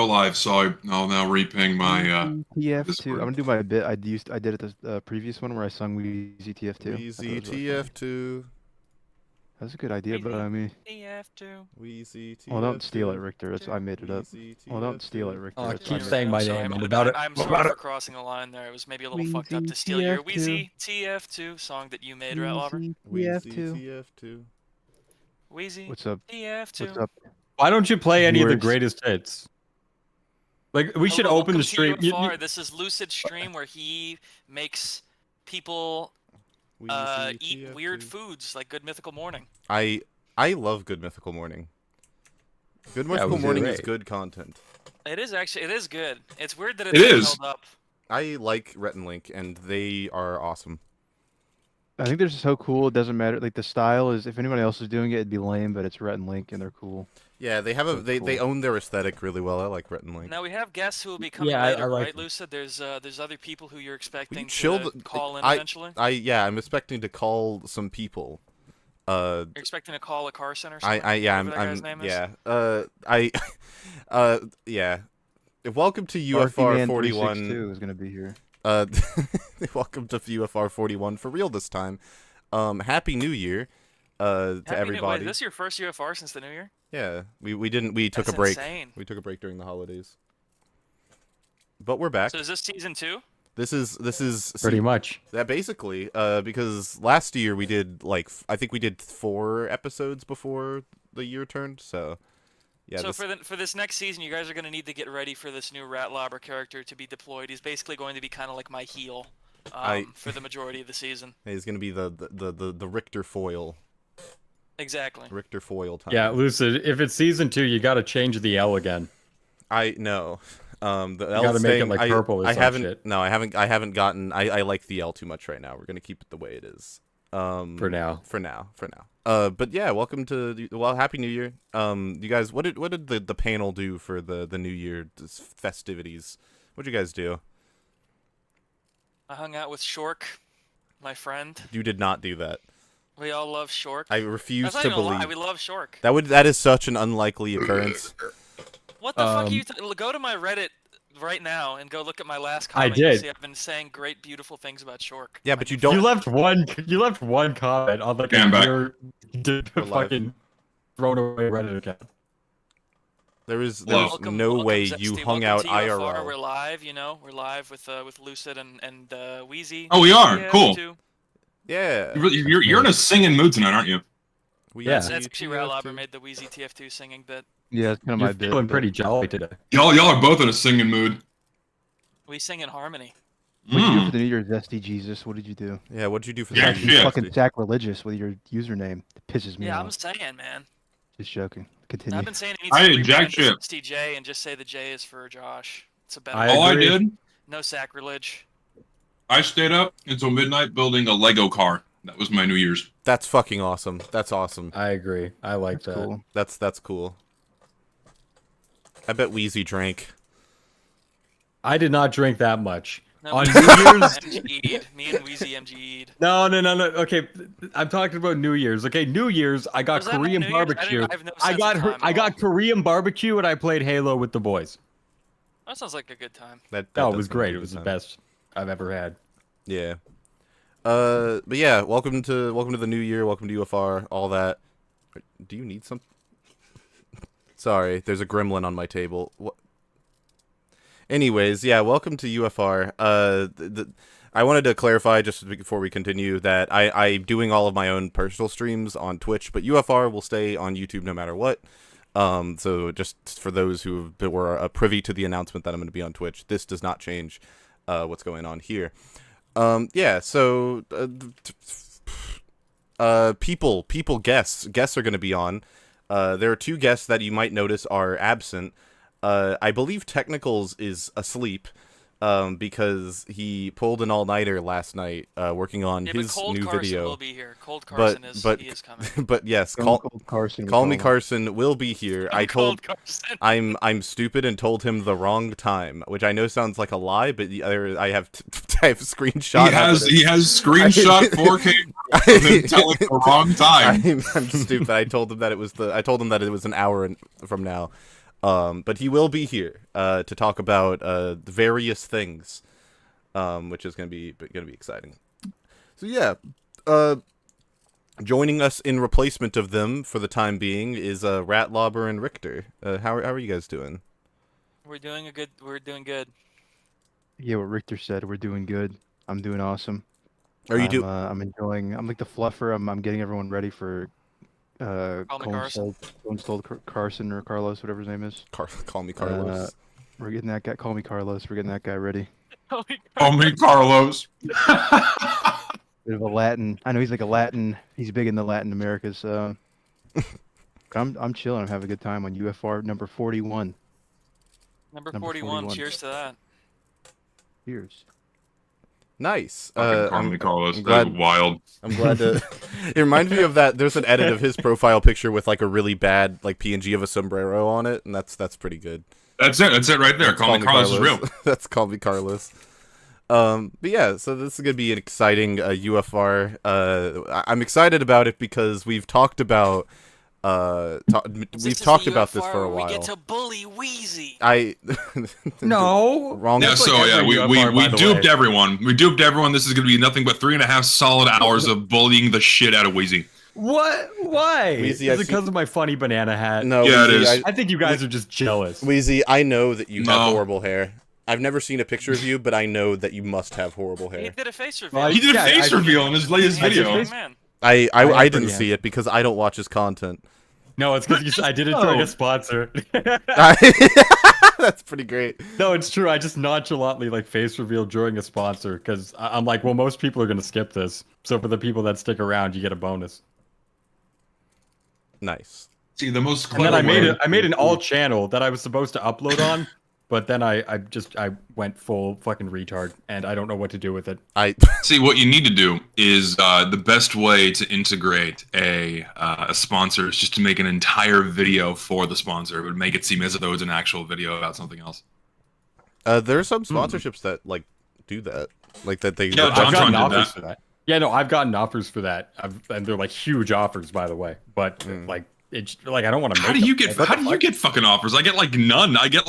live, so I'll now reping my TF2. I'm Discord. gonna do my bit. I did it the previous one where I sung Weezy TF2. Weezy TF2. That's a good idea, but I mean, TF2. Weezy TF2. well, don't steal it, Richter. I made it up. Weezy Well, don't steal it, TF2. Richter. Oh, It's keep I made saying it my up. name. I'm about it. I'm I'm sorry about for it. crossing the line there. It was maybe a little Weezy fucked up to steal your TF2. Weezy TF2 song that you made, ratlobber. Weezy TF2. TF2. Weezy What's up? TF2. What's up? Why don't you play any of the Viewers. greatest hits? Like, we should Hello, open welcome the stream. to UFR. This is Lucid stream where he makes people Weezy eat TF2. weird foods like Good Mythical Morning. I love Good Mythical Morning. Good Yeah, Mythical Weezy Morning Ray. is good content. It is good. It's weird that It it's is. held up. I like Rhett and Link, and they are awesome. I think they're so cool. It doesn't matter. Like the style is, if anybody else is doing it, it'd be lame. But it's Rhett and Link, and they're cool. Yeah, they have So they cool. own their aesthetic really well. I like Rhett and Link. Now we have guests who will be coming Yeah, I later, like right, them. Lucid? There's other people who you're expecting chilled- to call in I- eventually. I'm expecting to call some people. You're expecting to call a Carson or something? yeah, Whatever that guy's name is? yeah. Welcome to RP UFR Man 41. 362 is gonna be here. Welcome to UFR 41 for real this time. Happy New Year, to Happy everybody. Wait, is this your first UFR since the New Year? Yeah, we took That's a break. insane. We took a break during the holidays. But we're back. So is this season 2? This is Pretty much. that basically because last year we did I think we did 4 episodes before the year turned, so yeah. So for this next season, you guys are going to need to get ready for this new ratlobber character to be deployed. He's basically going to be kind of like my heel for the majority of the season. he's gonna be the Richter foil. Exactly. Richter foil time. Yeah, Lucid, if it's season 2, you gotta change the L again. I know. The You L gotta make it thing, like purple or I some haven't. shit. No, I haven't gotten. I like the L too much right now. We're gonna keep it the way it is. For now. For now. But yeah, welcome to Happy New Year. You guys, what did the panel do for the New Year festivities? What'd you guys do? I hung out with Shork, my friend. You did not do that. We all love Shork. I refuse That's not to even a lie. believe We love Shork. that is such an unlikely occurrence. What the fuck are you? Go to my Reddit right now and go look at my last I comment. You'll did. see I've been saying great, beautiful things about Shork. Yeah, but you don't. You left one comment on like Stand back. your live. fucking thrown away Reddit account. There's Welcome, no welcome, way Zesty. you hung Welcome out to UFR. IRL. We're live, you know. We're live with Lucid and Weezy. Oh, we are. Yeah, Cool. too. Yeah. You're in a singing mood tonight, aren't you? We Yeah. see That's actually TF2. ratlobber made the Weezy TF2 singing bit. Yeah, it's kind of my You're bit. feeling but- pretty jolly today. Y'all are both in a singing mood. We sing in harmony. What did you do Mm. for the New Year, Zesty Jesus? What did you do? Yeah, what'd you do for Yeah, the You New Year's? shit. fucking sacrilegious with your username. It pisses me Yeah, off. I'm saying, man. Just joking. Continue. I've been saying he needs I to did jack rebrand shit. to J and just say the J is for Josh. It's a better. I All I agree. did, No sacrilege. I stayed up until midnight building a Lego car. That was my New Year's. That's fucking awesome. That's awesome. I agree. I like That's that. cool. That's cool. I bet Weezy drank. I did not drink that much. No, On me New and Year's? MG'd. Me and Weezy MG'd. No. Okay, I'm talking about New Year's. Okay, New Year's, I got Was that on Korean New Year's? barbecue. I have no sense of time at I got all. Korean barbecue and I played Halo with the boys. That sounds like a good time. That No, it does was sound great. like It a was good the time. best I've ever had. Yeah. But yeah, welcome to the new year. Welcome to UFR. All that. Do you need some? Sorry, there's a gremlin on my table. What? Anyways, yeah, welcome to UFR. I wanted to clarify just before we continue that I'm doing all of my own personal streams on Twitch, but UFR will stay on YouTube no matter what. So just for those who were privy to the announcement that I'm going to be on Twitch, this does not change what's going on here. Yeah, so guests are going to be on. There are 2 guests that you might notice are absent. I believe Technicals is asleep because he pulled an all-nighter last night working on Yeah, his but Cold new Carson video. will be here. Cold Carson he is coming. But yes, Cold Carson. we Call call Me him. Carson will be here. I told Cold Carson. I'm stupid and told him the wrong time, which I know sounds like a lie, but I have I have screenshot. He has screenshot 4K of him telling the wrong time. I'm stupid. I told him that it was an hour from now. But he will be here to talk about various things, which is gonna be exciting. So yeah, joining us in replacement of them for the time being is Ratlobber and Richter. How are you guys doing? We're doing good. Yeah, what Richter said, we're doing good. I'm doing awesome. Are you I'm enjoying. I'm like the fluffer. I'm getting everyone ready for CallMeCarson. Carson or Carlos, whatever his name is. Call me Carlos. We're getting that guy. Call me Carlos. We're getting that guy ready. Call me Carlos. Bit of a Latin. I know he's like a Latin. He's big in the Latin Americas. I'm chilling. I'm having a good time on UFR number 41. Number 41. Cheers to that. Cheers. Nice. Call me Carlos. I'm That's glad- wild. I'm glad to. It reminds me of that. There's an edit of his profile picture with like a really bad like PNG of a sombrero on it, and that's pretty good. That's it. That's it right there. Call me Carlos is real. That's Call Me Carlos. But yeah, so this is gonna be an exciting UFR. I'm excited about it because we've talked about we've talked about this for a while. We get to bully Weezy. No. Wrong. Yeah, That's so like yeah, every we UFR, by the duped way. everyone. We duped everyone. This is gonna be nothing but 3.5 solid hours of bullying the shit out of Weezy. What? Why? Weezy, Is I it see- because of my funny banana hat? No, Yeah, it Weezy, is. I think you guys are just jealous. Weezy, I know that you have No. horrible hair. I've never seen a picture of you, but I know that you must have horrible He hair. did a face reveal. Well, He did a Yeah, face I- reveal in his latest I did video. face- Man. I am didn't pretty see it because I don't watch his content. No, it's because I did it during a sponsor. That's pretty great. No, it's true. I just nonchalantly like face reveal during a sponsor because I'm like, well, most people are gonna skip this. So for the people that stick around, you get a bonus. Nice. See, the most And then clever I made an all channel that I was supposed to upload on, but then I went full fucking retard and I don't know what to do with it. See, what you need to do is the best way to integrate a sponsor is just to make an entire video for the sponsor. It would make it seem as though it's an actual video about something else. There are some sponsorships that like do that, like that they. Yeah, I've John gotten did offers that. for that. Yeah, no, I've gotten offers for that, and they're like huge offers, by the way. But like, it's like I don't want to. How do you get fucking offers? I get like none. I get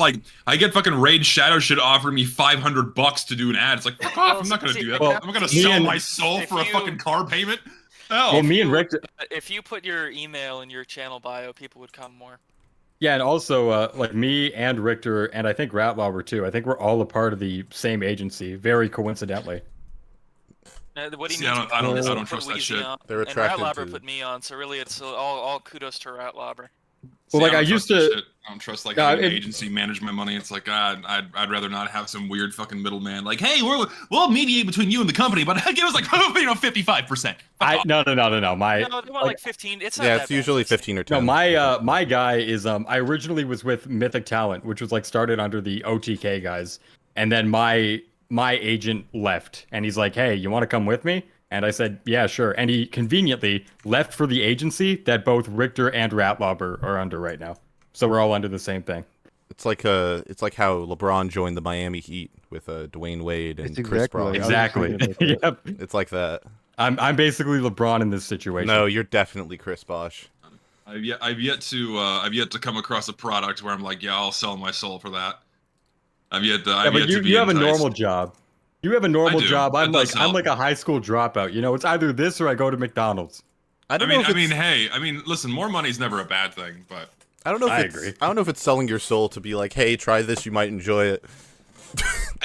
fucking Raid Shadow shit offering me $500 to do an ad. It's like fuck off. I'm not gonna do that. Well, I'm gonna me sell and- my soul if for a you- fucking car payment. Hell. Well, me and Richter. If you put your email in your channel bio, people would come more. Yeah, and also like me and Richter, and I think Ratlobber too. I think we're all a part of the same agency. Very coincidentally. What he See, means I don't is trust put that Weezy shit. on, They're and attracted Ratlobber to- put me on, so really it's all kudos to Ratlobber. Well, like, don't I trust used that to- shit. I don't trust like No, having an it- agency manage my money. It's like I'd rather not have some weird fucking middleman. Like, hey, we'll mediate between you and the company, but give us like 55%. No. My No, they want like 15. It's not Yeah, that it's bad. usually 15 or 10. No, my guy is I originally was with Mythic Talent, which was like started under the OTK guys, and then my agent left, and he's like, "Hey, you want to come with me?" And I said, "Yeah, sure." And he conveniently left for the agency that both Richter and Ratlobber are under right now. So we're all under the same thing. It's like how LeBron joined the Miami Heat with Dwayne Wade and It's Chris exactly Brown. like- I was just Exactly. thinking about that. Yep. It's like that. I'm basically LeBron in this situation. No, you're definitely Chris Bosh. I've yet to come across a product where I'm like, yeah, I'll sell my soul for that. I've yet Yeah, but to be you have a enticed. normal job. You have a normal do. job. I'm That does like a high school dropout. You know, it's either this or I go to McDonald's. I don't know if it's, hey, listen, more money's never a bad thing, but I don't know if I it's, agree. I don't know if it's selling your soul to be like, hey, try this, you might enjoy it.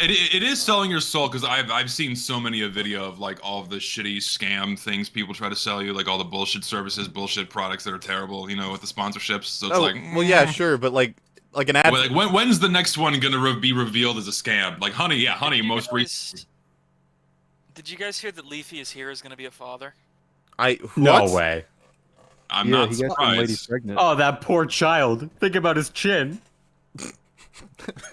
it is selling your soul because I've seen so many a video of like all of the shitty scam things people try to sell you, like all the bullshit services, bullshit products that are terrible, you know, with the sponsorships. So it's like, well, yeah, sure, but like an ad. Like, when's the next one gonna be revealed as a scam? Like Honey, Did you most guys- recent. Did you guys hear that Leafy is here is going to be a father? No What? way. I'm Yeah, not he got some lady surprised. pregnant. Oh, that poor child. Think about his chin.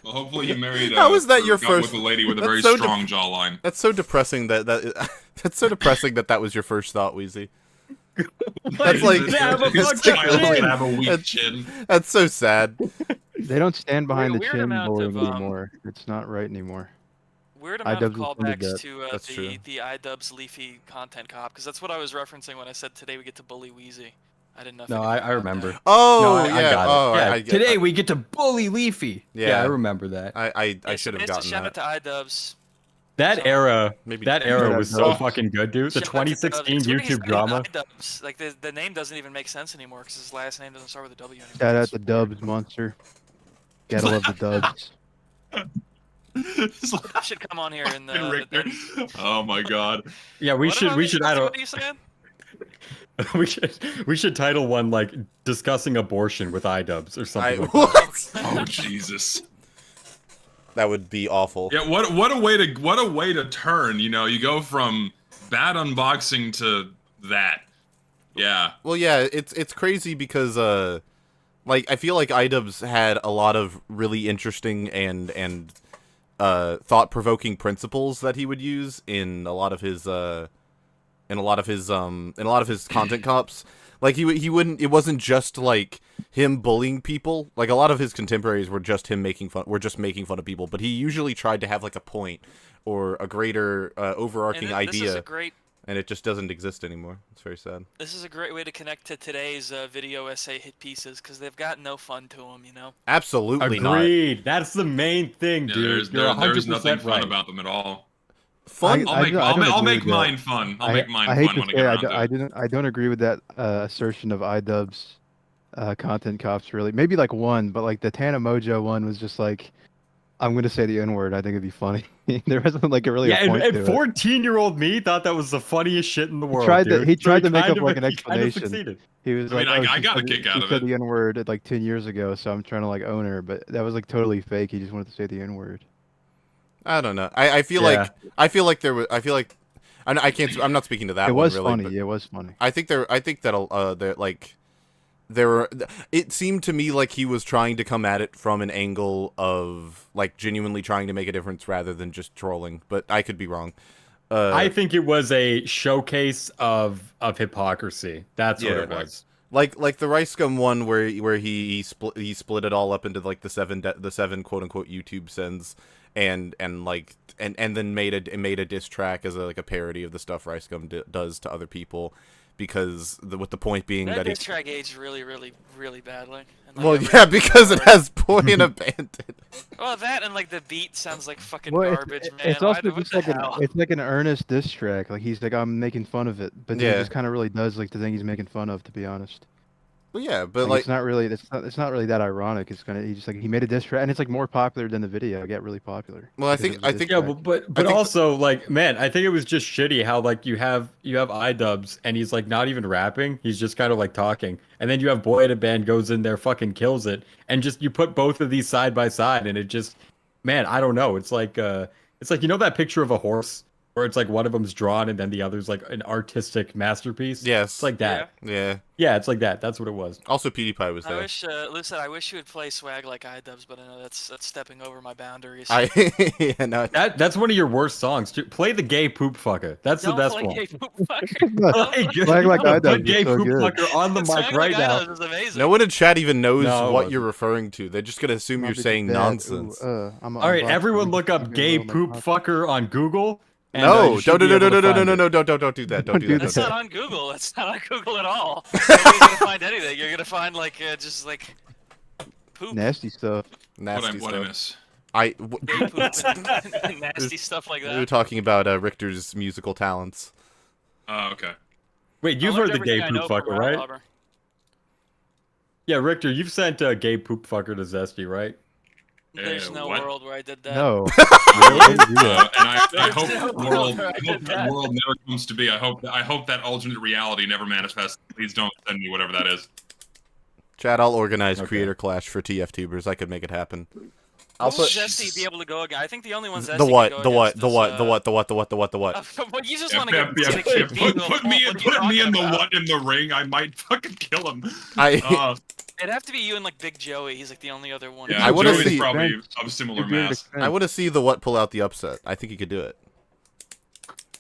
Well, hopefully you married. How is that or your got first- with a lady with a that's very so strong jawline? That's so depressing that's so depressing that was your first thought, Weezy. That's like Yeah, I'm a His fucking child chin. can have a weak That's- chin. That's so sad. They don't stand behind the Weird chin amount bullying of, anymore. It's not right anymore. Weird amount of iDubbbz was funded callbacks that. to That's true. the iDubbbz Leafy content cop, because that's what I was referencing when I said today we get to bully Weezy. I didn't know. If No, anyone I got remember. that. Oh, No, yeah. I got it. Oh, Yeah, I get today that. we get to bully Leafy. Yeah. I remember that. I Yeah, should have so gotten shout that. out to iDubbbz. That So- era, Maybe that Shout era out was so Dubs. fucking good, dude. The Shout out to Dubs. 2016 It's weird he's YouTube not drama. even iDubbbz. Like the name doesn't even make sense anymore because his last name doesn't start with a W anymore. Shout out It's to weird. Dubs Monster. Gotta love the Dubs. It's like Slop should come on here and Richter. Oh my god. Yeah, we should. I don't. What are you saying? we should title one like discussing abortion with iDubbbz or something like that. What? Oh Jesus. That would be awful. Yeah, what a way to turn, you know, you go from bad unboxing to that. Yeah. Well, yeah, it's crazy because like I feel like iDubbbz had a lot of really interesting and thought-provoking principles that he would use in a lot of his content cops. Like he wouldn't. It wasn't just like him bullying people. Like a lot of his contemporaries were just making fun of people. But he usually tried to have like a point or a greater overarching idea. This is a great. And it just doesn't exist anymore. It's very sad. This is a great way to connect to today's video essay hit pieces because they've got no fun to them, you know. Absolutely not. Agreed. That's the main thing, Yeah, dude. there's You're 100% nothing fun right. about them at all. Fun. I'll make mine fun. I'll make mine I hate fun to when I say get around to it. I don't agree with that assertion of iDubbbz content cops really. Maybe like one, but like the Tana Mojo one was just like, I'm gonna say the N-word. I think it'd be funny. There wasn't like really Yeah, a point and to it. 14-year-old me thought that was the funniest shit in the world. He tried to make up like an he kind of explanation. succeeded. He was I like, mean, oh, I she got a said- kick out she of said it. the N-word like 10 years ago, so I'm trying to like own her, but that was like totally fake. He just wanted to say the N-word. I don't know. I feel Yeah. like I'm not speaking to that It one was really. funny. But It was funny. I think it seemed to me like he was trying to come at it from an angle of like genuinely trying to make a difference rather than just trolling. But I could be wrong. I think it was a showcase of hypocrisy. That's what Yeah, it was. like the Rice Gum one where he split it all up into like the seven quote unquote YouTube sends and then made a diss track as a parody of the stuff Rice Gum does to other people, because with the point being That that diss track aged really, really, really badly. And, like, well, every- yeah, because it has boy and abandoned. Well, that and like the beat sounds like fucking Well, garbage, man. it's also What just the like hell? it's like an earnest diss track. Like he's like, I'm making fun of it, but then Yeah. he just kind of really does like the thing he's making fun of. To be honest, Well, yeah, but like, like it's not really that ironic. It's he just like he made a diss track, and it's like more popular than the video. It got really popular. Well, I because think- it was a I diss think- Yeah, track. but think- also like, man, I think it was just shitty how like you have iDubbbz and he's like not even rapping, he's just kind of like talking, and then you have Boy at a Band goes in there, fucking kills it, and just you put both of these side by side, and it just, man, I don't know, it's like you know that picture of a horse where it's like one of them's drawn and then the other's like an artistic masterpiece. yes, It's like that. yeah. Yeah, it's like that. That's what it was. Also, PewDiePie was I there. wish, Lucid, I wish you would play swag like iDubbbz, but I know that's stepping over my boundaries. Yeah, no, That's one of your worst songs. Too. Play the gay poop fucker. That's Don't the best play one. Gay Poop Fucker. Play Swag like put iDubbbz is gay so poop good. fucker on the Swag mic like right now. iDubbbz is amazing. no one in chat even knows No, it what you're wasn't. referring to. They're just gonna assume you're Not saying bad. nonsense. Ooh, All right, everyone look up gay poop fucker on Google. And, No, you should don't be able to find it. don't do that. Don't do that. That's Don't not do on Google. That's not on Google at all. You're not gonna find anything. You're gonna find like just like poop, Nasty stuff. that. Nasty What I stuff. miss. gay poop, and nasty stuff like We were that. talking about Richter's musical talents. Oh, okay. Wait, I you've learned heard the gay everything I poop know fucker, from right? ratlobber. Yeah, Richter, you've sent gay poop fucker to Zesty, right? There's no what? world where I did that. No. And I hope No, the world, no, I hope that world never comes to be. I hope that alternate reality never manifests. Please don't send me whatever that is. Chad, I'll organize Okay. Creator Clash for TFTubers. I could make it happen. What Also, would Zesty be able to go against? I think the only one Zesty the what? can The go what? against The is, what? The what? The what? The what? The what? The what? Well, you just Yeah, want to get yeah, get yeah, people put me what are you in the talking about? what in the ring. I might fucking kill him. I It'd have to be you and like Big Joey. He's like the only other one. Yeah, I wanna Joey's see- probably of similar mass. I want to see the what pull out the upset. I think he could do it.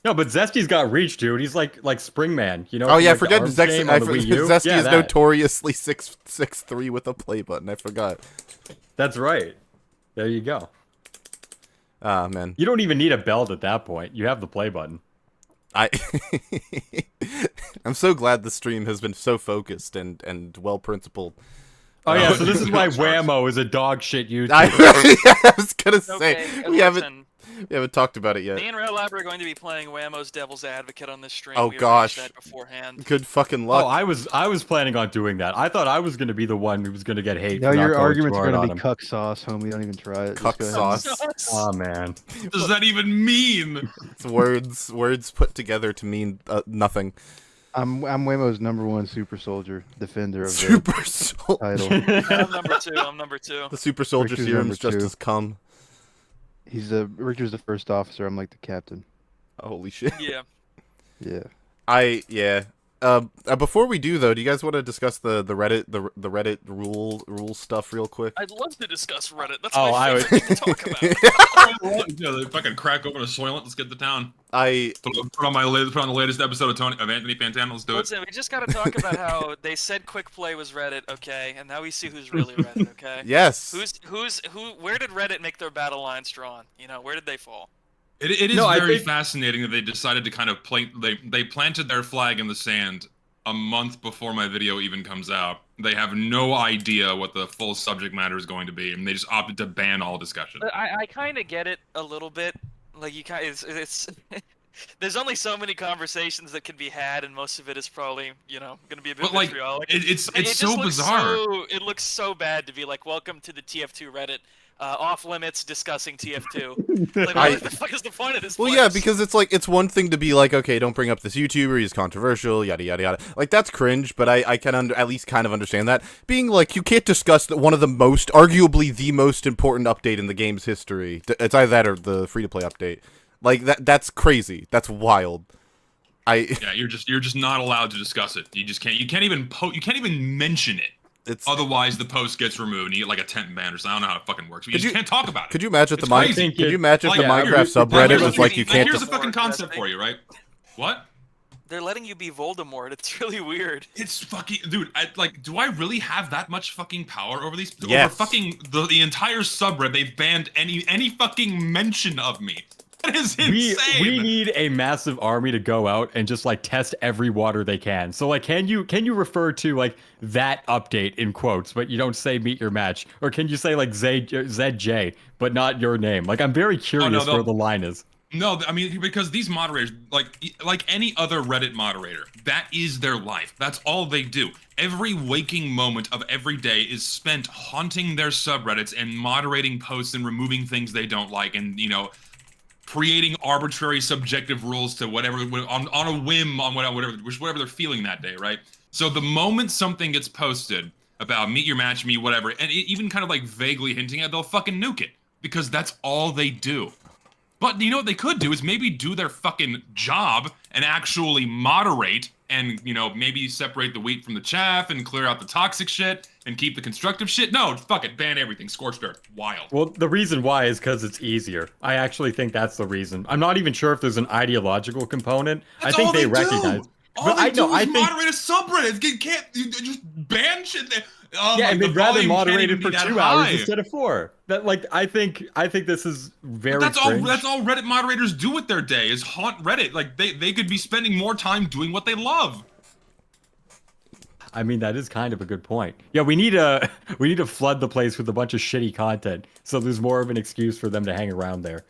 No, but Zesty's got reach, dude. He's like Springman, you know? Oh from, yeah, like, the forget arms Zesty. game on the Wii U? Zesty Yeah, is that. notoriously 6'3" with a play button. I forgot. That's right. There you go. Ah man, You don't even need a belt at that point. You have the play button. I I'm so glad the stream has been so focused and well principled. Oh yeah, so this is why Whammo is a dog shit YouTuber. I was gonna say Okay, we listen, haven't talked about it yet. me and ratlobber are going to be playing Whammo's Devil's Advocate on this stream. Oh, We arranged gosh. that beforehand. Good fucking Oh, luck. I was planning on doing that. I thought I was gonna be the one who was gonna get hate. No, for not your going arguments too are hard gonna on be him. cuck sauce, homie. Don't even try it. Just Cuck go ahead. sauce. Oh man. What does that even mean? It's words put together to mean nothing. I'm Waymo's #1 super soldier defender of Super the soldier. title. I'm number 2. I'm number 2. The super soldier Richter's serum's just #2. as cum. Richter's the first officer. I'm like the captain. Holy shit. Yeah. Yeah. Before we do though, do you guys want to discuss the Reddit rule stuff real quick? I'd love to discuss Reddit. That's Oh, my I favorite thing to talk about. Yeah, they fucking crack open a Soylent. Let's get to town. I Put on the latest episode of Anthony Fantana. Let's do it. Listen, we just gotta talk about how they said quick play was Reddit, okay, and now we see who's really Reddit, okay? yes. Where did Reddit make their battle lines drawn? You know, where did they fall? It is No, I very think- fascinating that they decided to kind of they planted their flag in the sand a month before my video even comes out. They have no idea what the full subject matter is going to be, and they just opted to ban all discussion. I kind of get it a little bit. Like you kind, it's there's only so many conversations that can be had, and most of it is probably gonna be a bit But like, vitriolic. it's It so just looks bizarre. it looks so bad to be like, welcome to the TF2 Reddit. Off limits discussing TF2. Like, what the fuck is the point of this? Well, place? yeah, because it's one thing to be like, okay, don't bring up this YouTuber, he's controversial, yada yada yada. Like that's cringe, but I can at least kind of understand that. Being like, you can't discuss one of the arguably the most important update in the game's history. It's either that or the free-to-play update. Like that's crazy. That's wild. Yeah, you're just not allowed to discuss it. You just can't. You can't even mention it. Otherwise, the post gets removed and you get like a temp ban or something. I don't know how it fucking works. But you just can't talk about it. Could you imagine It's the crazy. Could you imagine Like, the Minecraft subreddit was like you can't? Here's a fucking concept for you, right? What? They're letting you be Voldemort. It's really weird. It's fucking, dude. Do I really have that much fucking power over these? Yes. Over fucking the entire subreddit, they've banned any fucking mention of me. That is insane. We need a massive army to go out and just like test every water they can. So like, can you refer to like that update in quotes, but you don't say meet your match, or can you say like ZJ, but not your name? Like, I'm very curious where the line is. No, I mean, because these moderators, like any other Reddit moderator, that is their life. That's all they do. Every waking moment of every day is spent haunting their subreddits and moderating posts and removing things they don't like, and creating arbitrary subjective rules to whatever on a whim on whatever they're feeling that day, right? So the moment something gets posted about meet your match, me, whatever, and even kind of like vaguely hinting at, they'll fucking nuke it because that's all they do. But you know what they could do is maybe do their fucking job and actually moderate and, maybe separate the wheat from the chaff and clear out the toxic shit and keep the constructive shit. No, fuck it, ban everything. Scorched earth. Wild. Well, the reason why is because it's easier. I actually think that's the reason. I'm not even sure if there's an ideological component. That's I think all they do. recognize. All they do is moderate a subreddit. You can't just ban shit. Yeah, and they'd rather moderate it for 2 hours high. instead of 4. That I think this is very. That's cringe. all. That's all Reddit moderators do with their day is haunt Reddit. Like they could be spending more time doing what they love. I mean, that is kind of a good point. Yeah, we need to flood the place with a bunch of shitty content, so there's more of an excuse for them to hang around there.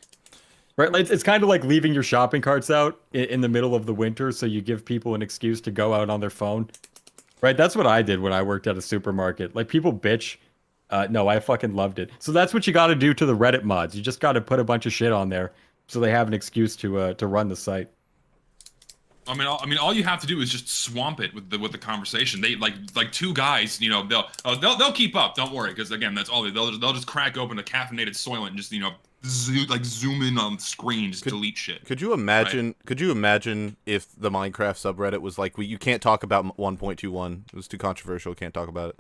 Right? Like, it's kind of like leaving your shopping carts out in the middle of the winter, so you give people an excuse to go out on their phone. Right? That's what I did when I worked at a supermarket. Like, people bitch. No, I fucking loved it. So that's what you got to do to the Reddit mods. You just got to put a bunch of shit on there, so they have an excuse to run the site. I mean, all you have to do is just swamp it with the conversation. They like two guys, they'll keep up. Don't worry, because again, that's all they'll just crack open a caffeinated Soylent and just zoom in on the screen, just delete shit. Could you imagine? Right? Could you imagine if the Minecraft subreddit was like, you can't talk about 1.21. It was too controversial. Can't talk about it.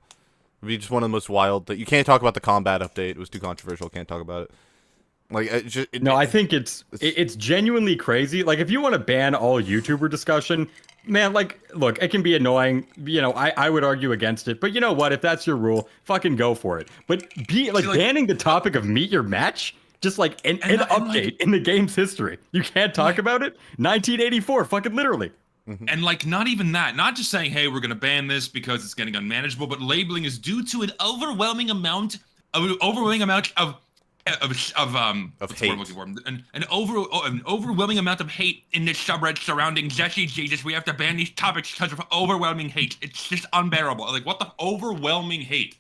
It'd be just one of the most wild. That you can't talk about the combat update. It was too controversial. Can't talk about it. Like, I think it's genuinely crazy. Like, if you want to ban all YouTuber discussion, man, like, look, it can be annoying. I would argue against it. But you know what? If that's your rule, fucking go for it. But banning the topic of meet your match, just like an update in the game's history. You can't talk about it? 1984, fucking literally. And like, not even that, not just saying, hey, we're gonna ban this because it's getting unmanageable, but labeling is due to an overwhelming amount of Of what's the word I'm hate. looking for? An overwhelming amount of hate in this subreddit surrounding Zesty Jesus. We have to ban these topics because of overwhelming hate. It's just unbearable. Like, what the overwhelming hate?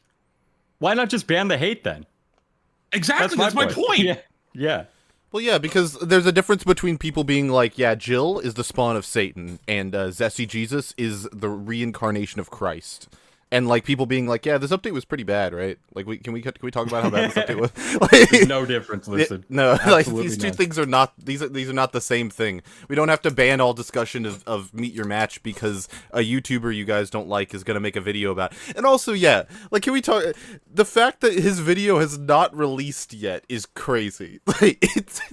Why not just ban the hate then? Exactly, that's my point. Yeah. Yeah. Well, yeah, because there's a difference between people being like, yeah, Jill is the spawn of Satan, and Zesty Jesus is the reincarnation of Christ. And like people being like, yeah, this update was pretty bad, right? Like, can we talk about how bad this update was? Like, There's no difference, Lucid. no, like Absolutely these two none. things are not these are not the same thing. We don't have to ban all discussion of meet your match because a YouTuber you guys don't like is gonna make a video about it. And also, yeah, like can we talk? The fact that his video has not released yet is crazy. Like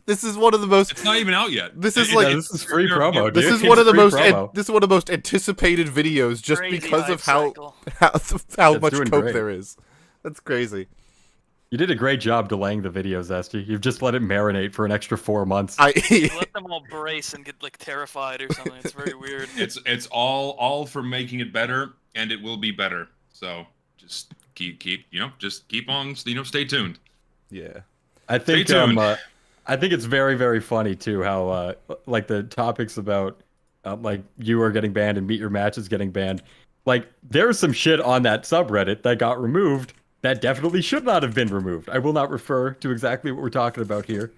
this is one of the most. It's not even out yet. This is It- like- Yeah, this is free promo, dude. This is It's one of the free most. promo. This is one of the most anticipated videos just Crazy because of hype how cycle. how It's much doing coke great. there is. That's crazy. You did a great job delaying the video, Zesty. You've just let it marinate for an extra 4 months. You let them all brace and get like terrified or something. It's very weird. It's all for making it better, and it will be better. So just keep just keep on, stay tuned. Yeah. I think Stay tuned. I think it's very, very funny too how like the topics about like you are getting banned and meet your match is getting banned. Like there's some shit on that subreddit that got removed that definitely should not have been removed. I will not refer to exactly what we're talking about here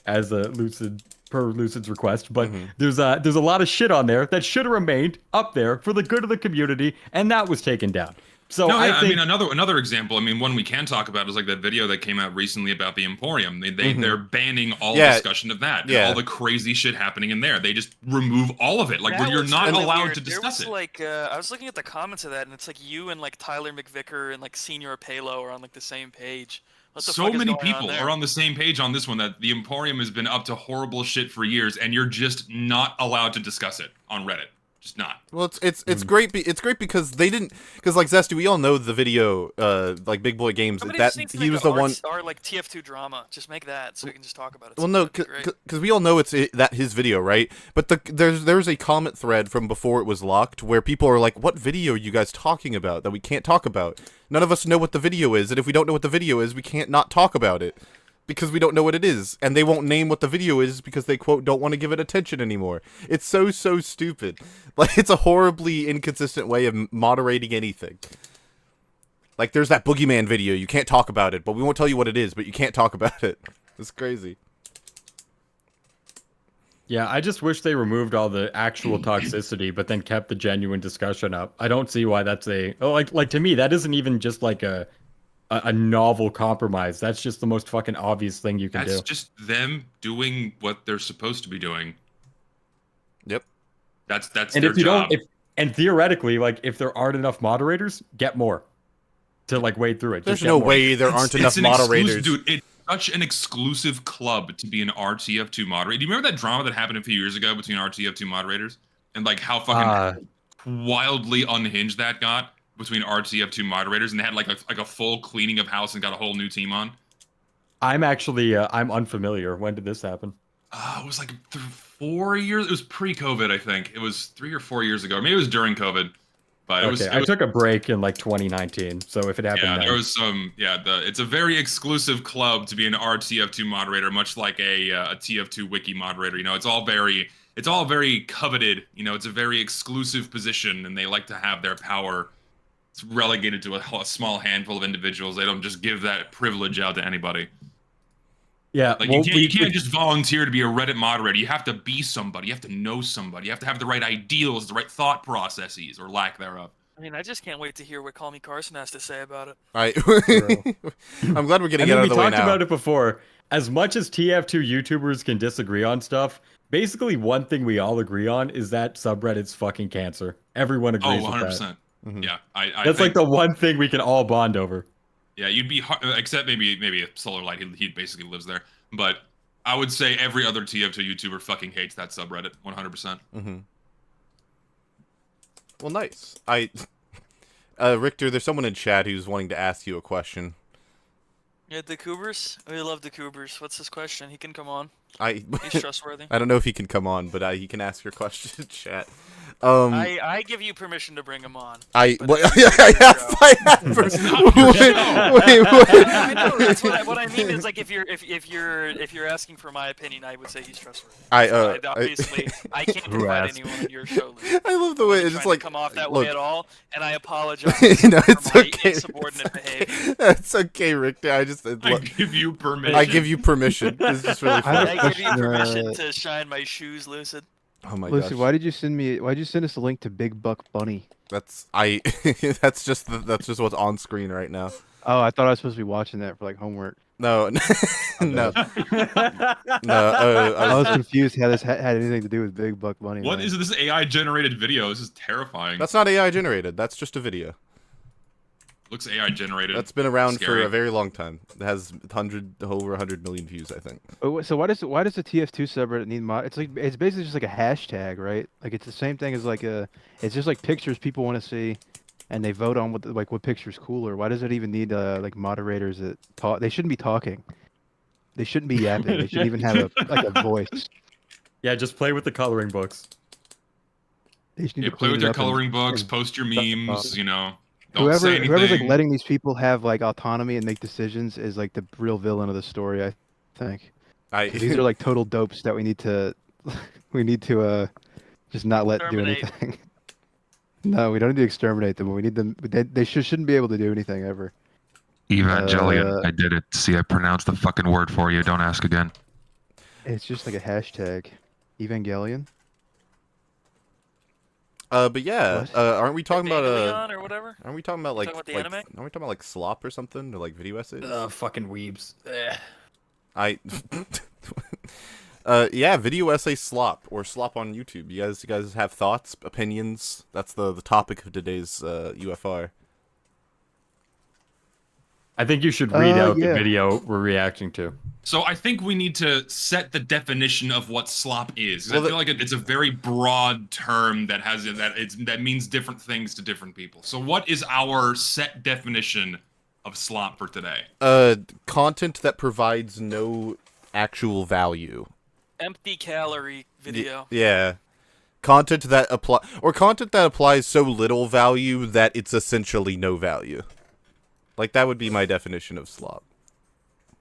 as a Lucid's request, but there's a lot of shit on there that should have remained up there for the good of the community, and that was taken down. So No, yeah, I think mean another example. I mean, one we can talk about is like that video that came out recently about the Emporium. They're banning all Yeah. discussion of that. Yeah. And all the crazy shit happening in there. They just remove all of it. Like That you're was not really allowed weird. to discuss there it. was, like, I was looking at the comments of that, and it's like you and like Tyler McVicker and like Senior Palo are on like the same page. What the So fuck is many going people there? are on the same page on this one that the Emporium has been up to horrible shit for years, and you're just not allowed to discuss it on Reddit. Just not. Well, it's great. It's great because they didn't. Because like Zesty, we all know the video, like Big Boy Games. Somebody That just needs to he make was a the one. Or like TF2 drama. Just make that so we can just talk about it. Well, no, That'd be great. because we all know that his video, right? But there's a comment thread from before it was locked where people are like, "What video are you guys talking about that we can't talk about?" None of us know what the video is, and if we don't know what the video is, we can't not talk about it because we don't know what it is, and they won't name what the video is because they quote don't want to give it attention anymore. It's so stupid. Like it's a horribly inconsistent way of moderating anything. Like there's that Boogeyman video, you can't talk about it, but we won't tell you what it is, but you can't talk about it. It's crazy. Yeah, I just wish they removed all the actual toxicity, but then kept the genuine discussion up. I don't see why that's like to me that isn't even just like a novel compromise. That's just the most fucking obvious thing you can That's do. just them doing what they're supposed to be doing. Yep. That's And their if you job. don't, and theoretically, like if there aren't enough moderators, get more to like wade through it. There's Just get no more. way there aren't enough an moderators. Dude, it's such an exclusive club to be an RTF2 moderator. Do you remember that drama that happened a few years ago between RTF2 moderators? And like how fucking wildly unhinged that got between RTF2 moderators, and they had like a full cleaning of house and got a whole new team on? I'm actually I'm unfamiliar. When did this happen? It was like 4 years. It was pre-COVID, I think. It was 3 or 4 years ago. Maybe it was during COVID. But it was. I took a break in like 2019, so if it happened, Yeah, then. there was some. Yeah, it's a very exclusive club to be an RTF2 moderator, much like a TF2 wiki moderator. You know, it's all very coveted. You know, it's a very exclusive position, and they like to have their power relegated to a small handful of individuals. They don't just give that privilege out to anybody. Yeah, Like well, you can't just volunteer to be a Reddit moderator. You have to be somebody. You have to know somebody. You have to have the right ideals, the right thought processes, or lack thereof. I mean, I just can't wait to hear what CallMeCarson has to say about it. I'm glad we're getting it out we of the way talked now. about it before. As much as TF2 YouTubers can disagree on stuff, basically one thing we all agree on is that subreddit's fucking cancer. Everyone agrees with 100%. that. Yeah, I That's think, like the one thing we can all bond over. Yeah, you'd be except maybe a Solar Light. He basically lives there, but I would say every other TF2 YouTuber fucking hates that subreddit 100%. Well, nice. Richter, there's someone in chat who's wanting to ask you a question. Yeah, the Coobers? We love the Coobers. What's his question? He can come on. I He's trustworthy. I don't know if he can come on, but he can ask your question in chat. I give you permission to bring him on. I but well, it's I your have, show. I have. It's not your show. Wait. I know. That's what I mean is like if you're asking for my opinion, I would say he's trustworthy. Obviously I can't Who provide asked? anyone on your show. Luke. I love the I way wasn't it's trying just like to come off that look, way at all, and I apologize no, it's for my okay. insubordinate behavior. It's okay, Richter. I give you permission. I give you permission. It's just really I have funny. a I give you question, permission to shine my shoes, Lucid. Oh my Lucy, gosh. why'd you send us a link to Big Buck Bunny? That's that's just what's on screen right now. Oh, I thought I was supposed to be watching that for like homework. No, no, no. I was confused how this had anything to do with Big Buck Bunny. What man. is this AI generated video? This is terrifying. That's not AI generated. That's just a video. Looks AI generated. That's been around for Scary. a very long time. It has over 100 million views, I think. Oh, so why does the TF2 subreddit need mod? It's basically just like a hashtag, right? Like it's the same thing as like it's just like pictures people want to see, and they vote on what picture's cooler. Why does it even need like moderators that talk? They shouldn't be talking. They shouldn't be yapping. They shouldn't even have a voice. Yeah, just play with the coloring books. They just need Yeah, to play clean with it your up and- coloring books, and post your stuff memes, you know. Don't say anything. Whoever's like letting these people have like autonomy and make decisions is like the real villain of the story, I think. 'Cause these are like total dopes that we need to just not let do Exterminate. anything. No, we don't need to exterminate them. We need them. They shouldn't be able to do anything ever. Evangelion. I did it. See, I pronounced the fucking word for you. Don't ask again. It's just like a hashtag, Evangelion. But yeah, What? aren't we talking about Evangelion or whatever? Aren't we talking about like, Talking about the like anime? aren't we talking about like Slop or something or like video essays? Fucking weebs. I yeah, video essay Slop or Slop on YouTube. You guys have thoughts, opinions? That's the topic of today's UFR. I think you should read out yeah. the video we're reacting to. So I think we need to set the definition of what slop is. 'Cause Well, I feel like it's a very broad term that that means different things to different people. So what is our set definition of slop for today? Content that provides no actual value. Empty calorie video. Yeah. Content that applies so little value that it's essentially no value. Like that would be my definition of slop.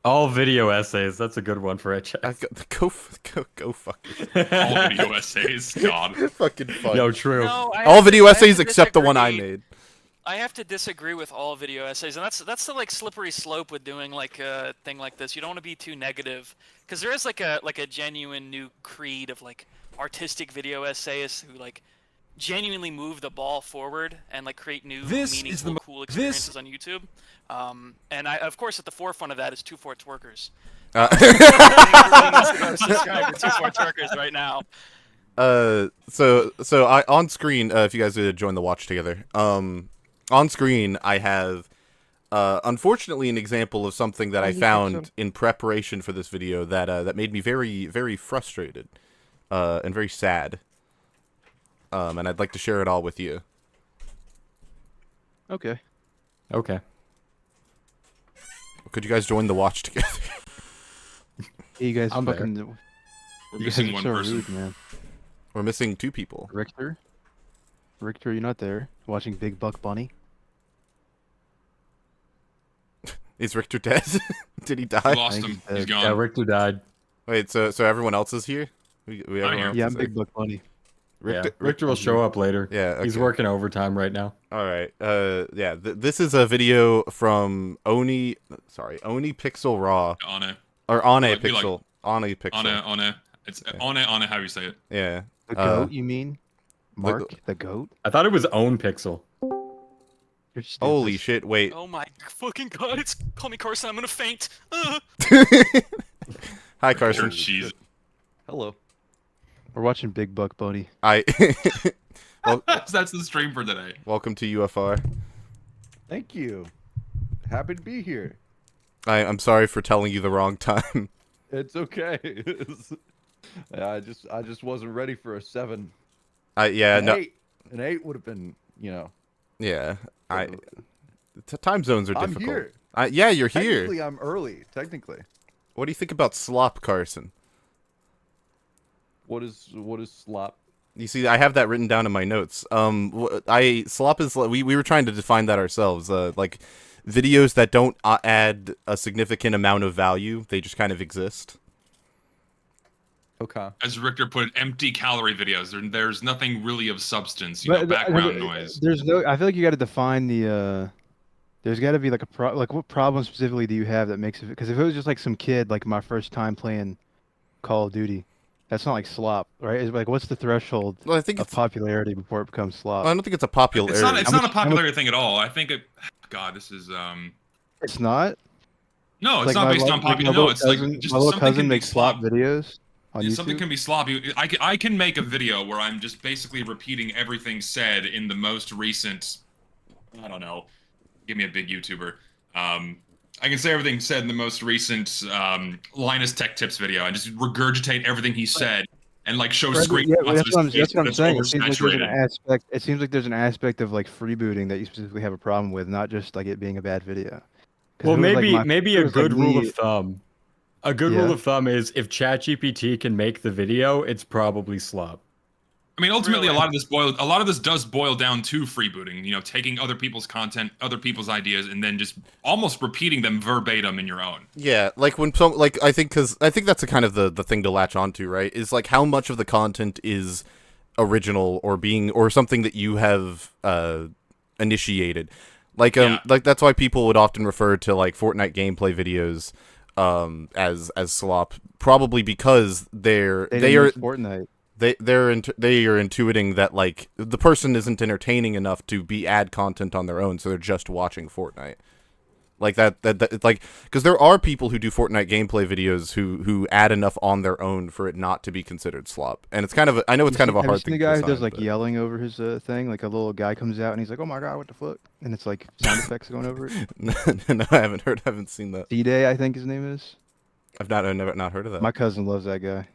All video essays. That's a good one for HX. Go fuck it. All video essays, God. Fucking fun. No, true. No, I All have to- video I have essays to except the one I disagree. made. I have to disagree with all video essays, and that's the like slippery slope with doing like a thing like this. You don't want to be too negative, because there is like a genuine new creed of like artistic video essayists who like genuinely move the ball forward and like create new meaningful, cool experiences on YouTube. And I, of course, at the forefront of that is Two Forts Workers. Subscribe to Two Forts Workers right now. So I on screen, if you guys would join the watch together, on screen I have, unfortunately, an example of something that I found in preparation for this video that that made me very, very frustrated, and very sad. And I'd like to share it all with you. Okay. Okay. Could you guys join the watch together? You guys I'm there. fucking. We're You guys missing are one so person. rude, man. We're missing 2 people. Richter, you're not there. Watching Big Buck Bunny. Is Richter dead? Did he die? We lost think him. he's He's dead. Yeah, gone. Richter died. Wait, so everyone else is here? Everyone here. else Yeah, is I'm Big Buck Bunny. Richter will show up later. Yeah, He's okay. working overtime right now. All right. Yeah. This is a video from Oni Pixel Raw On it. or Ane Like, we like- Pixel. Ane Pixel. On it. It's on it. How you say it? Yeah. The goat, you mean? Mark, the goat? I thought it was own pixel. You're stupid. Holy shit! Wait. Oh my fucking god! It's CallMeCarson. I'm gonna faint. Hi, Carson. Jeez. Hello. We're watching Big Buck Bunny. That's the stream for today. Welcome to UFR. Thank you. Happy to be here. I'm sorry for telling you the wrong time. It's okay. I just wasn't ready for a 7. Yeah. An No. 8. An 8 would have been, Yeah. Time zones are I'm difficult. here. Yeah, you're Technically, here. I'm early. Technically. What do you think about Slop, Carson? What is slop? You see, I have that written down in my notes. Slop is we were trying to define that ourselves. Like videos that don't add a significant amount of value, they just kind of exist. Okay. As Richter put it, empty calorie videos. There's nothing really of substance. You know, background noise. There's no. I feel like you got to define the. There's got to be like like what problem specifically do you have that makes it? Because if it was just like some kid, like my first time playing Call of Duty, that's not like slop, right? It's like what's the threshold Well, I think of popularity before it becomes slop? I don't think it's a popularity. It's not a popularity thing at all. I think it. God, this is It's not. No, it's Like not based on popularity. No, it's like just my little something cousin can be makes slop videos on YouTube. Something can be sloppy. I can make a video where I'm just basically repeating everything said in the most recent. I don't know. Give me a big YouTuber. I can say everything said in the most recent Linus Tech Tips video and just regurgitate everything he said and like show screen. Yeah, that's what I'm saying. It seems like there's an aspect of like freebooting that you specifically have a problem with, not just like it being a bad video. Well, maybe a good rule of thumb. A good rule of thumb is if ChatGPT can make the video, it's probably slop. I mean, ultimately, a lot of this does boil down to freebooting. You know, taking other people's content, other people's ideas, and then just almost repeating them verbatim in your own. Yeah, like when I think that's a kind of the thing to latch onto, right? Is like how much of the content is original or something that you have initiated. Like like that's why people would often refer to like Fortnite gameplay videos as slop, probably because they are Fortnite. They are intuiting that like the person isn't entertaining enough to add content on their own, so they're just watching Fortnite. Like that like because there are people who do Fortnite gameplay videos who add enough on their own for it not to be considered slop, and it's kind of I know it's kind of a hard thing. The guy who does like yelling over his thing, like a little guy comes out and he's like, "Oh my god, what the fuck?" and it's like sound effects going over it. No, I haven't seen that. D-Day, I think his name is. I've not heard of that. My cousin loves that guy.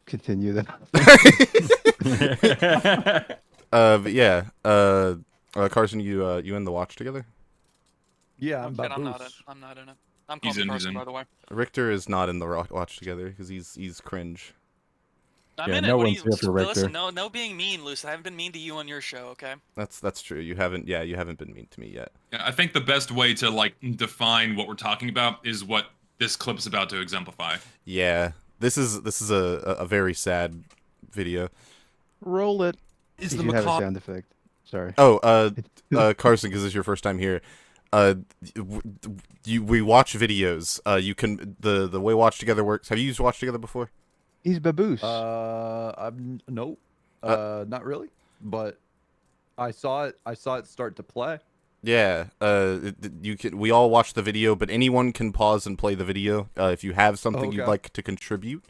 Continue that. But yeah, Carson, you in the watch together? Yeah, I'm not in it. I'm CallMeCarson, by the way. Richter is not in the watch together because he's cringe. I'm Yeah, in no it. one's here for Richter. Listen, no being mean, Lucid. I haven't been mean to you on your show, okay? That's true. You haven't been mean to me yet. Yeah, I think the best way to like define what we're talking about is what this clip's about to exemplify. Yeah, this is a very sad video. Roll it. Is Did the you have a macabre sound effect? Sorry. Oh, Carson, because this is your first time here. We watch videos. You can the way Watch Together works. Have you used Watch Together before? He's baboose. Nope. Not really. But I saw it start to play. Yeah. We all watch the video, but anyone can pause and play the video. If you have something you'd like to contribute,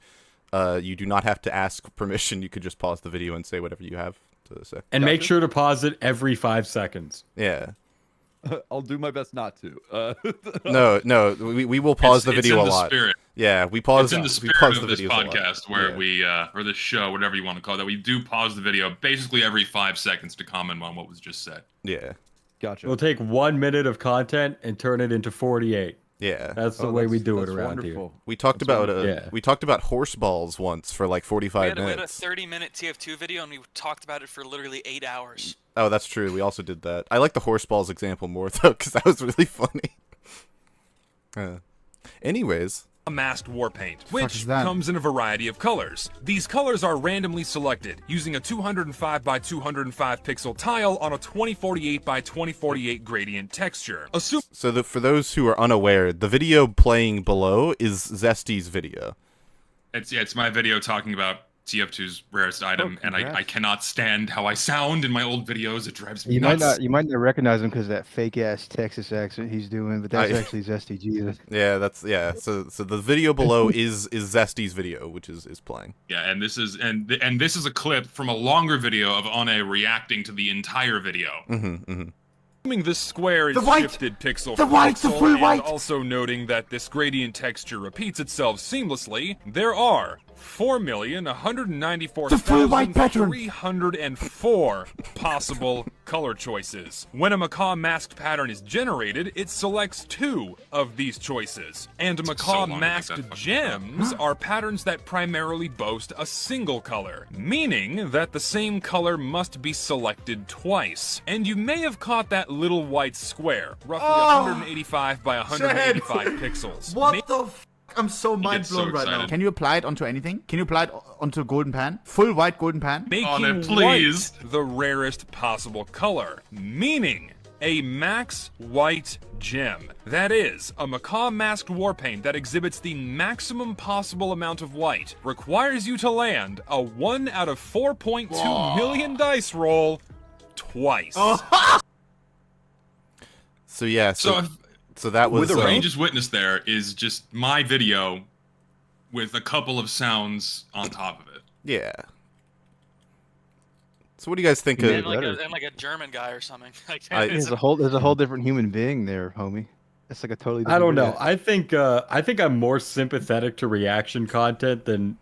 you do not have to ask permission. You could just pause the video and say whatever you have to say. And make sure to pause it every 5 seconds. Yeah. I'll do my best not to. No, we will pause the video a lot. Spirit. Yeah, we pause. It's in the spirit of this podcast where or this show, whatever you want to call it, that we do pause the video basically every 5 seconds to comment on what was just said. Yeah. Gotcha. We'll take 1 minute of content and turn it into 48. Yeah. That's the way we do it around wonderful. here. We talked about horse balls once for like 45 minutes. We had a 30-minute TF2 video and we talked about it for literally 8 hours. Oh, that's true. We also did that. I like the horse balls example more though, because that was really funny. Anyways. Masked war paint, which comes in a variety of colors. These colors are randomly selected using a 205 by 205 pixel tile on a 2048 by 2048 gradient texture. For those who are unaware, the video playing below is Zesty's video. It's my video talking about TF2's rarest item, and I cannot stand how I sound in my old videos. It drives me nuts. You might not recognize him because that fake ass Texas accent he's doing, but that's actually Zesty Jesus. Yeah, So the video below is Zesty's video, which is playing. Yeah, and this is a clip from a longer video of Ane reacting to the entire video. Assuming this square is shifted pixel for pixel, and also noting that this gradient texture repeats itself seamlessly, there are 4,194,304 possible color choices. When a macaw masked pattern is generated, it selects 2 of these choices. And macaw masked gems are patterns that primarily boast a single color, meaning that the same color must be selected twice. And you may have caught that little white square, roughly 185 by 185 pixels. What the f? I'm so mind blown right now. Can you apply it onto anything? Can you apply it onto a golden pan? Full white golden pan? Making white the rarest possible color, meaning a max white gem. That is, a macaw masked warpaint that exhibits the maximum possible amount of white requires you to land a 1 out of 4.2 million dice roll twice. So yeah, so that was... What you just witnessed there is just my video with a couple of sounds on top of it. Yeah. So what do you guys think And like a German guy or something. There's a whole different human being there, homie. It's like a totally different I don't know. video. I think I'm more sympathetic to reaction content than,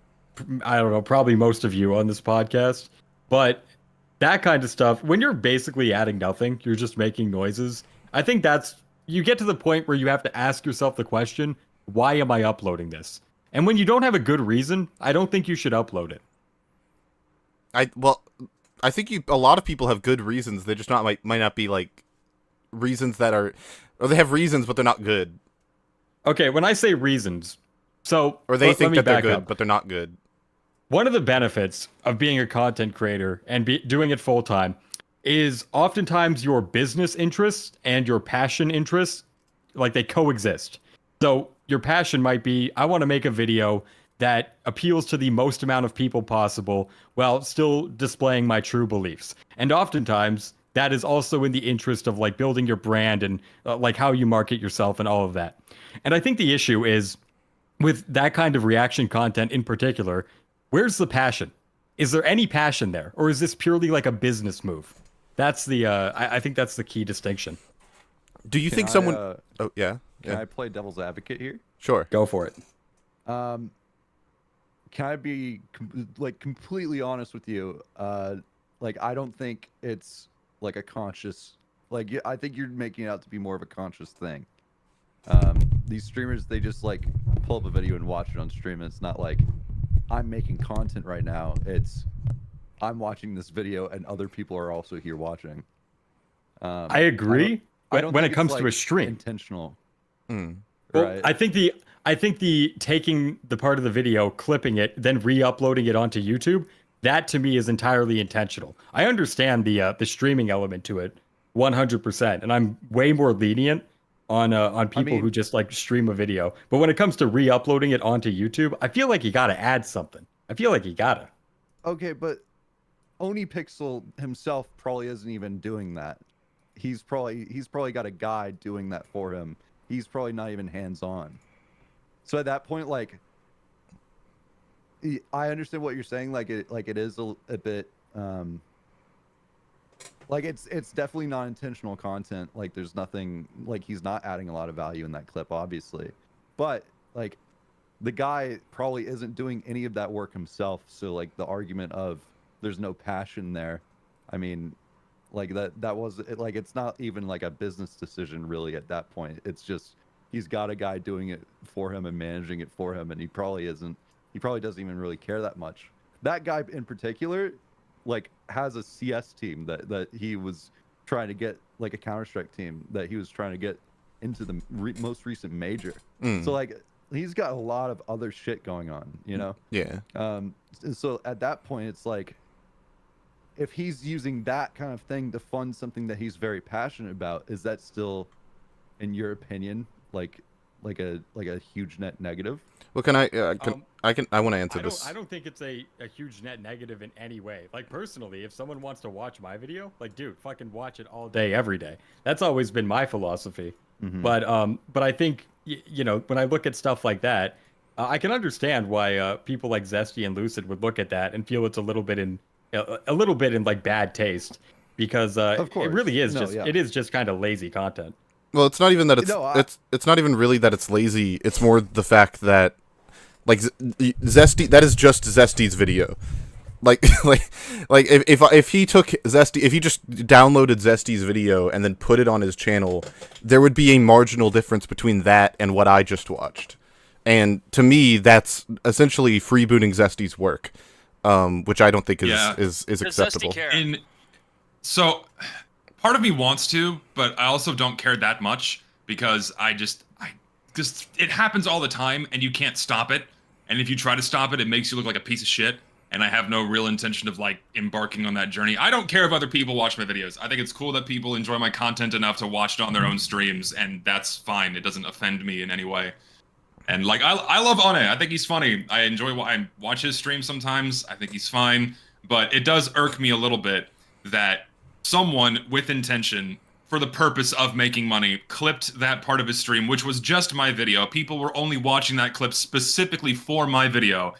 I don't know, probably most of you on this podcast. But that kind of stuff, when you're basically adding nothing, you're just making noises. I think you get to the point where you have to ask yourself the question, why am I uploading this? And when you don't have a good reason, I don't think you should upload it. I think a lot of people have good reasons. They just might not be like reasons that are, or they have reasons but they're not good. Okay, when I say reasons, or they think that they're good but they're not good. One of the benefits of being a content creator and doing it full time is oftentimes your business interests and your passion interests, like they coexist. So your passion might be, I want to make a video that appeals to the most amount of people possible while still displaying my true beliefs. And oftentimes that is also in the interest of like building your brand and like how you market yourself and all of that. And I think the issue is with that kind of reaction content in particular, where's the passion? Is there any passion there? Or is this purely like a business move? That's the, I think that's the key distinction. Do you think someone... oh, yeah. Can I play devil's advocate here? Sure. Go for it. Can I be completely honest with you? Like, I don't think it's like a conscious... Like, I think you're making it out to be more of a conscious thing. These streamers, they just like pull up a video and watch it on stream. And it's not like I'm making content right now. It's I'm watching this video and other people are also here watching. I agree. When it comes to a stream, intentional. Well, Right. I think the taking the part of the video, clipping it, then re-uploading it onto YouTube, that to me is entirely intentional. I understand the streaming element to it, 100%, and I'm way more lenient on people who just like stream a video. But when it comes to re-uploading it onto YouTube, I feel like you gotta add something. I feel like you gotta. Okay, but OniPixel himself probably isn't even doing that. He's probably got a guy doing that for him. He's probably not even hands-on. So at that point, like, I understand what you're saying. Like it is a bit, like it's definitely not intentional content. Like there's nothing, like he's not adding a lot of value in that clip, obviously. But like, the guy probably isn't doing any of that work himself. So like the argument of there's no passion there, I mean, like that was like, it's not even like a business decision really at that point. It's just he's got a guy doing it for him and managing it for him, and he probably doesn't even really care that much. That guy in particular like has a CS team that he was trying to get, like a Counter-Strike team that he was trying to get into the most recent major. So like he's got a lot of other shit going on, you know? Yeah. So at that point, it's like, if he's using that kind of thing to fund something that he's very passionate about, is that still, in your opinion, like a huge net negative? Well, I want to answer this. I don't think it's a huge net negative in any way. Like personally, if someone wants to watch my video, like dude, fucking watch it all day, every day. That's always been my philosophy. But I think you know, when I look at stuff like that, I can understand why people like Zesty and Lucid would look at that and feel it's a little bit in like bad taste, because of course. It really is it is just kind of lazy content. Well, it's not even that it's not even really that it's lazy. It's more the fact that like Zesty, that is just Zesty's video. like if he took Zesty, if he just downloaded Zesty's video and then put it on his channel, there would be a marginal difference between that and what I just watched. And to me, that's essentially freebooting Zesty's work, which I don't think is acceptable. And so, part of me wants to, but I also don't care that much because it happens all the time, and you can't stop it. And if you try to stop it, it makes you look like a piece of shit. And I have no real intention of like embarking on that journey. I don't care if other people watch my videos. I think it's cool that people enjoy my content enough to watch it on their own streams, and that's fine. It doesn't offend me in any way. And like I love One. I think he's funny. I watch his streams sometimes. I think he's fine, but it does irk me a little bit that someone with intention, for the purpose of making money, clipped that part of his stream, which was just my video. People were only watching that clip specifically for my video,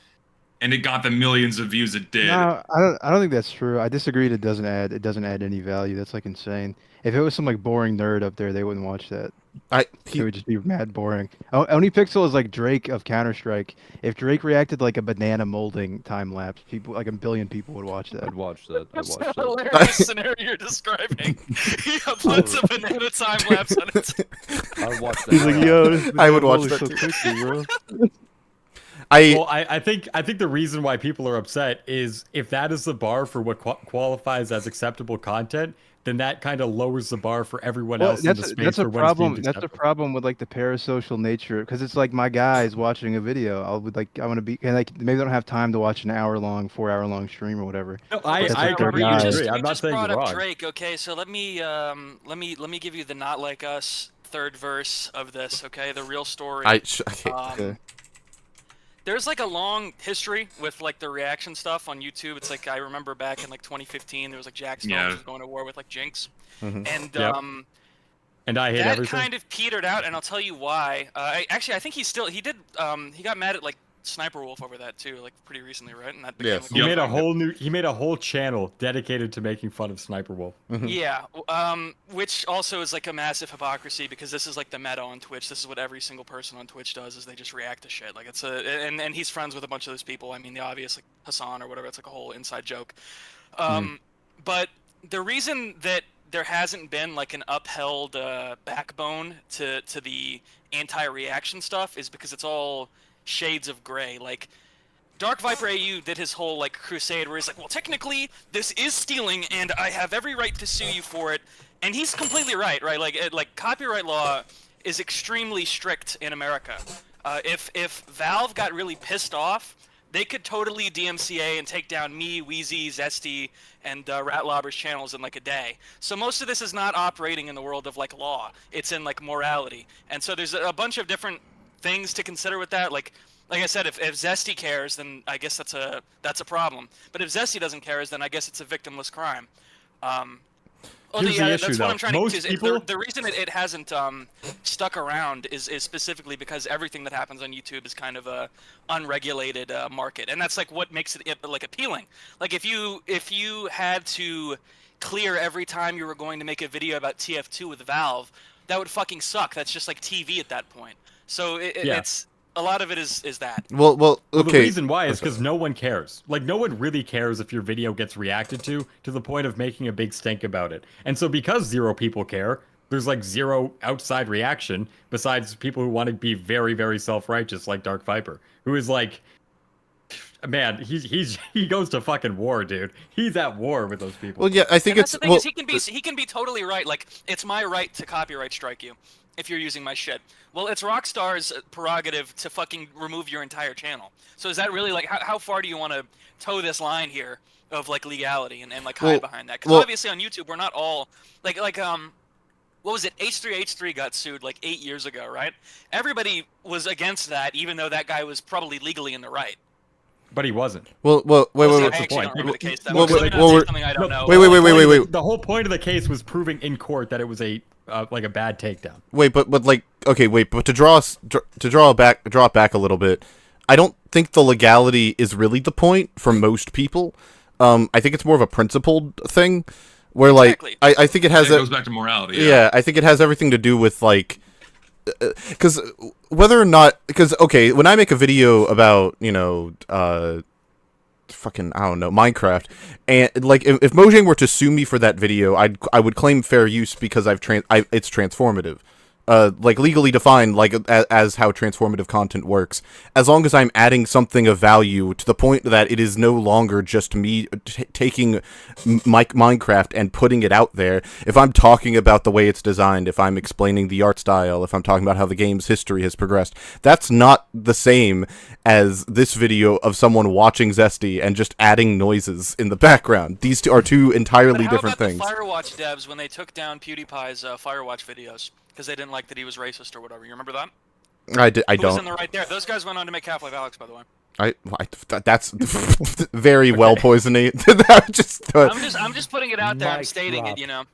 and it got the millions of views it did. No, I don't think that's true. I disagree. It doesn't add any value. That's like insane. If it was some like boring nerd up there, they wouldn't watch that. It would just be mad boring. Only Pixel is like Drake of Counter-Strike. If Drake reacted like a banana molding time lapse, people like 1 billion people would watch that. I'd watch that. That's a hilarious scenario you're describing. He uploads a banana time lapse on it. I'd watch that. He's like, yo, I would watch that so too. quickly, bro. I think the reason why people are upset is if that is the bar for what qualifies as acceptable content, then that kind of lowers the bar for everyone else in the space. That's a for problem. That's a problem with like the parasocial nature, because it's like my guys watching a video. I want to be, and like maybe they don't have time to watch an 4-hour-long stream or whatever. No, I agree. agree. I'm not saying brought you're up wrong. Drake. Okay, so let me give you the not like us third verse of this. Okay, the real story. Okay. There's like a long history with like the reaction stuff on YouTube. It's like I remember back in like 2015, there was like Jack Stone was going to war with like Jinx, and and I hate that everything. kind of petered out, and I'll tell you why. I think he got mad at like Sniper Wolf over that too, like pretty recently, right? And that became, Yes. He made a whole channel dedicated to making fun of Sniper Wolf. Yeah, which also is like a massive hypocrisy because this is like the meta on Twitch. This is what every single person on Twitch does, is they just react to shit. Like and he's friends with a bunch of those people. I mean, the obvious like Hassan or whatever. It's like a whole inside joke. But the reason that there hasn't been like an upheld backbone to the anti-reaction stuff is because it's all shades of gray. Like Dark Viper AU did his whole like crusade where he's like, well, technically this is stealing and I have every right to sue you for it, and he's completely right. Like copyright law is extremely strict in America. If Valve got really pissed off, they could totally DMCA and take down me, Weezy, Zesty, and Ratlobber's channels in like a day. So most of this is not operating in the world of like law. It's in like morality. And so there's a bunch of different things to consider with that. Like I said, if Zesty cares, then I guess that's a problem. But if Zesty doesn't care, then I guess it's a victimless crime. Here's the issue, that's though. what I'm trying Most to say. people... The reason it hasn't stuck around is specifically because everything that happens on YouTube is kind of a unregulated market, and that's like what makes it like appealing. Like if you had to clear every time you were going to make a video about TF2 with Valve, that would fucking suck. That's just like TV at that point. So it's a lot of it is that. Well, okay. The reason why is because no one cares. Like, no one really cares if your video gets reacted to the point of making a big stink about it. And so because 0 people care, there's like 0 outside reaction besides people who want to be very, very self-righteous, like Dark Viper, who is like, man, he goes to fucking war, dude. He's at war with those people. Well, yeah, I think and that's the thing is he can be totally right. Like, it's my right to copyright strike you if you're using my shit. Well, it's Rockstar's prerogative to fucking remove your entire channel. So is that really like how far do you want to toe this line here of like legality and like hide behind that? Because obviously on YouTube we're not all like what was it? H3H3 got sued like 8 years ago, right? Everybody was against that, even though that guy was probably legally in the right. But he wasn't. Well, wait. What's the point? Wait. The whole point of the case was proving in court that it was a bad takedown. Wait, but like, okay, wait, but to draw it back a little bit, I don't think the legality is really the point for most people. I think it's more of a principled thing, where like I think it has. It goes back to morality. Yeah, I think it has everything to do with like. Because whether or not, okay, when I make a video about fucking, I don't know, Minecraft, and like if Mojang were to sue me for that video, I would claim fair use because it's transformative. Like legally defined, like as how transformative content works. As long as I'm adding something of value to the point that it is no longer just me taking Minecraft and putting it out there. If I'm talking about the way it's designed, if I'm explaining the art style, if I'm talking about how the game's history has progressed, that's not the same as this video of someone watching Zesty and just adding noises in the background. These two are two entirely different things. But how about the Firewatch devs when they took down PewDiePie's Firewatch videos? Because they didn't like that he was racist or whatever. You remember that? I Who don't. was in the right there? Those guys went on to make Half-Life Alyx, by the way. That's very well poisoning. I'm just putting it out there. I'm stating it, you know.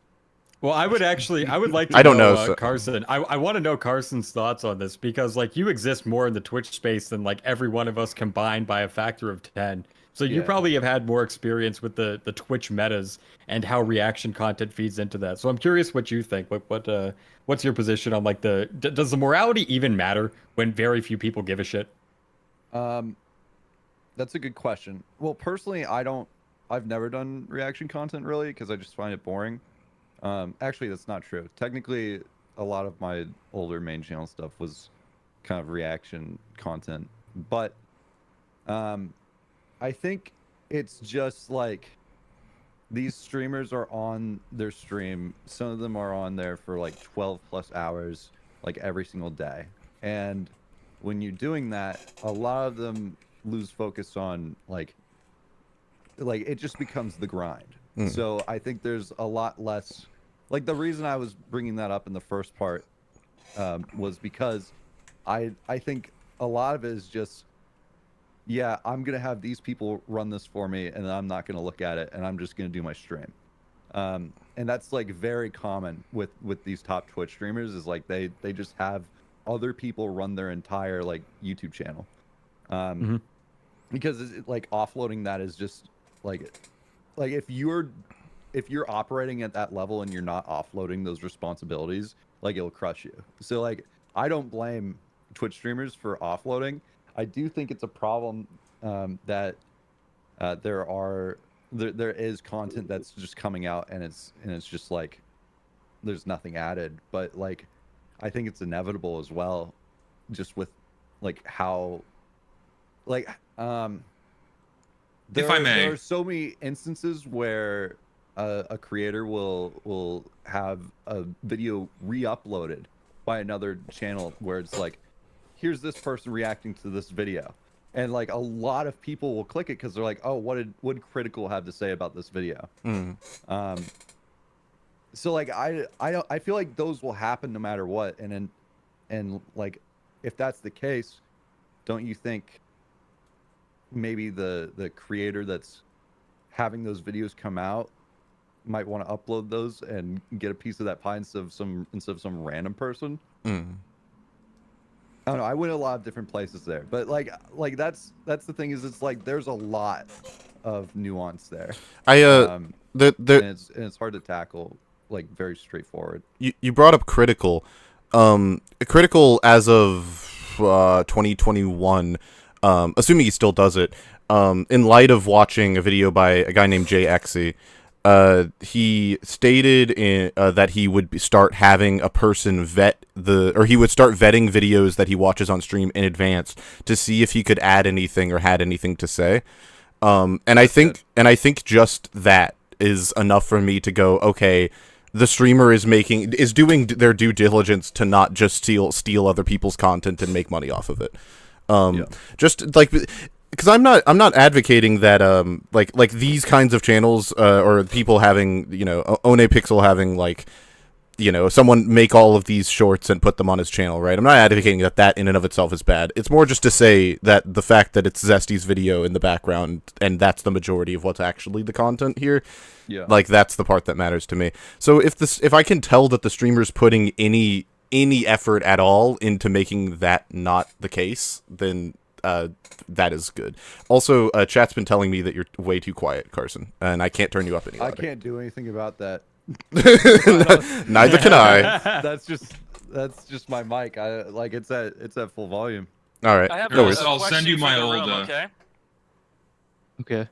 Well, I would like to I don't know, Carson. I want to know Carson's thoughts on this because, like, you exist more in the Twitch space than, like, every one of us combined by a factor of 10. So you probably have had more experience with the Twitch metas and how reaction content feeds into that. So I'm curious what you think. What's your position on, like, does the morality even matter when very few people give a shit? That's a good question. Well, personally, I've never done reaction content really because I just find it boring. Actually, that's not true. Technically, a lot of my older main channel stuff was kind of reaction content, but I think it's just like these streamers are on their stream. Some of them are on there for like 12 plus hours, like every single day. And when you're doing that, a lot of them lose focus on like it just becomes the grind. So I think there's a lot less, like the reason I was bringing that up in the first part was because I think a lot of it is just, yeah, I'm going to have these people run this for me and I'm not going to look at it and I'm just going to do my stream. And that's like very common with these top Twitch streamers is like they just have other people run their entire like YouTube channel. Because like offloading that is just like if you're operating at that level and you're not offloading those responsibilities, like it'll crush you. So like I don't blame Twitch streamers for offloading. I do think it's a problem that there is content that's just coming out and it's just like there's nothing added. But like I think it's inevitable as well, just with like how like if I may, there are so many instances where a creator will have a video re-uploaded by another channel where it's like, here's this person reacting to this video, and like a lot of people will click it because they're like, oh, what did Critical have to say about this video? So like I feel like those will happen no matter what, and like if that's the case, don't you think maybe the creator that's having those videos come out might want to upload those and get a piece of that pie instead of some random person? I don't know. I went a lot of different places there, but like that's the thing is it's like there's a lot of nuance there. And it's hard to tackle like very straightforward. You brought up Critical. Critical as of 2021. Assuming he still does it, in light of watching a video by a guy named JXy, he stated that he would start having a person he would start vetting videos that he watches on stream in advance to see if he could add anything or had anything to say. And I think just that is enough for me to go, okay, the streamer is doing their due diligence to not just steal other people's content and make money off of it. Just like, because I'm not advocating that like these kinds of channels or people having, you know, OnePixel having like, you know, someone make all of these shorts and put them on his channel, right? I'm not advocating that in and of itself is bad. It's more just to say that the fact that it's Zesty's video in the background and that's the majority of what's actually the content here, like that's the part that matters to me. So if I can tell that the streamer's putting any effort at all into making that not the case, then that is good. Also, chat's been telling me that you're way too quiet, Carson, and I can't turn you up any louder. I can't do anything about that. Neither can I. That's just my mic. I like it's at full volume. All right. I'll send you my old. Okay. Okay.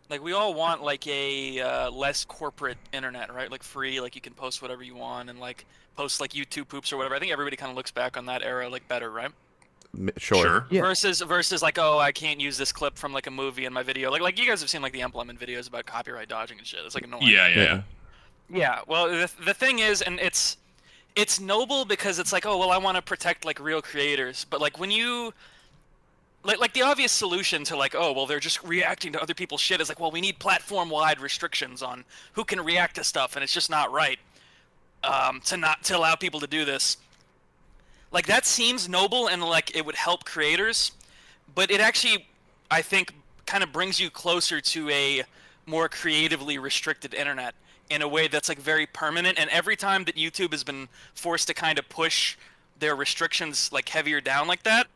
Like we all want like a less corporate internet, right? Like free, like you can post whatever you want and like post like YouTube poops or whatever. I think everybody kind of looks back on that era like better, right? Sure. Yeah. Versus like, oh, I can't use this clip from like a movie in my video. Like you guys have seen like the implement videos about copyright dodging and shit. It's like annoying. Yeah. Yeah. Well, the thing is, and it's noble because it's like, oh well, I want to protect like real creators, but like when you like the obvious solution to like, oh well, they're just reacting to other people's shit is like, well, we need platform-wide restrictions on who can react to stuff, and it's just not right to allow people to do this. Like that seems noble and like it would help creators, but it actually, I think, kind of brings you closer to a more creatively restricted internet in a way that's like very permanent. And every time that YouTube has been forced to kind of push their restrictions like heavier down like that,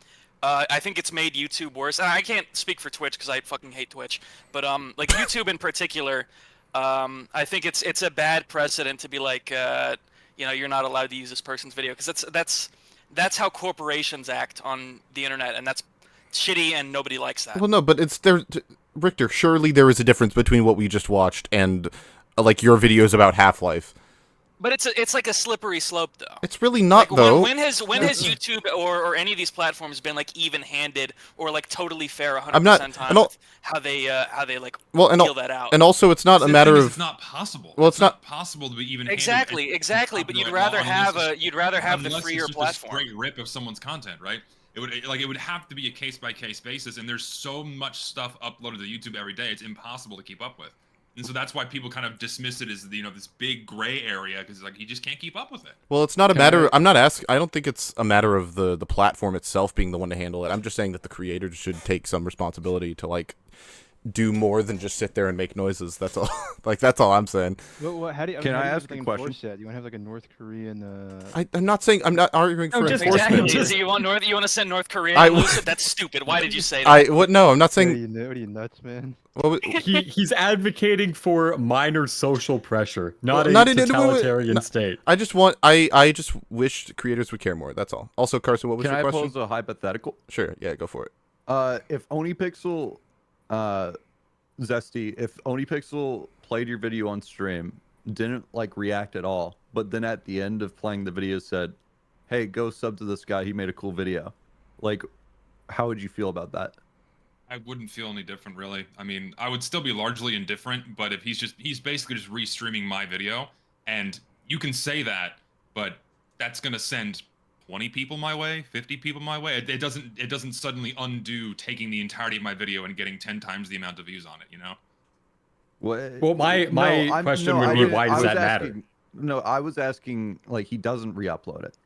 I think it's made YouTube worse. And I can't speak for Twitch because I fucking hate Twitch, but like YouTube in particular, I think it's a bad precedent to be like, you know, you're not allowed to use this person's video because that's how corporations act on the internet, and that's shitty, and nobody likes that. Well, no, but it's there, Richter. Surely there is a difference between what we just watched and like your videos about Half-Life. But it's like a slippery slope, though. It's really not, like, though. When has YouTube or any of these platforms been like even-handed or like totally fair 100% time with how they like deal that out? And also, it's not a matter of. It's not possible. Well, it's not possible to be even. Exactly. But you'd rather have the freer platform. It's just a straight rip of someone's content, right? It would have to be a case-by-case basis, and there's so much stuff uploaded to YouTube every day. It's impossible to keep up with. And so that's why people kind of dismiss it as, you know, this big gray area, because like you just can't keep up with it. Well, it's not a matter. I'm not asking. I don't think it's a matter of the platform itself being the one to handle it. I'm just saying that the creators should take some responsibility to like do more than just sit there and make noises. That's all. Like that's all I'm saying. Well, how do you? Can I how do you ask a question? Set? You want to have like a North Korean? I'm not saying. I'm not arguing for enforcement. Exactly. You want to send North Korea on Lucid? That's stupid. Why did you say that? No, I'm not saying. What are you nuts, man? Well, he's advocating for minor social pressure, not a totalitarian state. I just wish creators would care more. That's all. Also, Carson, what was your question? Can I pose a hypothetical? Sure. Yeah, go for it. If OniPixel, Zesty, if OniPixel played your video on stream, didn't like react at all, but then at the end of playing the video said, "Hey, go sub to this guy. He made a cool video." Like, how would you feel about that? I wouldn't feel any different, really. I mean, I would still be largely indifferent, but if he's basically just restreaming my video, and you can say that, but that's gonna send 20 people my way, 50 people my way. It doesn't suddenly undo taking the entirety of my video and getting 10 times the amount of views on it, you know? Well, my question would be, why does that matter? No, I was asking, like, he doesn't re-upload it.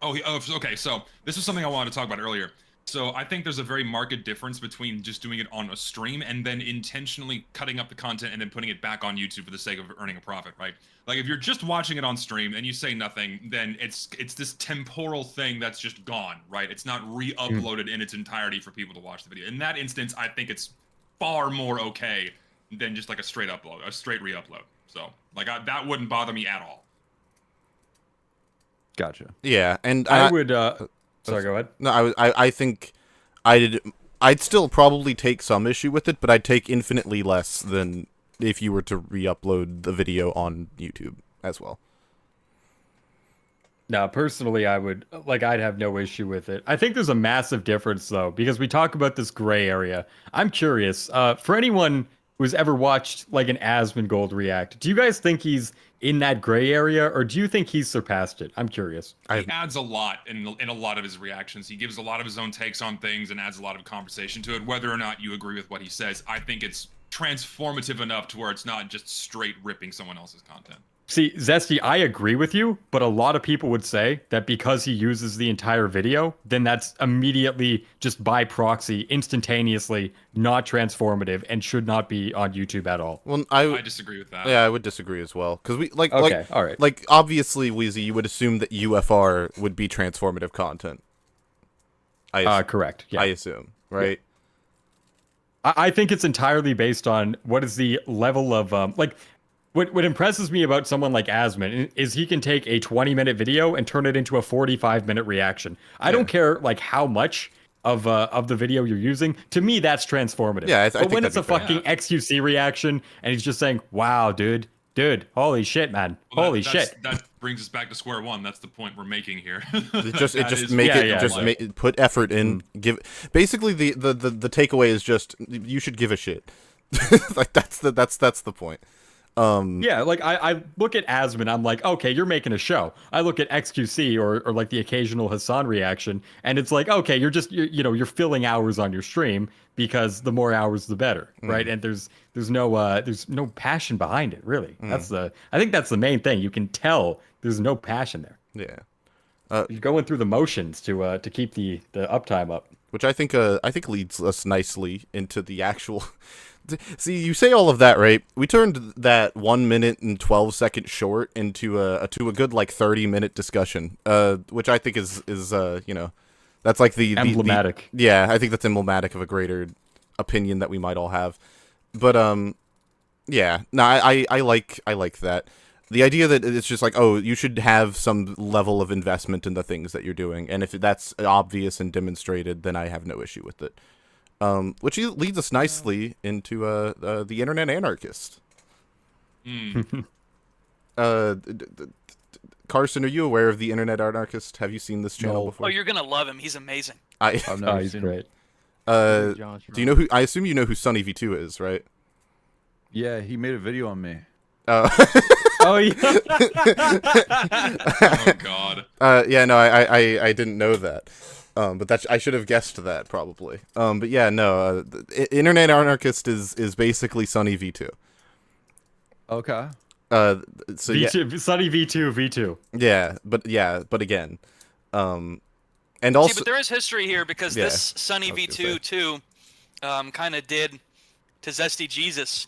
Oh, okay. So this is something I wanted to talk about earlier. So I think there's a very marked difference between just doing it on a stream and then intentionally cutting up the content and then putting it back on YouTube for the sake of earning a profit, right? Like if you're just watching it on stream and you say nothing, then it's this temporal thing that's just gone, right? It's not re-uploaded in its entirety for people to watch the video. In that instance, I think it's far more okay than just like a straight upload, a straight re-upload. So like that wouldn't bother me at all. Gotcha. Yeah, and I would. Sorry, go ahead. No, I think I'd still probably take some issue with it, but I'd take infinitely less than if you were to re-upload the video on YouTube as well. No, personally, I'd have no issue with it. I think there's a massive difference, though, because we talk about this gray area. I'm curious, for anyone who's ever watched, like, an Asmongold react, do you guys think he's in that gray area, or do you think he's surpassed it? I'm curious. He adds a lot in a lot of his reactions. He gives a lot of his own takes on things and adds a lot of conversation to it. Whether or not you agree with what he says, I think it's transformative enough to where it's not just straight ripping someone else's content. See, Zesty, I agree with you, but a lot of people would say that because he uses the entire video, then that's immediately, just by proxy, instantaneously not transformative and should not be on YouTube at all. Well, I disagree with that. Yeah, I would disagree as well, because all right. Like obviously, Weezy, you would assume that UFR would be transformative content. Correct. Yeah. I assume, right? Yeah. I think it's entirely based on what is the level of What impresses me about someone like Asmon is he can take a 20-minute video and turn it into a 45-minute reaction. I don't care like how much of the video you're using, to me that's transformative. Yeah, I but think when that'd it's be a fair. fucking XQC reaction and he's just saying, "Wow, dude, holy shit, man, Well, holy shit." That brings us back to square one. That's the point we're making here. It just Yeah. put effort in. Give basically the takeaway is just you should give a shit. Like that's the point. Yeah, like I look at Asmon, I'm like, okay, you're making a show. I look at XQC or like the occasional Hassan reaction, and it's like, okay, you're filling hours on your stream because the more hours the better, right? And there's no passion behind it, really. I think that's the main thing. You can tell there's no passion there. Yeah. You're going through the motions to keep the uptime up. Which I think leads us nicely into the actual. See, you say all of that, right? We turned that 1 minute and 12-second short into a good like 30-minute discussion, which I think is that's like the emblematic. Yeah, I think that's emblematic of a greater opinion that we might all have. But yeah, no, I like that. The idea that it's just like, oh, you should have some level of investment in the things that you're doing, and if that's obvious and demonstrated, then I have no issue with it. Which leads us nicely into the Internet Anarchist. Carson, are you aware of the Internet Anarchist? Have you seen this channel before? Oh, you're gonna love him. He's amazing. I've never He's seen great. Do you know who? I assume you know who Sunny V2 is, right? Yeah, he made a video on me. Oh yeah. Oh God. Yeah, no, I didn't know that. But I should have guessed that probably. But yeah, no, Internet Anarchist is basically Sunny V2. Okay. So V2, Sunny V2. Yeah, but again, and also. See, but there is history here because Yeah, this Sunny I was gonna V2 too, kind of did to Zesty Jesus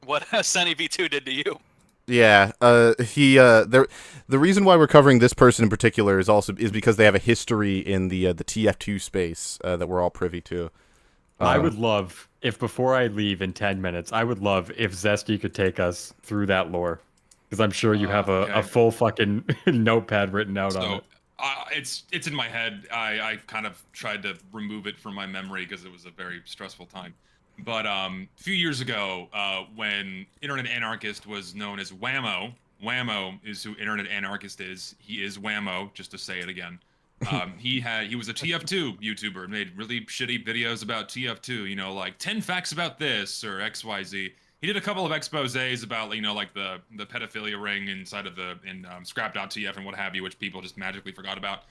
what Sunny V2 did to you. Yeah, the reason why we're covering this person in particular is because they have a history in the TF2 space that we're all privy to. I would love if before I leave in 10 minutes, I would love if Zesty could take us through that lore, because I'm sure you have a full fucking notepad written out on it. It's in my head. I kind of tried to remove it from my memory because it was a very stressful time. But a few years ago, when Internet Anarchist was known as Whammo is who Internet Anarchist is. He is Whammo, just to say it again. He was a TF2 YouTuber, made really shitty videos about TF2, you know, like 10 facts about this or XYZ. He did a couple of exposés about, you know, like the pedophilia ring inside of scrap.tf and what have you, which people just magically forgot about.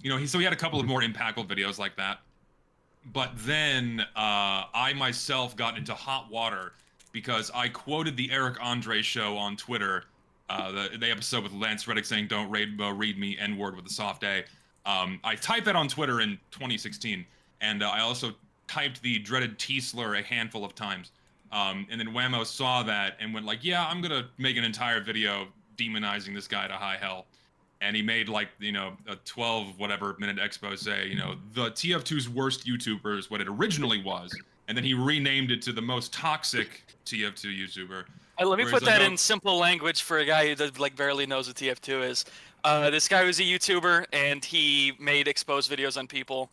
You know, so he had a couple of more impactful videos like that. But then I myself got into hot water because I quoted the Eric Andre show on Twitter, the episode with Lance Reddick saying, "Don't read me N-word with a soft A." I typed that on Twitter in 2016, and I also typed the dreaded T-slur a handful of times. And then Whammo saw that and went like, "Yeah, I'm gonna make an entire video demonizing this guy to high hell." And he made like, you know, a 12 whatever minute expose, you know, the TF2's worst YouTubers, what it originally was, and then he renamed it to the most toxic TF2 YouTuber. Let me put that in simple language for a guy who like barely knows what TF2 is. This guy was a YouTuber and he made exposed videos on people,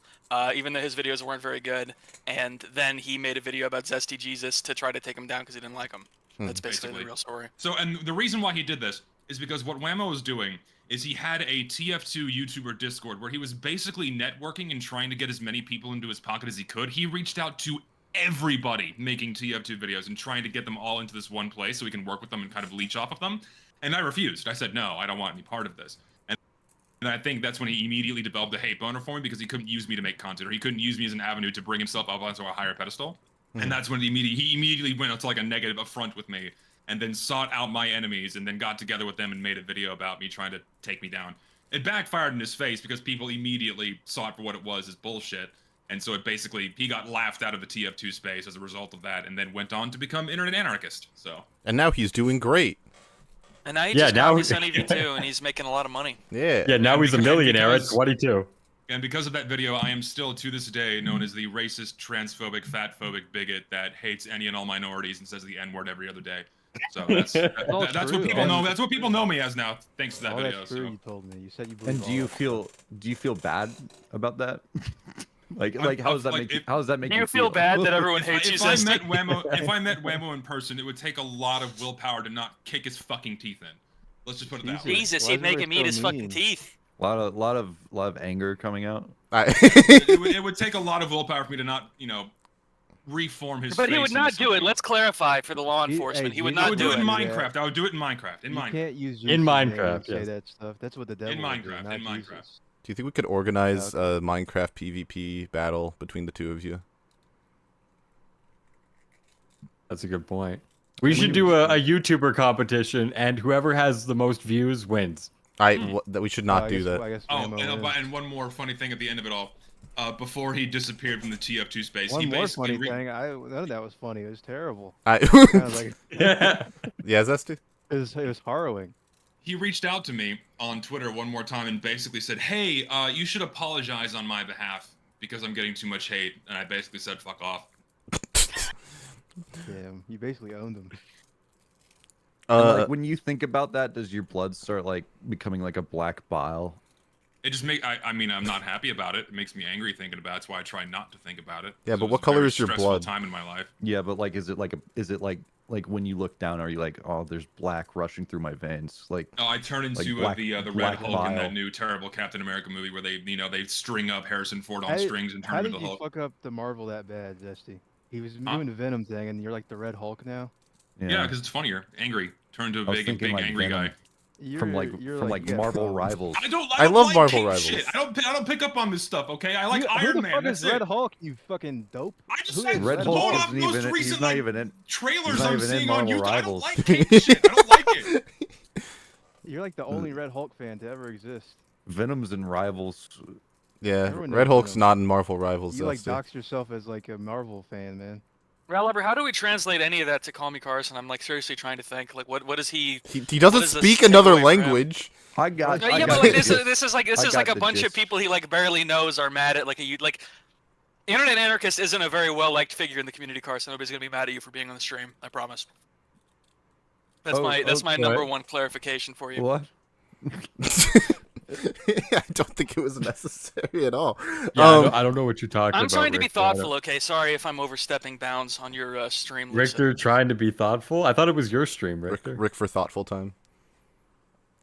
even though his videos weren't very good. And then he made a video about Zesty Jesus to try to take him down because he didn't like him. That's basically the real story. So, and the reason why he did this is because what Whammo was doing is he had a TF2 YouTuber Discord where he was basically networking and trying to get as many people into his pocket as he could. He reached out to everybody making TF2 videos and trying to get them all into this one place so he can work with them and kind of leech off of them. And I refused. I said, no, I don't want any part of this. And I think that's when he immediately developed a hate boner for me because he couldn't use me to make content, or he couldn't use me as an avenue to bring himself up onto a higher pedestal. And that's when he immediately went into like a negative affront with me, and then sought out my enemies, and then got together with them and made a video about me trying to take me down. It backfired in his face because people immediately saw it for what it was, as bullshit. And so he got laughed out of the TF2 space as a result of that, and then went on to become Internet Anarchist. So. And now he's doing great. And now he just got his Sunny V2, and he's making a lot of money. Yeah. Yeah, now he's a millionaire at 22. And because of that video, I am still, to this day, known as the racist, transphobic, fatphobic bigot that hates any and all minorities and says the N-word every other day. So that's what people know. That's what people know me as now, thanks to that video. That's true. You told me. You said you believe. And do you feel bad about that? Like how does that make you? How does that make Do you you feel bad that everyone hates you? If I Zesty? met Whammo in person, it would take a lot of willpower to not kick his fucking teeth in. Let's just put it that way. Jesus, he'd make him eat his fucking teeth. A lot of anger coming out. It would take a lot of willpower for me to not, reform his. But he face would into not do it. something. Let's clarify for the law enforcement. He would not do it. In Minecraft. I would do it in Minecraft. You can't use In Minecraft, say yes. that stuff. That's what the devil In would do, Minecraft. not In Minecraft. Jesus. Do you think we could organize a Minecraft PvP battle between the two of you? That's a good point. We should do a YouTuber competition, and whoever has the most views wins. That we should not do that. And one more funny thing at the end of it all. Before he disappeared from the TF2 space, One he more basically funny thing. None of that was funny. It was terrible. Yeah, Zesty? It was harrowing. He reached out to me on Twitter one more time and basically said, "Hey, you should apologize on my behalf because I'm getting too much hate." And I basically said, "Fuck off." Damn, you basically owned him. And, like, when you think about that, does your blood start like becoming like a black bile? It just I'm not happy about it. It makes me angry thinking about it. That's why I try not to think about it. Yeah, but what color is your blood? Time in my life. Yeah, but like, is it like when you look down, are you like, oh, there's black rushing through my veins? Like, no, I turn into the Red Hulk in that new terrible Captain America movie where they string up Harrison Ford on strings and turn into the Hulk. How did you fuck up the Marvel that bad, Zesty? He was doing the Venom thing, and you're like the Red Hulk now. Yeah, because it's funnier. Angry. Turn into a big angry Venom. guy. From Marvel Rivals. I love like Marvel King Rivals. shit. I don't pick up on this stuff. Okay, I like Iron Who the Man. fuck That's is Red it. Hulk? You fucking dope. I just said Red Hulk hold isn't up, most even. recent, He's not even in. trailers he's not I'm even in seeing on Marvel YouTube. Rivals. I don't like King shit. I don't like it. You're like the only Red Hulk fan to ever exist. Venom's in Rivals. Yeah, Everyone Red knows Hulk's Venom. not in Marvel Rivals. You like Zesty. dox yourself as like a Marvel fan, man. Ratlobber, how do we translate any of that to CallMeCarson? I'm like seriously trying to think. Like, what is he? He doesn't what is the speak another takeaway for him? language. I got. No, yeah, but like this is like a bunch of people he like barely knows are mad at like Internet Anarchist isn't a very well liked figure in the community, Carson. Nobody's gonna be mad at you for being on the stream. I promise. That's my number one clarification for you. What? I don't think it was necessary at all. Yeah, I don't know what you're talking about. I'm trying to be Richter. thoughtful, okay? Sorry if I'm overstepping bounds on your stream. Lucid. Richter trying to be thoughtful? I thought it was your stream, Richter. Rick for thoughtful time.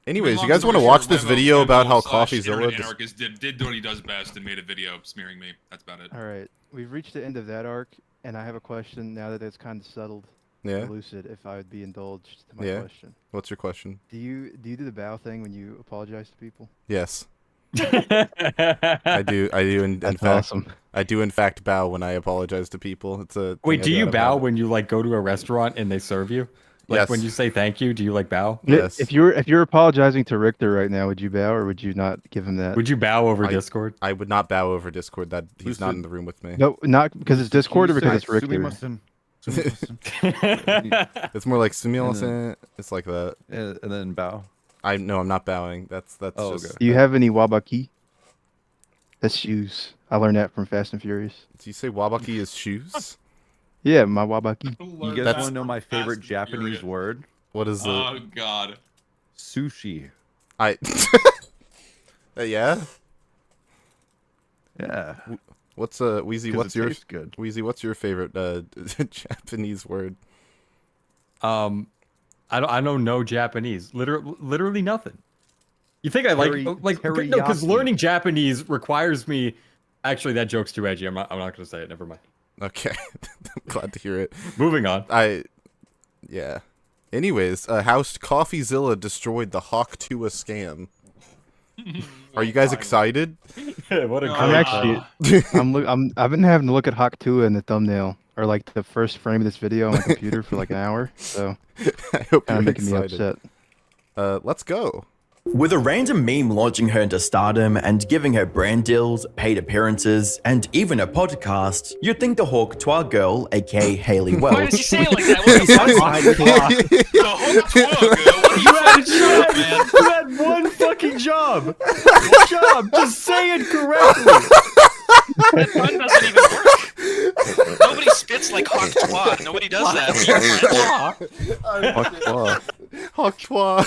Anyways, you guys want to watch this video about how Coffeezilla Anarchist did what he does best and made a video smearing me. That's about it. All right, we've reached the end of that arc, and I have a question now that it's kind of settled. Yeah. Lucid, if I would be indulged to my question. What's your question? Do you do the bow thing when you apologize to people? Yes. I do. In fact, awesome. I do in fact bow when I apologize to people. It's a Wait, do you bow when you like go to a restaurant and they serve you? Like Yes. when you say thank you, do you like bow? Yes. If you're apologizing to Richter right now, would you bow or would you not give him that? Would you bow over Discord? I would not bow over Discord. That he's not in the room with me. No, not because it's Discord or because it's Richter. It's more like simulation. It's like that. And then bow. I'm not bowing. That's just. Okay. Do you have any wabaki? That's shoes. I learned that from Fast and Furious. Do you say wabaki is shoes? Yeah, my wabaki. You guys want to know my favorite Japanese word? What is it? Oh God. Sushi. Yeah. Yeah. What's Weezy? What's your good? Weezy? What's your favorite Japanese word? I know no Japanese. Literally nothing. You think I like no? Because teriyaki. learning Japanese requires me. Actually, that joke's too edgy. I'm not gonna say it. Never mind. Okay, I'm glad to hear it. Moving on. Yeah. Anyways, how Coffeezilla destroyed the Hawk Tua scam. Are you guys excited? What a great I'm actually. I've been having to look at Hawk 2 in the thumbnail or like the first frame of this video on my computer for like an hour. So I hope kind you're of making me excited. upset. Let's go. With a random meme launching her into stardom and giving her brand deals, paid appearances, and even a podcast, you'd think the Hawk Twa girl, aka Haley Wells, Why did you say it like that? What the fuck? The Hawk Twa girl. What are you fucking shut, man? You had one fucking job. One job. Just say it correctly. That pun doesn't even work. Nobody spits like Hawk Twa. Nobody does that. Hawk Twa.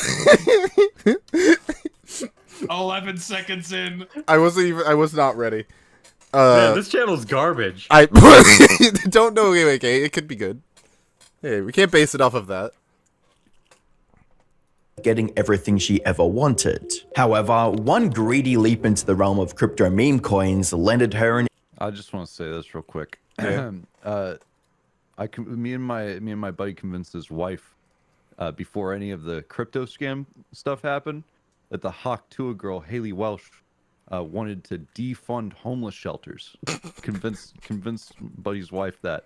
11 seconds in. I was not ready. Man, this channel's garbage. I don't know. Okay, it could be good. Hey, we can't base it off of that. Getting everything she ever wanted. However, one greedy leap into the realm of crypto meme coins landed her in. I just want to say this real quick. Yeah. Me and my buddy convinced his wife before any of the crypto scam stuff happened that the Hawk Tua girl Haley Welsh wanted to defund homeless shelters. convinced buddy's wife that,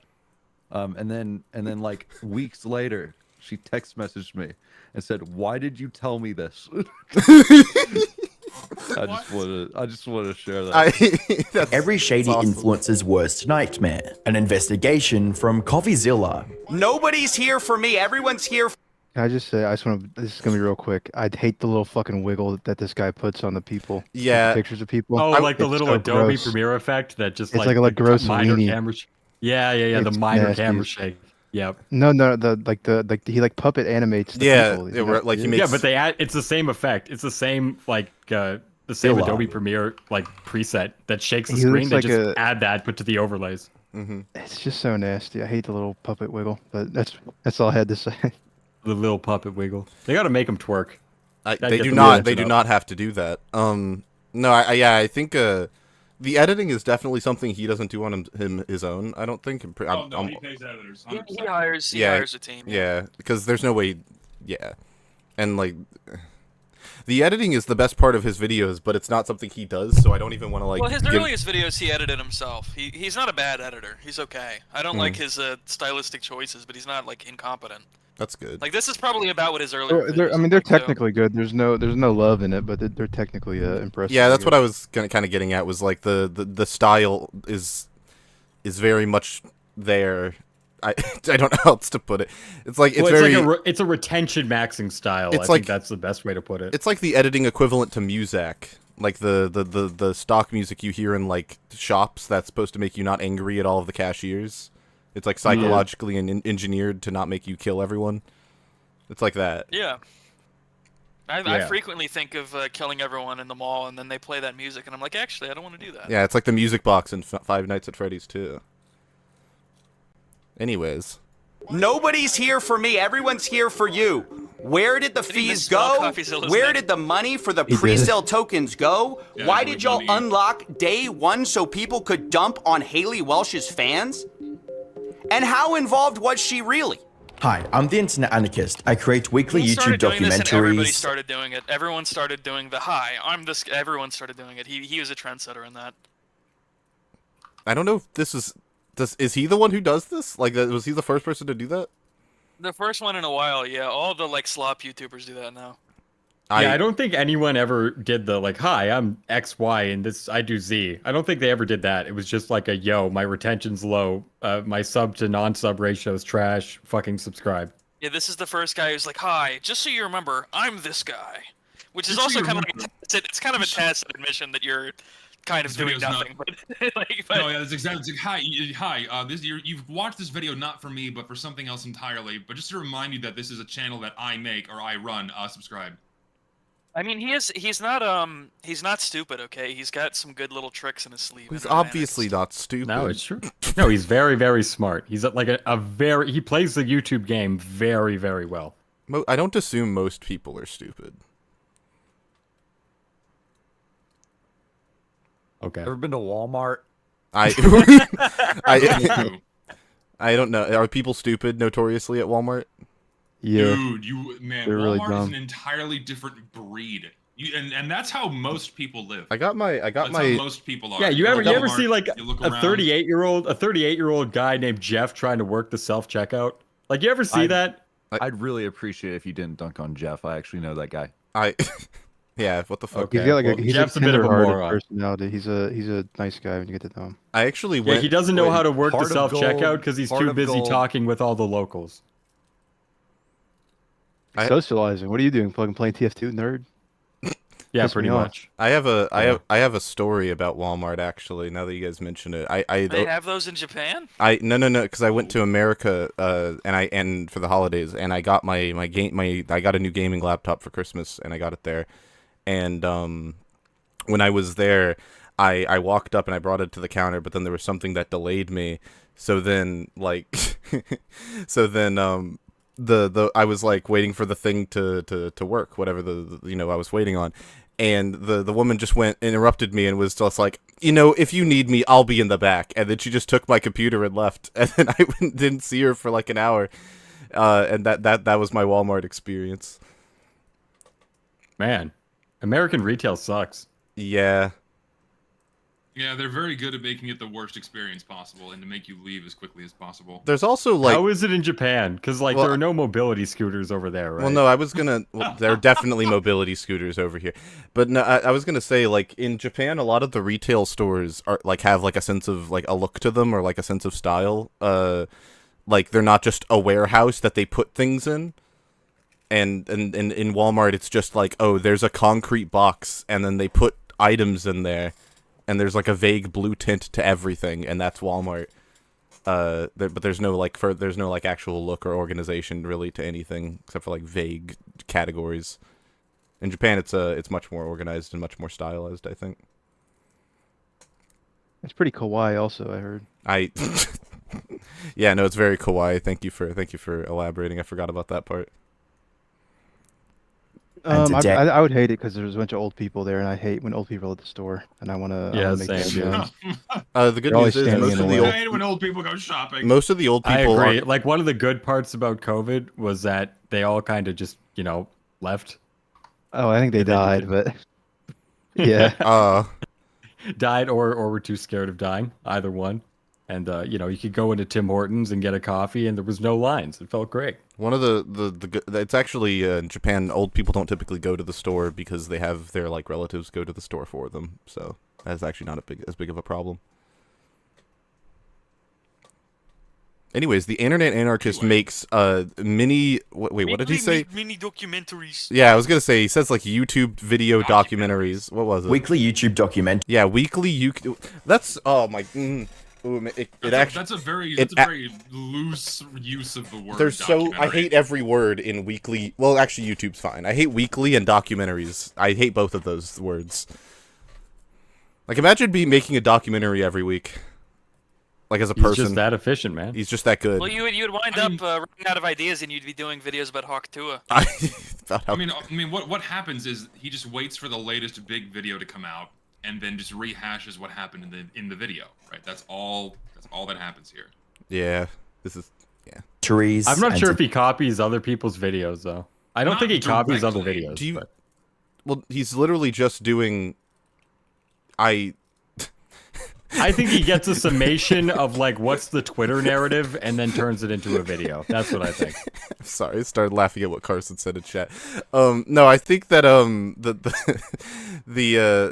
and then like weeks later, she text messaged me and said, "Why did you tell me this?" I just want to share that. Every shady awesome. influencer's worst nightmare. An investigation from Coffeezilla. Nobody's here for me. Everyone's here. Can I just say, this is gonna be real quick. I'd hate the little fucking wiggle that this guy puts on the people. Yeah. The pictures of people. Oh, like the It's little so Adobe gross. Premiere effect that just It's like like gross minor weenie. camera. Yeah. The It's minor nasty. camera shake. Yep. No, he like puppet animates the Yeah, people. yeah, right, like he makes. Yeah, but they add. It's the same effect. It's the same the same Zilla. Adobe Premiere like preset that shakes the He screen. looks They like just add that, but to the overlays. It's just so nasty. I hate the little puppet wiggle, but that's all I had to say. The little puppet wiggle. They got to make them twerk. They do not. They do not have to do that. No, I think the editing is definitely something he doesn't do on his own. I don't think. He pays editors. He hires a team. Yeah, because there's no way. Yeah, and like the editing is the best part of his videos, but it's not something he does. So I don't even want to like. Well, his earliest videos he edited himself. He's not a bad editor. He's okay. I don't like his stylistic choices, but he's not like incompetent. That's good. Like this is probably about what his earlier. They're technically good. There's no love in it, but they're technically impressive. Yeah, that's what I was kind of getting at. Was like the style is very much there. I don't know how else to put it. It's like it's a retention maxing style. It's I like think that's the best way to put it. It's like the editing equivalent to Muzak, like the stock music you hear in like shops that's supposed to make you not angry at all of the cashiers. It's like psychologically engineered to not make you kill everyone. It's like that. Yeah. I frequently think of killing everyone in the mall, and then they play that music, and I'm like, actually, I don't want to do that. Yeah, it's like the music box in Five Nights at Freddy's too. Anyways. Nobody's here for me. Everyone's here for you. Where did the fees go? Where did the money for the pre-sale tokens go? Yeah, Why did y'all unlock day one so people could dump on Haley Welsh's fans? And how involved was she really? Hi, I'm the Internet Anarchist. I create weekly He YouTube started doing this, and everybody documentaries. started doing it. Everyone started doing the hi. I'm this. Everyone started doing it. He was a trendsetter in that. I don't know if this is. Is he the one who does this? Like, was he the first person to do that? The first one in a while, yeah. All the like slop YouTubers do that now. I don't think anyone ever did the like, hi, I'm X, Y, and this I do Z. I don't think they ever did that. It was just like a yo, my retention's low, my sub to non-sub ratio is trash. Fucking subscribe. Yeah, this is the first guy who's like, hi, just so you remember, I'm this guy, which is also kind of like it's kind of a tacit admission that you're kind of doing nothing. But no, yeah, that's exactly. It's like, hi. You've watched this video not for me, but for something else entirely. But just to remind you that this is a channel that I make or I run. Subscribe. I mean, he's not stupid, okay? He's got some good little tricks in his sleeve. He's obviously not stupid. No, it's true. No, he's very, very smart. He's like he plays the YouTube game very, very well. I don't assume most people are stupid. Okay. Ever been to Walmart? I don't know. Are people stupid notoriously at Walmart? Yeah. Dude, They're Walmart really is dumb. an entirely different breed. And that's how most people live. I got my How most people are. Yeah, you ever see like you look a around. 38-year-old guy named Jeff trying to work the self-checkout? Like, you ever see that? I'd really appreciate if you didn't dunk on Jeff. I actually know that guy. Yeah, what the fuck? Okay. He's got like he's Jeff's a a bit of a tender-hearted moron. personality. He's a nice guy when you get to know him. I actually Yeah, went. he doesn't know how to work the Heart of self-checkout gold, because he's heart too of busy gold. talking with all the locals. Socializing. What are you doing? Fucking playing TF2, nerd? Yeah, Piss me pretty off. much. I have a story about Walmart actually. Now that you guys mention it, They have those in Japan? no, because I went to America and for the holidays, and I got I got a new gaming laptop for Christmas, and I got it there, and when I was there, I walked up and I brought it to the counter, but then there was something that delayed me. So then like, I was like waiting for the thing to work, whatever I was waiting on. And the woman just interrupted me and was just like, if you need me, I'll be in the back. And then she just took my computer and left. And then I didn't see her for like an hour. And that was my Walmart experience. Man, American retail sucks. Yeah. Yeah, they're very good at making it the worst experience possible and to make you leave as quickly as possible. There's also like... How is it in Japan? Because like there are no mobility scooters over there, right? Well, no, I was gonna... Well, there are definitely mobility scooters over here. But no, I was gonna say, like, in Japan, a lot of the retail stores are like have like a sense of like a look to them or like a sense of style. Like they're not just a warehouse that they put things in. And in Walmart, it's just like, oh, there's a concrete box, and then they put items in there. And there's like a vague blue tint to everything, and that's Walmart. But there's no like actual look or organization really to anything except for like vague categories. In Japan, it's much more organized and much more stylized, I think. It's pretty kawaii, also. I heard. Yeah, no, it's very kawaii. Thank you for elaborating. I forgot about that part. I would hate it because there's a bunch of old people there, and I hate when old people are at the store, and I want to. Yeah, make same. The good news is I hate when old people go shopping. Most of the old people. I agree. Like one of the good parts about COVID was that they all kind of just left. Oh, I think they died, but yeah. Died or were too scared of dying. Either one. And you could go into Tim Hortons and get a coffee, and there was no lines. It felt great. One of it's actually in Japan, old people don't typically go to the store because they have their like relatives go to the store for them. So that's actually not as big of a problem. Anyways, the Internet Anarchist makes mini. Wait, what did he say? Mini documentaries. Yeah, I was gonna say he says like YouTube video documentaries. What was it? Weekly YouTube documentary. Yeah, weekly YouTube. That's my. That's a very loose use of the word. I hate every word in weekly. Well, actually, YouTube's fine. I hate weekly and documentaries. I hate both of those words. Like, imagine making a documentary every week. Like, as a person. He's just that efficient, man. He's just that good. Well, you would wind up running out of ideas, and you'd be doing videos about Hawk Tua. I mean, what happens is he just waits for the latest big video to come out, and then just rehashes what happened in the video, right? That's all that happens here. Yeah, I'm not sure if he copies other people's videos though. I don't think he copies other videos. Well, he's literally just doing. I think he gets a summation of like what's the Twitter narrative and then turns it into a video. That's what I think. Sorry, I started laughing at what Carson said in chat. No, I think that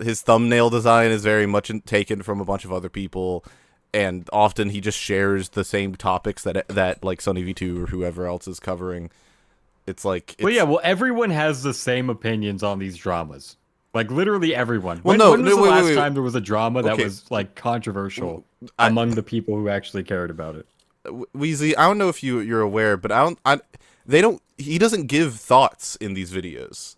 his thumbnail design is very much taken from a bunch of other people, and often he just shares the same topics that like Sunny V2 or whoever else is covering. Well, everyone has the same opinions on these dramas. Like literally everyone. When was the last time there was a drama that was like controversial among the people who actually cared about it? Weezy, I don't know if you're aware, but he doesn't give thoughts in these videos.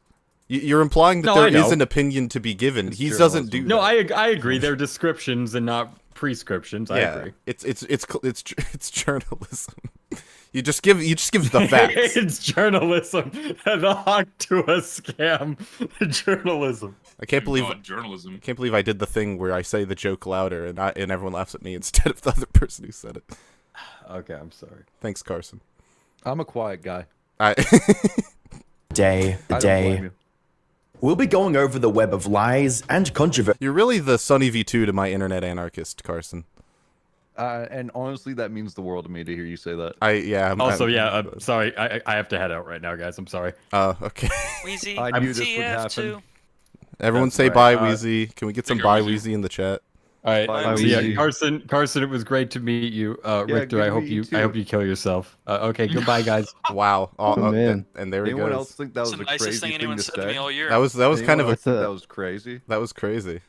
You're implying that there is an opinion to be given. He doesn't do that. No, I agree. They're descriptions and not prescriptions. I agree. It's journalism. You just give the facts. It's journalism. The Hawk Tua scam. Journalism. I can't believe journalism. I can't believe I did the thing where I say the joke louder and everyone laughs at me instead of the other person who said it. Okay, I'm sorry. Thanks, Carson. I'm a quiet guy. Day. We'll be going over the web of lies and controversy. You're really the Sunny V2 to my Internet Anarchist, Carson. And honestly, that means the world to me to hear you say that. Sorry, I have to head out right now, guys. I'm sorry. Okay. Weezy, I knew this would happen. Everyone say bye, Weezy. Can we get some bye, Weezy, in the chat? All right. Bye, Yeah, Carson, it was great to meet you. Richter, I hope you kill yourself. Okay, goodbye, guys. Wow. Man. And there he goes. Anyone else think that was the a nicest crazy thing anyone to said to say? me all year. That was kind of that was crazy. That was crazy.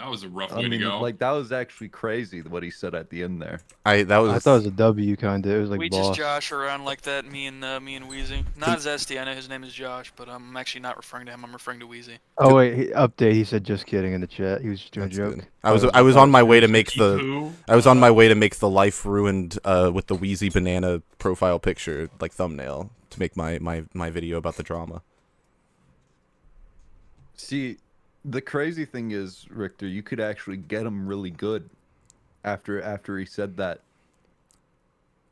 That was a rough way to go. Like that was actually crazy what he said at the end there. I thought it was a W kind of. It was like we boss. just Josh around like that. Me and Weezy. Not Zesty. I know his name is Josh, but I'm actually not referring to him. I'm referring to Weezy. Oh wait, update. He said just kidding in the chat. He was just doing a joke. Good. I was on my way to make the life ruined with the Weezy banana profile picture like thumbnail to make my video about the drama. See, the crazy thing is, Richter, you could actually get him really good after he said that.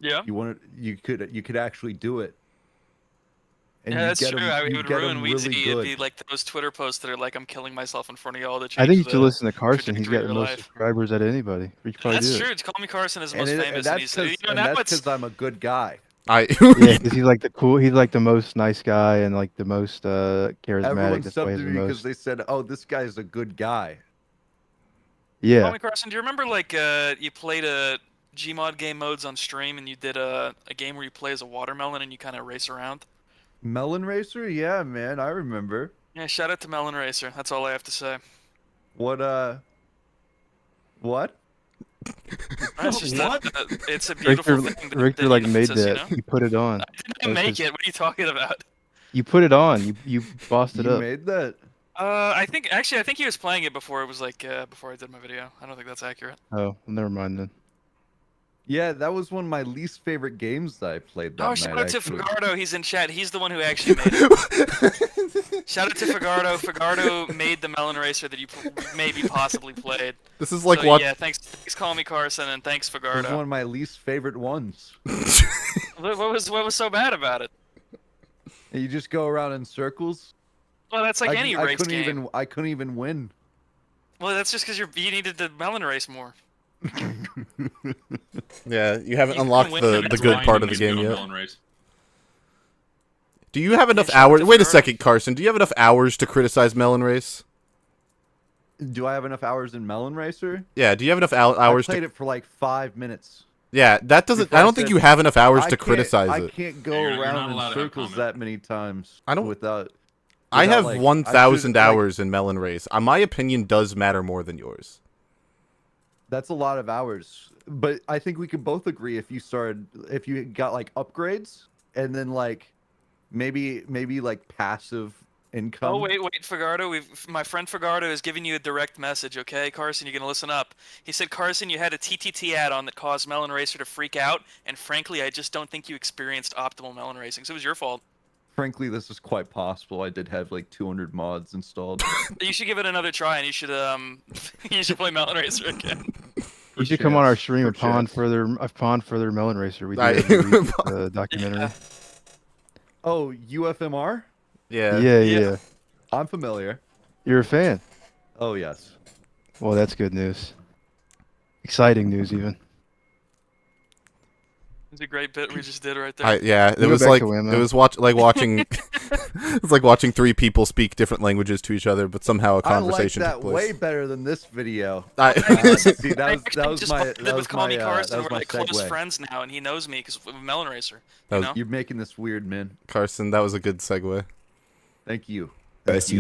Yeah. You could actually do it. And yeah, that's get true. him, It would ruin Weezy. really It'd be like those Twitter posts that are like, "I'm killing myself in front of y'all." I think you should listen to Carson. He's got the most subscribers out of anybody. That's true. CallMeCarson is the most famous. That's because I'm a good guy. Yeah, because he's like he's like the most nice guy and like the most charismatic. Everyone subbed to me because they said, "Oh, this guy's a good guy." Yeah. CallMeCarson, do you remember like you played a Gmod game modes on stream and you did a game where you play as a watermelon and you kind of race around? Melon Racer? Yeah, man, I remember. Yeah, shout out to Melon Racer. That's all I have to say. What? It's just it's a beautiful thing. Richter like made that. You know? He put it on. I didn't make it. What are you talking about? You put it on. You bossed it up. You made that? I think he was playing it before it was like before I did my video. I don't think that's accurate. Oh, never mind then. Yeah, that was one of my least favorite games that I played that night. Shout out to Fagardo. He's in chat. He's the one who actually made it. Shout out to Fagardo. Fagardo made the Melon Racer that you maybe possibly played. This is like so, what? Yeah, thanks CallMeCarson and thanks Fagardo. It was one of my least favorite ones. What was so bad about it? You just go around in circles. Well, that's like any race game. I couldn't even win. Well, that's just because you needed the Melon Race more. Yeah, you haven't unlocked the good part of the game yet. Do you have enough hours? Wait a second, Carson. Do you have enough hours to criticize Melon Race? Do I have enough hours in Melon Racer? Yeah. Do you have enough hours? I played it for like 5 minutes. Yeah, that doesn't. I don't think you have enough hours to criticize it. I can't go around in circles that many times. I don't. Without I have like, 1,000 hours in Melon Race. My opinion does matter more than yours. That's a lot of hours, but I think we could both agree if you got like upgrades and then like maybe like passive income. Oh wait, Fagardo, my friend Fagardo is giving you a direct message. Okay, Carson, you're gonna listen up. He said, Carson, you had a TTT add-on that caused Melon Racer to freak out, and frankly, I just don't think you experienced optimal Melon Racing, so it was your fault. Frankly, this is quite possible. I did have like 200 mods installed. You should give it another try, and you should play Melon Racer again. You should come on our stream and pawn further Melon Racer. We did a documentary. Yeah. Oh, UFMR? Yeah. I'm familiar. You're a fan. Oh yes. Well, that's good news. Exciting news, even. It's a great bit we just did right there. Yeah, it was like watching. It's like watching three people speak different languages to each other, but somehow a conversation I like took that place. way better than this video. See, that was my Carson. We're like close friends now, and he knows me because of Melon Racer. You're making this weird, man. Carson, that was a good segue. Thank you.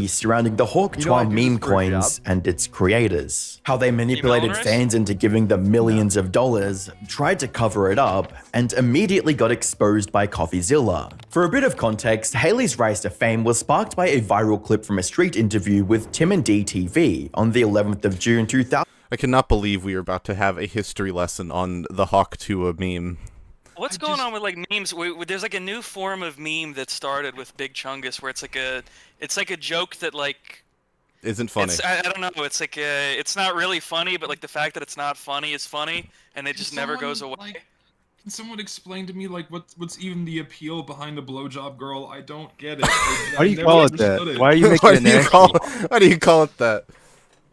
Surrounding the Hawk Tour meme coins and its creators. How they manipulated fans into giving them millions of dollars, tried to cover it up, and immediately got exposed by Coffeezilla. For a bit of context, Haley's rise to fame was sparked by a viral clip from a street interview with Tim and DTV on the 11th of June 2000. I cannot believe we are about to have a history lesson on the Hawk Tour meme. What's going on with like memes? There's like a new form of meme that started with Big Chungus, where it's like a joke that like isn't funny. I don't know. It's like it's not really funny, but like the fact that it's not funny is funny, and it just never goes away. Can someone explain to me like what's even the appeal behind the blowjob girl? I don't get it. Why do you call it that? Why are you making it nasty? Why do you call it that?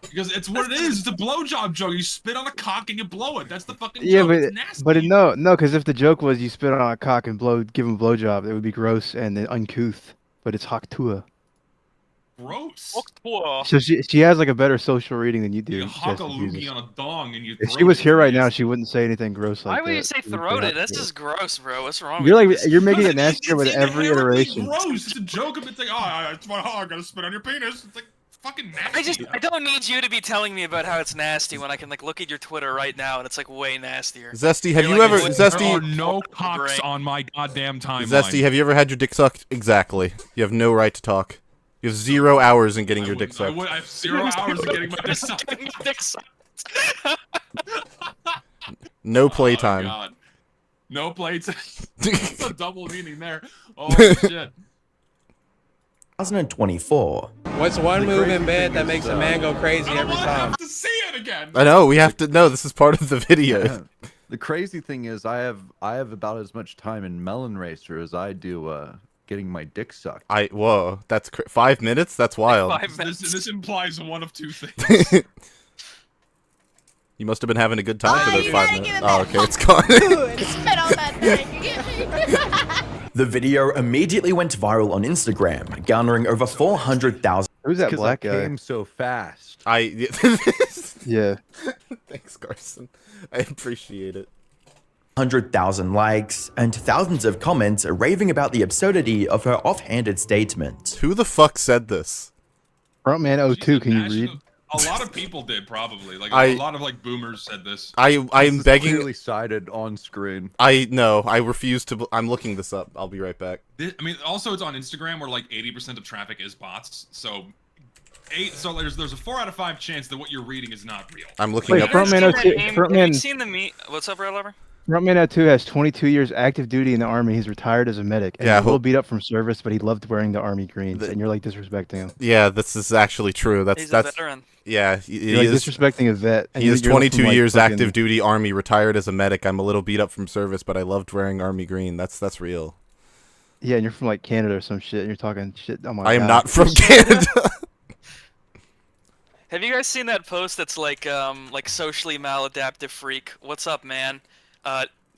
Because it's what it is. It's a blowjob joke. You spit on a cock and you blow it. That's the fucking joke. It's nasty. But no. Because if the joke was you spit on a cock and give him a blowjob, it would be gross and uncouth. But it's Hawktua. Gross. So she has like a better social reading than you do. You hock a loogie on a dong and you. If she was here right now, she wouldn't say anything gross like that. Why would you say throat it? That's just gross, bro. What's wrong? You're making it nastier with every iteration. Gross. It's a joke. It's like, oh, I gotta spit on your penis. It's like. fucking nasty. I don't need you to be telling me about how it's nasty when I can like look at your Twitter right now and it's like way nastier. Zesty, have You're you like, ever There Zesty? are no cocks on my goddamn timeline. Zesty, have you ever had your dick sucked? Exactly. You have no right to talk. You have 0 hours in getting your dick sucked. I have 0 hours in getting my dick sucked. No playtime. Oh, God. No playtime. That's a double meaning there. Oh shit. 2024. What's one move in bed that makes a man go crazy every time? I have to see it again. I know, we have to know. This is part of the video. Yeah. The crazy thing is, I have about as much time in Melon Racer as I do getting my dick sucked. Whoa, that's 5 minutes? That's wild. 5 minutes. This implies one of two things. You must have been having a good time for those 5 minutes. Oh, okay, it's gone. The video immediately went viral on Instagram, garnering over 400,000. Who's that black I guy? came so fast. Yeah. Thanks, Carson. I appreciate it. 100,000 likes and thousands of comments raving about the absurdity of her offhanded statement. Who the fuck said this? Frontman02, can you read? A lot of people did probably. Like a lot of like boomers said this. I'm This is begging. clearly cited on screen. I refuse to. I'm looking this up. I'll be right back. I mean, also it's on Instagram where like 80% of traffic is bots. So there's a 4 out of 5 chance that what you're reading is not real. I'm looking Wait, up. Frontman02. Have you seen the meme? What's up, ratlobber? Frontman02 has 22 years active duty in the army. He's retired as a medic. And Yeah, he's a little beat up from service, but he loved wearing the army greens. And you're like disrespecting him. Yeah, this is actually true. He's a veteran. Yeah, he You're like is disrespecting a vet. And He is you're from, 22 like, years fucking- active duty army, retired as a medic. I'm a little beat up from service, but I loved wearing army green. That's real. Yeah, and you're from like Canada or some shit. And you're talking shit. Oh my God. I am not from Canada. Have you guys seen that post that's like socially maladaptive freak? What's up, man?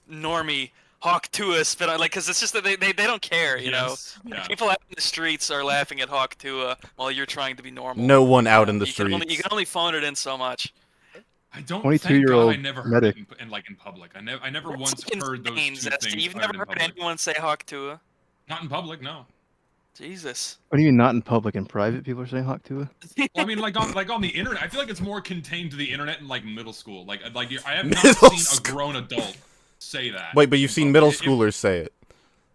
Normie, hawk to us, but like, cause it's just that they don't care, you know. Yeah. People out in the streets are laughing at Hawk Tua while you're trying to be normal. No one out in the you streets. you can only phone it in so much. I don't. 22-year-old I never heard medic. it in public. I never That's once heard those two Zesty. things. You've never in heard public. anyone say Hawk Tua? Not in public, no. Jesus. What do you mean not in public? In private, people are saying Hawk Tua? Well, I mean, like on the internet. I feel like it's more contained to the internet in like middle school. Like I have not Middle seen a grown adult say that. Wait, but you've seen middle schoolers say it.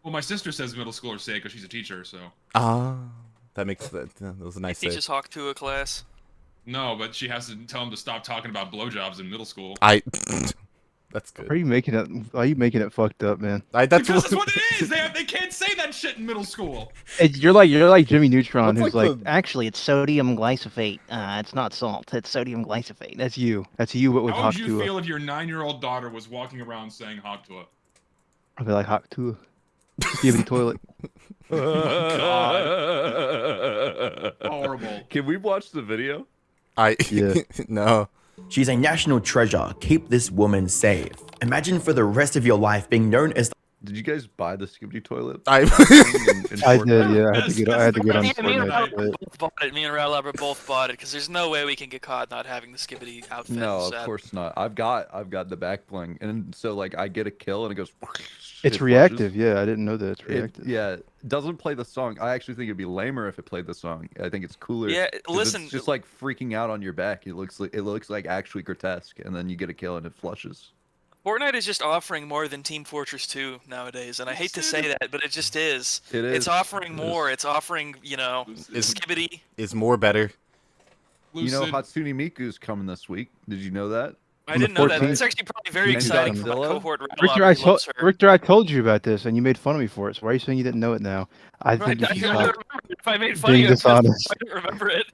Well, my sister says middle schoolers say it because she's a teacher. So. Ah, that makes that was a nice He teaches save. Hawk Tua class. No, but she has to tell him to stop talking about blowjobs in middle school. That's good. Are you making it? Are you making it fucked up, man? Because that's what it is. They can't say that shit in middle school. You're like Jimmy Neutron, What's who's like, Actually, it's sodium glyphosate. It's not salt. It's sodium glyphosate. that's you. That's you, but with How Hawk would you Tua. feel if your 9-year-old daughter was walking around saying Hawk Tua? I'd be like Hawk Tua. Give me the toilet. God. Horrible. Can we watch the video? Yeah. No. She's a national treasure. Keep this woman safe. Imagine for the rest of your life being known as the Did you guys buy the Skibbity toilet? I I did, yeah. I had to get on Me and Fortnite. Ratlobber both bought it. Me and Ratlobber both bought it because there's no way we can get caught not having the Skibbity outfit. No, Sad. of course not. I've got the back bling, and so like I get a kill and it goes. It's it reactive, flushes. yeah. I didn't know that it's reactive. Yeah, it doesn't play the song. I actually think it'd be lamer if it played the song. I think it's cooler. Yeah, 'cause listen. it's just like freaking out on your back. It looks like actually grotesque, and then you get a kill and it flushes. Fortnite is just offering more than Team Fortress 2 nowadays, and I hate to say that, but it just is. It is. It's offering It more. is. It's offering, Is- Skibbity. Is more better. You know, Lucid. Hatsune Miku's coming this week. Did you know that? I didn't know that. 14th. It's actually probably very And exciting for my Godzilla? cohort. Richter, I told you about this, and you made fun of me for it. So why are you saying you didn't know it now? I think you I should don't stop. remember it. If I made fun of being you, it's dishonest. I don't remember it.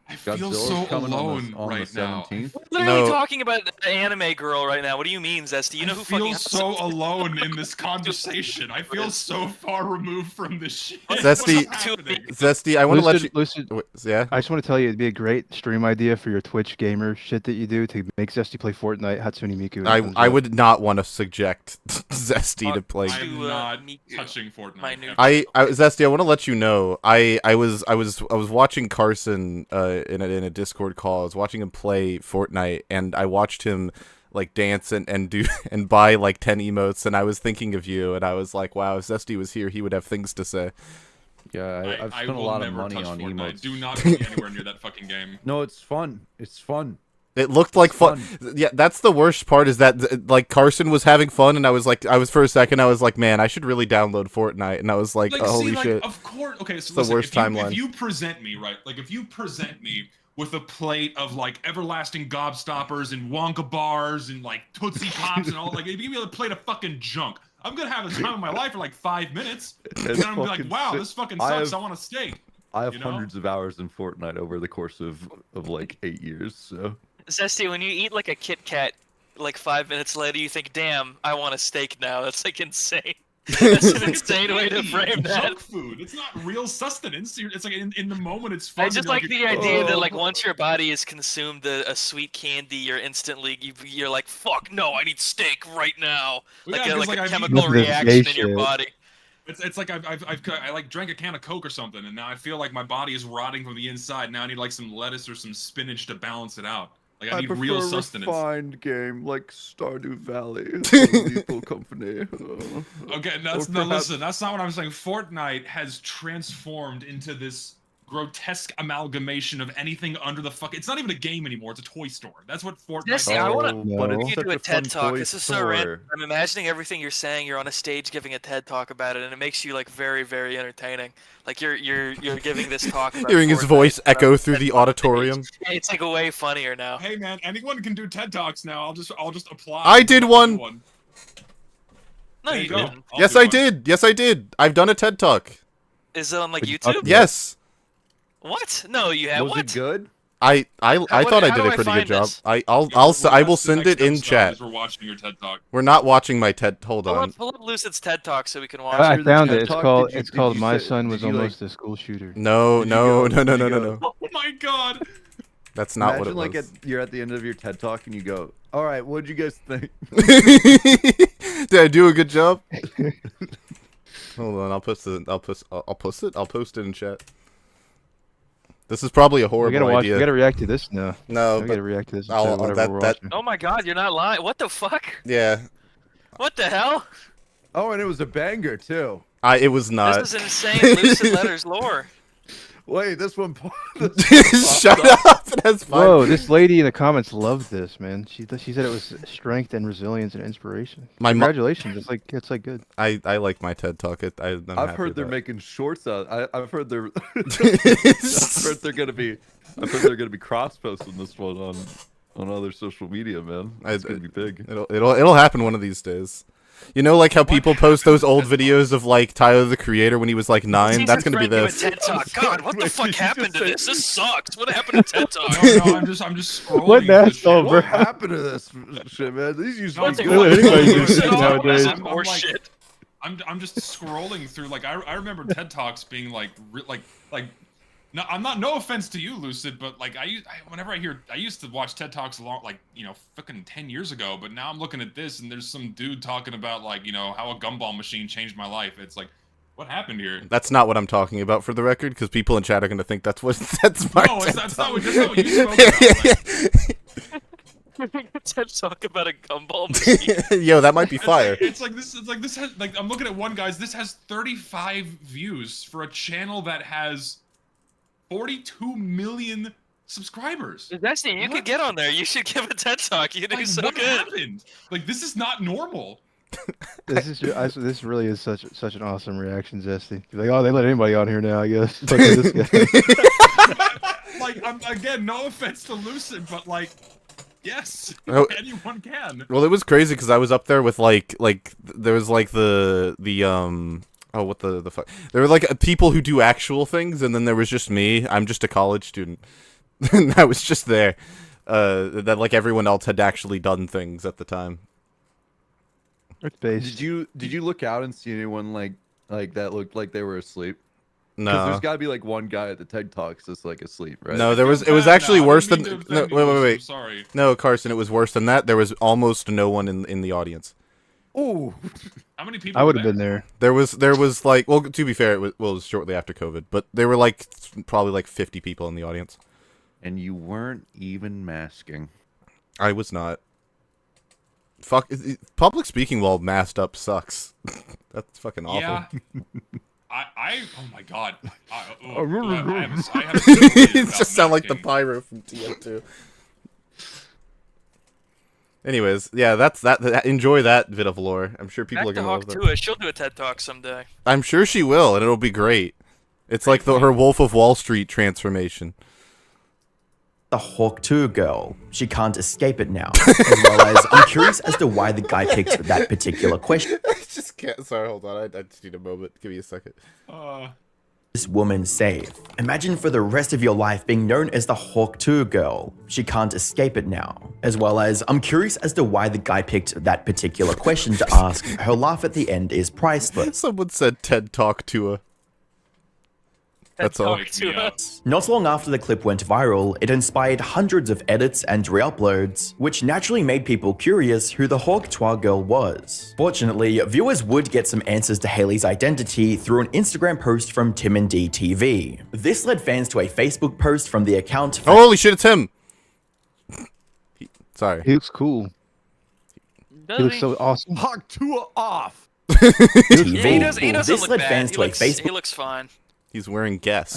I feel Godzilla's so coming alone on the right now. 17th. We're literally No. talking about an anime girl right now. What do you mean, Zesty? You know I who feel fucking so alone in this conversation. I feel so far removed from this shit. Zesty- What's happening? Zesty, I want to let you. Lucid, Wait, yeah. I just want to tell you, it'd be a great stream idea for your Twitch gamer shit that you do to make Zesty play Fortnite, Hatsune Miku. I would not want to subject Zesty to play. I'm not Miku, touching Fortnite. my new- Zesty, I want to let you know. I was watching Carson in a Discord call. I was watching him play Fortnite, and I watched him like dance and do and buy like 10 emotes, and I was thinking of you, and I was like, wow, if Zesty was here, he would have things to say. Yeah, I've spent a lot of money on emotes. Do not put me anywhere near that fucking game. No, it's fun. It's fun. It looked like fun. Yeah, that's the worst part is that like Carson was having fun, and I was for a second I was like, man, I should really download Fortnite, and I was like, oh, holy shit. Of course, okay. So it's the worst timeline. If you present me right, like if you present me with a plate of like everlasting gobstoppers and Wonka bars and like Tootsie Pops and all, like if you give me a plate of fucking junk, I'm gonna have the time of my life for like 5 minutes, and then I'm gonna be like, wow, this fucking sucks. I want a steak. I have hundreds of hours in Fortnite over the course of like 8 years. So. Zesty, when you eat like a Kit Kat, like 5 minutes later, you think, "Damn, I want a steak now." That's like insane. That's an insane way to frame that. Junk food. It's not real sustenance. It's like in the moment, it's fun. I just like the idea that like once your body has consumed a sweet candy, you're instantly you're like, "Fuck no, I need steak right now." Like a chemical reaction in your body. It's like I like drank a can of Coke or something, and now I feel like my body is rotting from the inside. Now I need like some lettuce or some spinach to balance it out. Like I need real sustenance. Refined game like Stardew Valley, Lethal Company. Okay, listen. That's not what I'm saying. Fortnite has transformed into this grotesque amalgamation of anything under the fuck. It's not even a game anymore. It's a toy store. That's what Fortnite is. I want to do a TED talk. This is so random. I'm imagining everything you're saying. You're on a stage giving a TED talk about it, and it makes you like very, very entertaining. Like you're giving this talk. About hearing his voice echo through the auditorium. It's like way funnier now. Hey man, anyone can do TED talks now. I'll just apply. I did one. No, you didn't. Yes, I did. Yes, I did. I've done a TED talk. Is it on like YouTube? Yes. What? No, you have. Was it good? I thought I did a pretty good job. I will send it in chat. We're watching your TED talk. We're not watching my TED. Hold on. Pull up Lucid's TED talk so we can watch. I found it. It's called My Son Was Almost a School Shooter. No. Oh my god. That's not what it was. Imagine like you're at the end of your TED talk and you go, "All right, what'd you guys think?" Did I do a good job? Hold on, I'll post it in chat. This is probably a horrible idea. We gotta react to this now. No, we gotta react to this. Oh my god, you're not lying. What the fuck? Yeah. What the hell? Oh, and it was a banger too. It was not. This is insane. Lucid Letters lore. Wait, this one. Shut up. That's fine. Whoa, this lady in the comments loved this, man. She said it was strength and resilience and inspiration. Congratulations. It's like good. I like my TED talk. I've heard they're making shorts out. I've heard they're. I've heard they're gonna be cross posting this one on other social media, man. It's gonna be big. It'll happen one of these days. You know, like how people post those old videos of like Tyler the Creator when he was like 9. That's gonna be this. TED Talk. God, what the fuck happened to this? This sucks. What happened to TED Talk? No, I'm just scrolling. What happened to this shit, man? These used to be good. Nowadays. I'm just scrolling through. Like I remember TED Talks being like. No, I'm not. No offense to you, Lucid, but like whenever I used to watch TED Talks a lot, like fucking 10 years ago. But now I'm looking at this, and there's some dude talking about like how a gumball machine changed my life. It's like, what happened here? That's not what I'm talking about, for the record, because people in chat are gonna think that's my. That's not what you spoke about. TED Talk about a gumball machine. Yo, that might be fire. It's like this has like I'm looking at one guy's. This has 35 views for a channel that has 42 million subscribers. Zesty, you could get on there. You should give a TED Talk. You do so what good. Happened? Like this is not normal. This really is such an awesome reaction, Zesty. You're like, oh, they let anybody on here now, I guess. Look at this guy. Like, again, no offense to Lucid, but like, yes, anyone can. Well, it was crazy because I was up there with like there was like the oh, what the fuck? There were like people who do actual things, and then there was just me. I'm just a college student. And I was just there. That like everyone else had actually done things at the time. Did you look out and see anyone like that looked like they were asleep? No. Because there's got to be like one guy at the TED Talks that's like asleep, right? No, it was actually worse than. No, wait. I'm sorry. No, Carson, it was worse than that. There was almost no one in the audience. Oh, how many people? I would have been there. There was like, well, to be fair, it was shortly after COVID, but there were like probably like 50 people in the audience. And you weren't even masking. I was not. Fuck, public speaking while masked up sucks. That's fucking awful. Yeah. oh my god. It just sound like the pyro from TF2. Anyways, yeah, that's that. Enjoy that bit of lore. I'm sure people are gonna love that. She'll do a TED Talk someday. I'm sure she will, and it'll be great. It's like her Wolf of Wall Street transformation. The Hawk 2 girl. She can't escape it now. As well as, I'm curious as to why the guy picked that particular question. I just can't. Sorry, hold on. I just need a moment. Give me a second. This woman safe. Imagine for the rest of your life being known as the Hawk 2 girl. She can't escape it now. As well as, I'm curious as to why the guy picked that particular question to ask. Her laugh at the end is priceless. Someone said TED Talk to her. That's all. Not long after the clip went viral, it inspired hundreds of edits and re-uploads, which naturally made people curious who the Hawk 2 girl was. Fortunately, viewers would get some answers to Hailey's identity through an Instagram post from Tim and D TV. This led fans to a Facebook post from the account. Oh, holy shit, it's him! Sorry. He looks cool. He looks so awesome. Hawk 2 off! TV. Yeah, he doesn't This look led bad. fans to a He Facebook. looks fine. He's wearing Guess.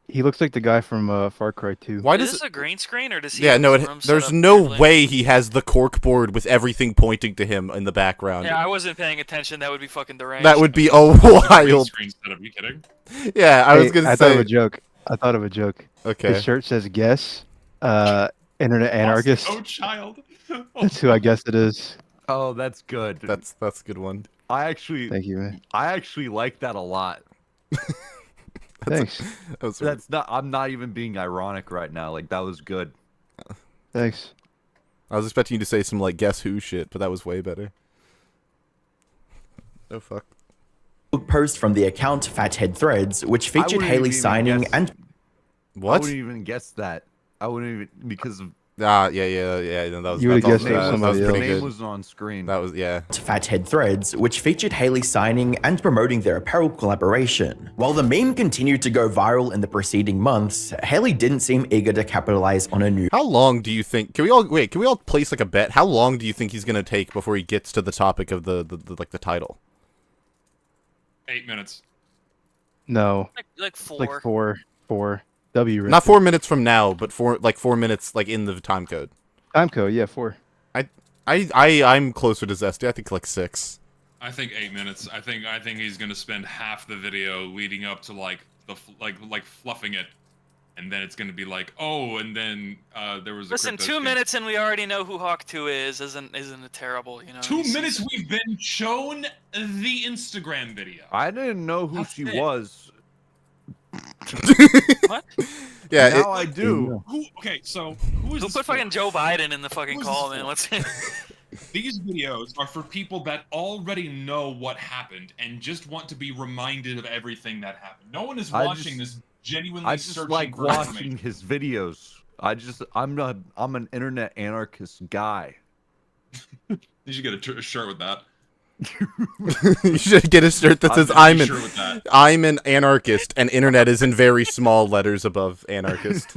He looks like the guy from Far Cry 2. Why Is does this a green screen or does he? Yeah, have no. his room set There's up no weirdly? way he has the cork board with everything pointing to him in the background. Yeah, I wasn't paying attention. That would be fucking deranged. That would be a wild. Screen setup, you kidding? Yeah, I was gonna I say. thought of a joke. I thought of a joke. Okay. His shirt says "Guess," Internet Anarchist. Oh, child. That's who I guess it is. Oh, that's good. That's a good one. Thank you, man. I actually like that a lot. Thanks. That's not. I'm not even being ironic right now. Like that was good. Thanks. I was expecting you to say some like Guess Who shit, but that was way better. Oh fuck. Post from the account Fathead Threads, which featured Hailey signing and. What? I wouldn't even guess that. I wouldn't even because of. Yeah. No, that was. You would've guessed it was that somebody was else. pretty Name good. was on screen. That was Fathead Threads, which featured Hailey signing and promoting their apparel collaboration. While the meme continued to go viral in the preceding months, Hailey didn't seem eager to capitalize on a new. How long do you think? Can we all place like a bet? How long do you think he's gonna take before he gets to the topic of the title? 8 minutes. No. Like 4. Like four. W. Not 4 minutes from now, but 4 minutes like in the time code. Time code, yeah, 4. I'm closer to Zesty. I think like 6. I think 8 minutes. I think he's gonna spend half the video leading up to like like fluffing it, and then it's gonna be like, oh, and then there was. Listen, 2 minutes and we already know who Hawk 2 is. Isn't it terrible? You know. 2 minutes. We've been shown the Instagram video. I didn't know who she was. What? Yeah. Now I do. Okay, so who is Who this put for? fucking Joe Biden in the fucking Who is call, this man? for? Let's. These videos are for people that already know what happened and just want to be reminded of everything that happened. No one is watching this genuinely. I just searching like for watching information. his videos. I'm an internet anarchist guy. You should get a shirt with that. You should get a shirt that says I'm sure with that. I'm an anarchist, and internet is in very small letters above anarchist.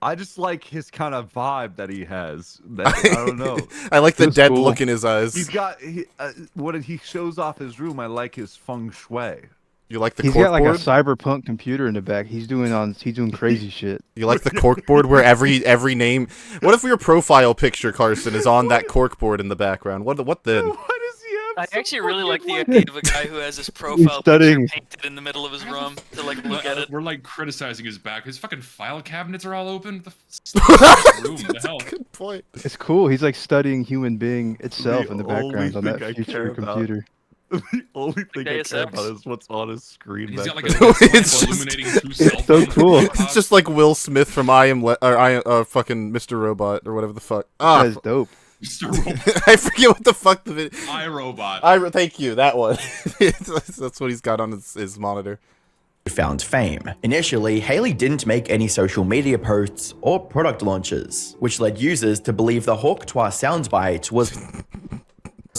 I just like his kind of vibe that he has. I don't know. I like the That's dead cool. look in his eyes. He's got when he shows off his room. I like his feng shui. You like the He's got like a corkboard? cyberpunk computer in the back. He's doing crazy shit. You like the corkboard where every name? What if your profile picture, Carson, is on that corkboard in the background? What then? Why does he have? I so actually really like the fucking idea of a guy who has his profile picture studying. painted in the middle of his room to like look at it. We're like criticizing his back. His fucking file cabinets are all open. Room, the hell? Good point. It's cool. He's like studying human being itself The in the only background on that thing I future care about. computer. The only thing I Deus care Ex. about is what's on his screen. He's got like back a there. It's illuminating two It's cell so phones. cool. It's just like Will Smith from fucking Mr. Robot or whatever the fuck. That's dope. Mr. Robot. I forget what the fuck the video. iRobot. Thank you, that one. That's what he's got on his monitor. Found fame. Initially, Hailey didn't make any social media posts or product launches, which led users to believe the Hawk 2 soundbite was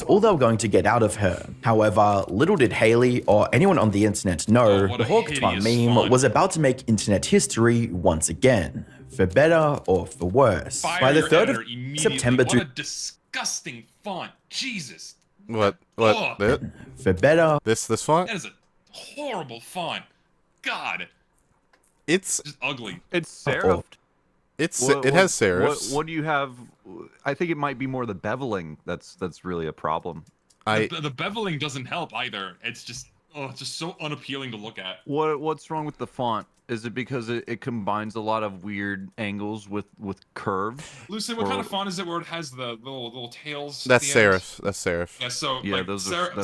all they were going to get out of her. However, little did Hailey or anyone on the internet know what the a Hawk 2 hideous meme font. was about to make internet history once again, for better or for worse. Fire By the your 3rd editor of immediately. September What a disgusting font. Jesus. What? Oh. For better. This font? That is a horrible font. God. It's just ugly. It's serifed. It has serifs. What do you have? I think it might be more the beveling that's really a problem. The beveling doesn't help either. It's just so unappealing to look at. What's wrong with the font? Is it because it combines a lot of weird angles with curves? Lucid, what kind of font is it where it has the little tails? That's serif. That's serif. Yeah, so yeah, like, that's serif.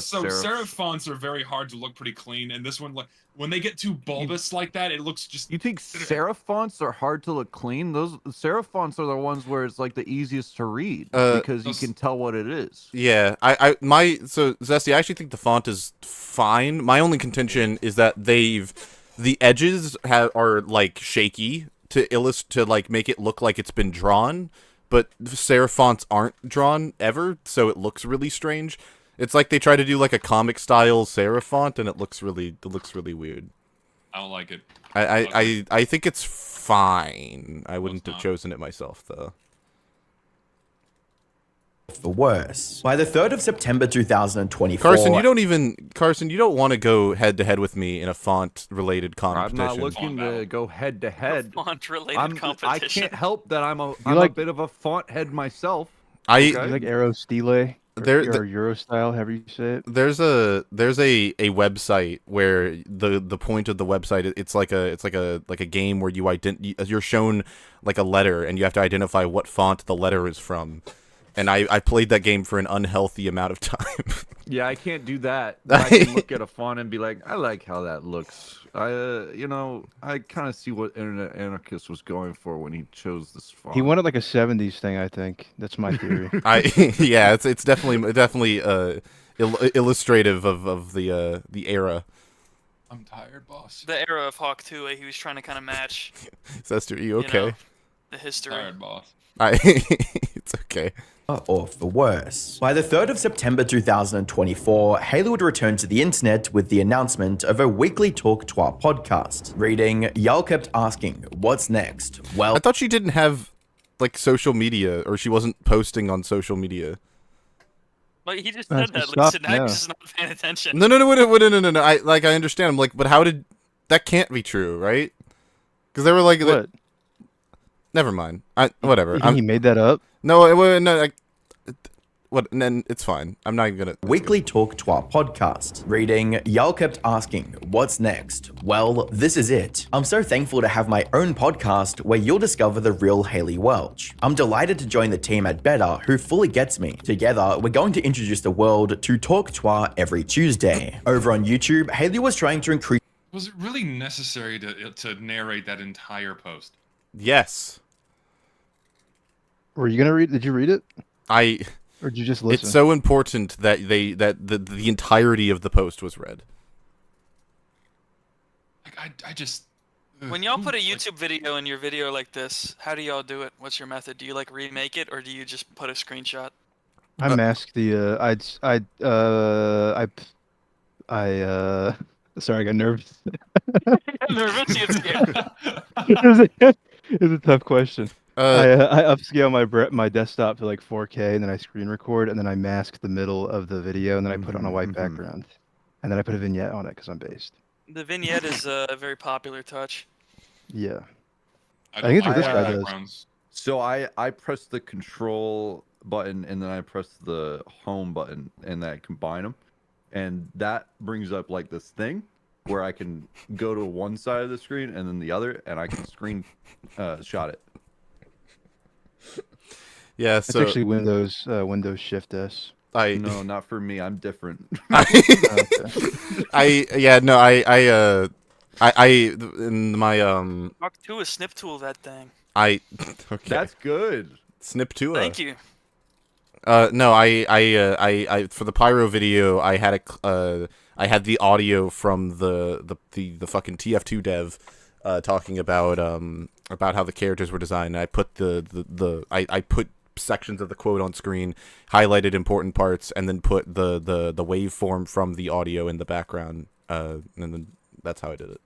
Serif fonts are very hard to look pretty clean, and this one, like, when they get too bulbous like that, it looks just. You think serif fonts are hard to look clean? Those serif fonts are the ones where it's like the easiest to read because you can tell what it is. Yeah, so Zesty, I actually think the font is fine. My only contention is that the edges are like shaky to like make it look like it's been drawn, but serif fonts aren't drawn ever, so it looks really strange. It's like they try to do like a comic style serif font, and it looks really weird. I don't like it. I think it's fine. I wouldn't have chosen it myself though. For worse. By the 3rd of September 2024... Carson, you don't want to go head-to-head with me in a font-related competition. I'm not looking to go head-to-head. Font-related competition. I can't help that I'm a bit of a font head myself. You like Aero Stile? Or Eurostyle, however you say it. There's a website where the point of the website, it's like a game where you're shown like a letter and you have to identify what font the letter is from. And I played that game for an unhealthy amount of time. Yeah, I can't do that. But I can look at a font and be like, I like how that looks. I kind of see what Internet Anarchist was going for when he chose this font. He wanted like a 70s thing, I think. That's my theory. Yeah, it's definitely illustrative of the era. I'm tired, boss. The era of Hawk 2, he was trying to kind of match. Zesty, are you okay? The history. Tired, boss. It's okay. Or for worse. By the 3rd of September 2024, Haley would return to the internet with the announcement of a weekly Talk to Our podcast. Reading, y'all kept asking, what's next? Well, I thought she didn't have like social media, or she wasn't posting on social media. Well, he just said that. Lucid, now just not paying attention. No. I understand. I'm like, but how did that can't be true, right? Because they were like, what? Never mind. Whatever. He made that up. No. What? And it's fine. I'm not even gonna. Weekly Talk to Our podcast. Reading, y'all kept asking, what's next? Well, this is it. I'm so thankful to have my own podcast where you'll discover the real Haley Welch. I'm delighted to join the team at Better, who fully gets me. Together, we're going to introduce the world to Talk to Our every Tuesday. Over on YouTube, Haley was trying to increase. Was it really necessary to narrate that entire post? Yes. Were you gonna read? Did you read it? Or did you just listen? It's so important that the entirety of the post was read. I just. When y'all put a YouTube video in your video like this, how do y'all do it? What's your method? Do you like remake it, or do you just put a screenshot? I masked the. Sorry, I got nervous. Nervous? It's a tough question. I upscale my desktop to like 4K, and then I screen record, and then I mask the middle of the video, and then I put on a white background, and then I put a vignette on it because I'm based. The vignette is a very popular touch. Yeah. I think it's what this guy does. So I press the control button, and then I press the home button, and then I combine them, and that brings up like this thing where I can go to one side of the screen and then the other, and I can screen shot it. Yeah, so it's actually Windows Shift S. No, not for me. I'm different. In my Mark 2 is snip tool that thing. Okay. That's good. Snip tool. Thank you. No, I for the pyro video, I had the audio from the fucking TF2 dev talking about how the characters were designed. I put I put sections of the quote on screen, highlighted important parts, and then put the waveform from the audio in the background, and then that's how I did it.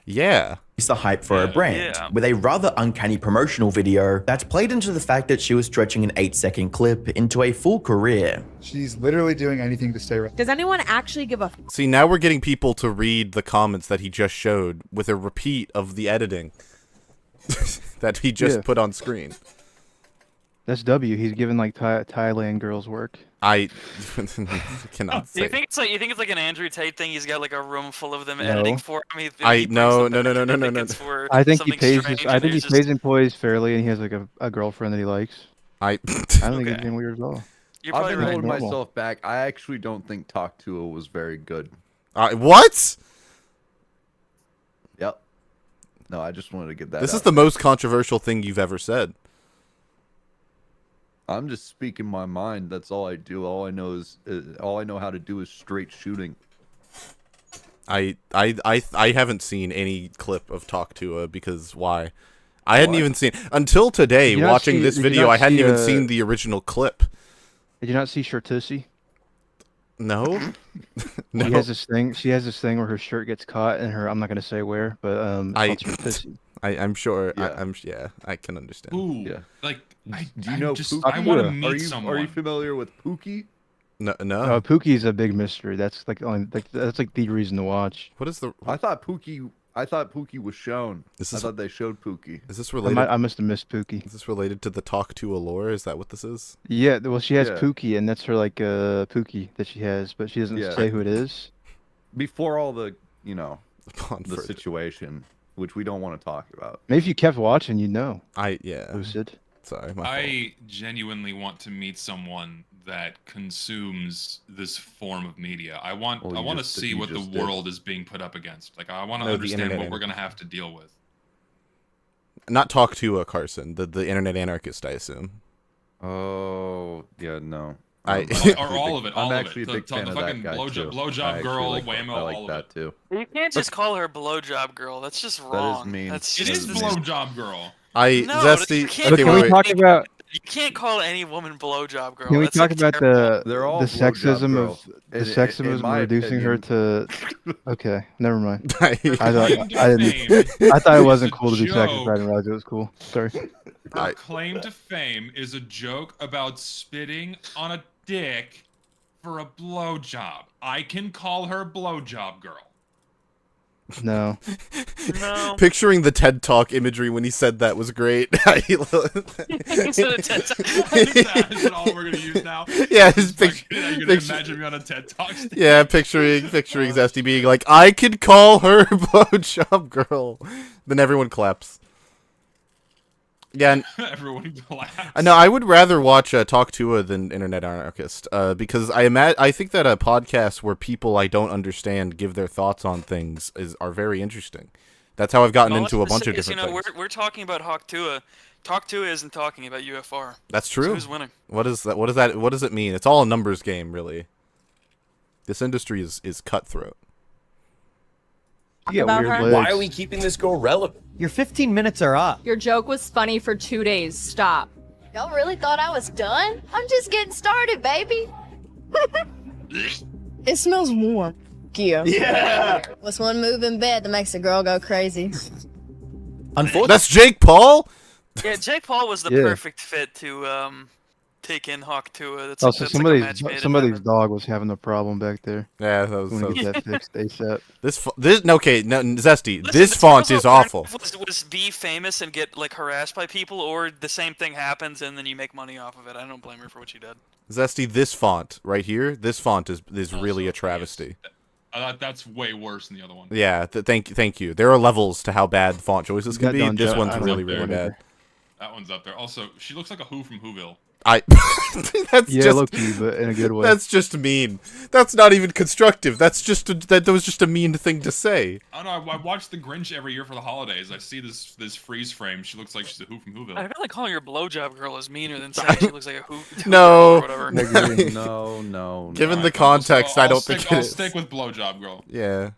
Yeah. It's the hype for her brand, with a rather uncanny promotional video that played into the fact that she was stretching an 8-second clip into a full career. She's literally doing anything to stay relevant. Does anyone actually give a See, now we're getting people to read the comments that he just showed with a repeat of the editing that he just put on screen. That's W. He's giving like Thailand girls work. I cannot say. You think it's like an Andrew Tate thing? He's got like a room full of them editing for him. No. I think he pays. I think he pays employees fairly, and he has like a girlfriend that he likes. I don't think it's anything weird at all. I've been holding myself back. I actually don't think Talk to It was very good. What? Yep. No, I just wanted to get that. This is the most controversial thing you've ever said. I'm just speaking my mind. That's all I do. All I know how to do is straight shooting. I haven't seen any clip of Talk to It because why? I hadn't even seen until today watching this video. I hadn't even seen the original clip. Did you not see Shirtussy? No. No. She has this thing where her shirt gets caught and her. I'm not gonna say where, but I'm sure. Yeah. I can understand. Ooh. Yeah. Like. Do you know Pookie? I want to meet someone. Are you familiar with Pookie? No. Pookie's a big mystery. That's like that's like the reason to watch. What is the? I thought Pookie was shown. I thought they showed Pookie. Is this related? I must have missed Pookie. Is this related to the Talk to Allure? Is that what this is? Yeah. Well, she has Pookie, and that's her like Pookie that she has, but she doesn't say who it is. Before all the the situation, which we don't want to talk about. Maybe if you kept watching, you'd know. Lucid. Sorry, I genuinely want to meet someone that consumes this form of media. I want to see what the world is being put up against. Like I want to understand what we're going to have to deal with. Not Talk to a Carson, the internet anarchist, I assume. Oh, yeah, no. Or all of it. I'm all actually of it. a big fan of that guy too. Blowjob girl, whammo, I like all that of it. too. You can't just call her blowjob girl. That's just wrong. That is mean. It is blowjob girl. Zesty. Okay, can we talk about? You can't call any woman blowjob girl. Can we talk about the sexism of reducing her to? Okay, never mind. I thought it wasn't cool to be sexist. I didn't realize it was cool. Sorry. Her claim to fame is a joke about spitting on a dick for a blowjob. I can call her blowjob girl. No. Picturing the TED Talk imagery when he said that was great. Is that all we're gonna use now? Yeah, his picture. You can imagine me on a TED Talk stage. Yeah, picturing Zesty being like, I could call her blowjob girl. Then everyone claps. Yeah, everyone claps. No, I would rather watch Talk to than Internet Anarchist, because I think that a podcast where people I don't understand give their thoughts on things are very interesting. That's how I've gotten into a bunch of different things. We're talking about Talk to. Talk to isn't talking about UFR. That's true. So who's winning? What is that? What is that? What does it mean? It's all a numbers game, really. This industry is cutthroat. Why are we keeping this girl relevant? Your 15 minutes are up. Your joke was funny for 2 days. Stop. Y'all really thought I was done? I'm just getting started, baby. It smells warm. Yeah. What's one move in bed that makes a girl go crazy? Unfortunately, that's Jake Paul. Yeah, Jake Paul was the perfect fit to take in Hawk Tua. That's somebody's dog was having a problem back there. Yeah, that was. We get that fixed ASAP. Zesty. This font is awful. Was be famous and get like harassed by people, or the same thing happens and then you make money off of it. I don't blame her for what she did. Zesty, this font right here. This font is really a travesty. That's way worse than the other one. Yeah, thank you. There are levels to how bad font choices can be. This one's really bad. That one's up there. Also, she looks like a Who from Whoville. That's low-key, but in a good way. That's just mean. That's not even constructive. That was just a mean thing to say. I don't know. I watch The Grinch every year for the holidays. I see this freeze frame. She looks like she's a Who from Whoville. I feel like calling her blowjob girl is meaner than saying she looks like a Who. No. Or whatever. No. Given the context, I don't think I'll stick with blowjob girl. Yeah.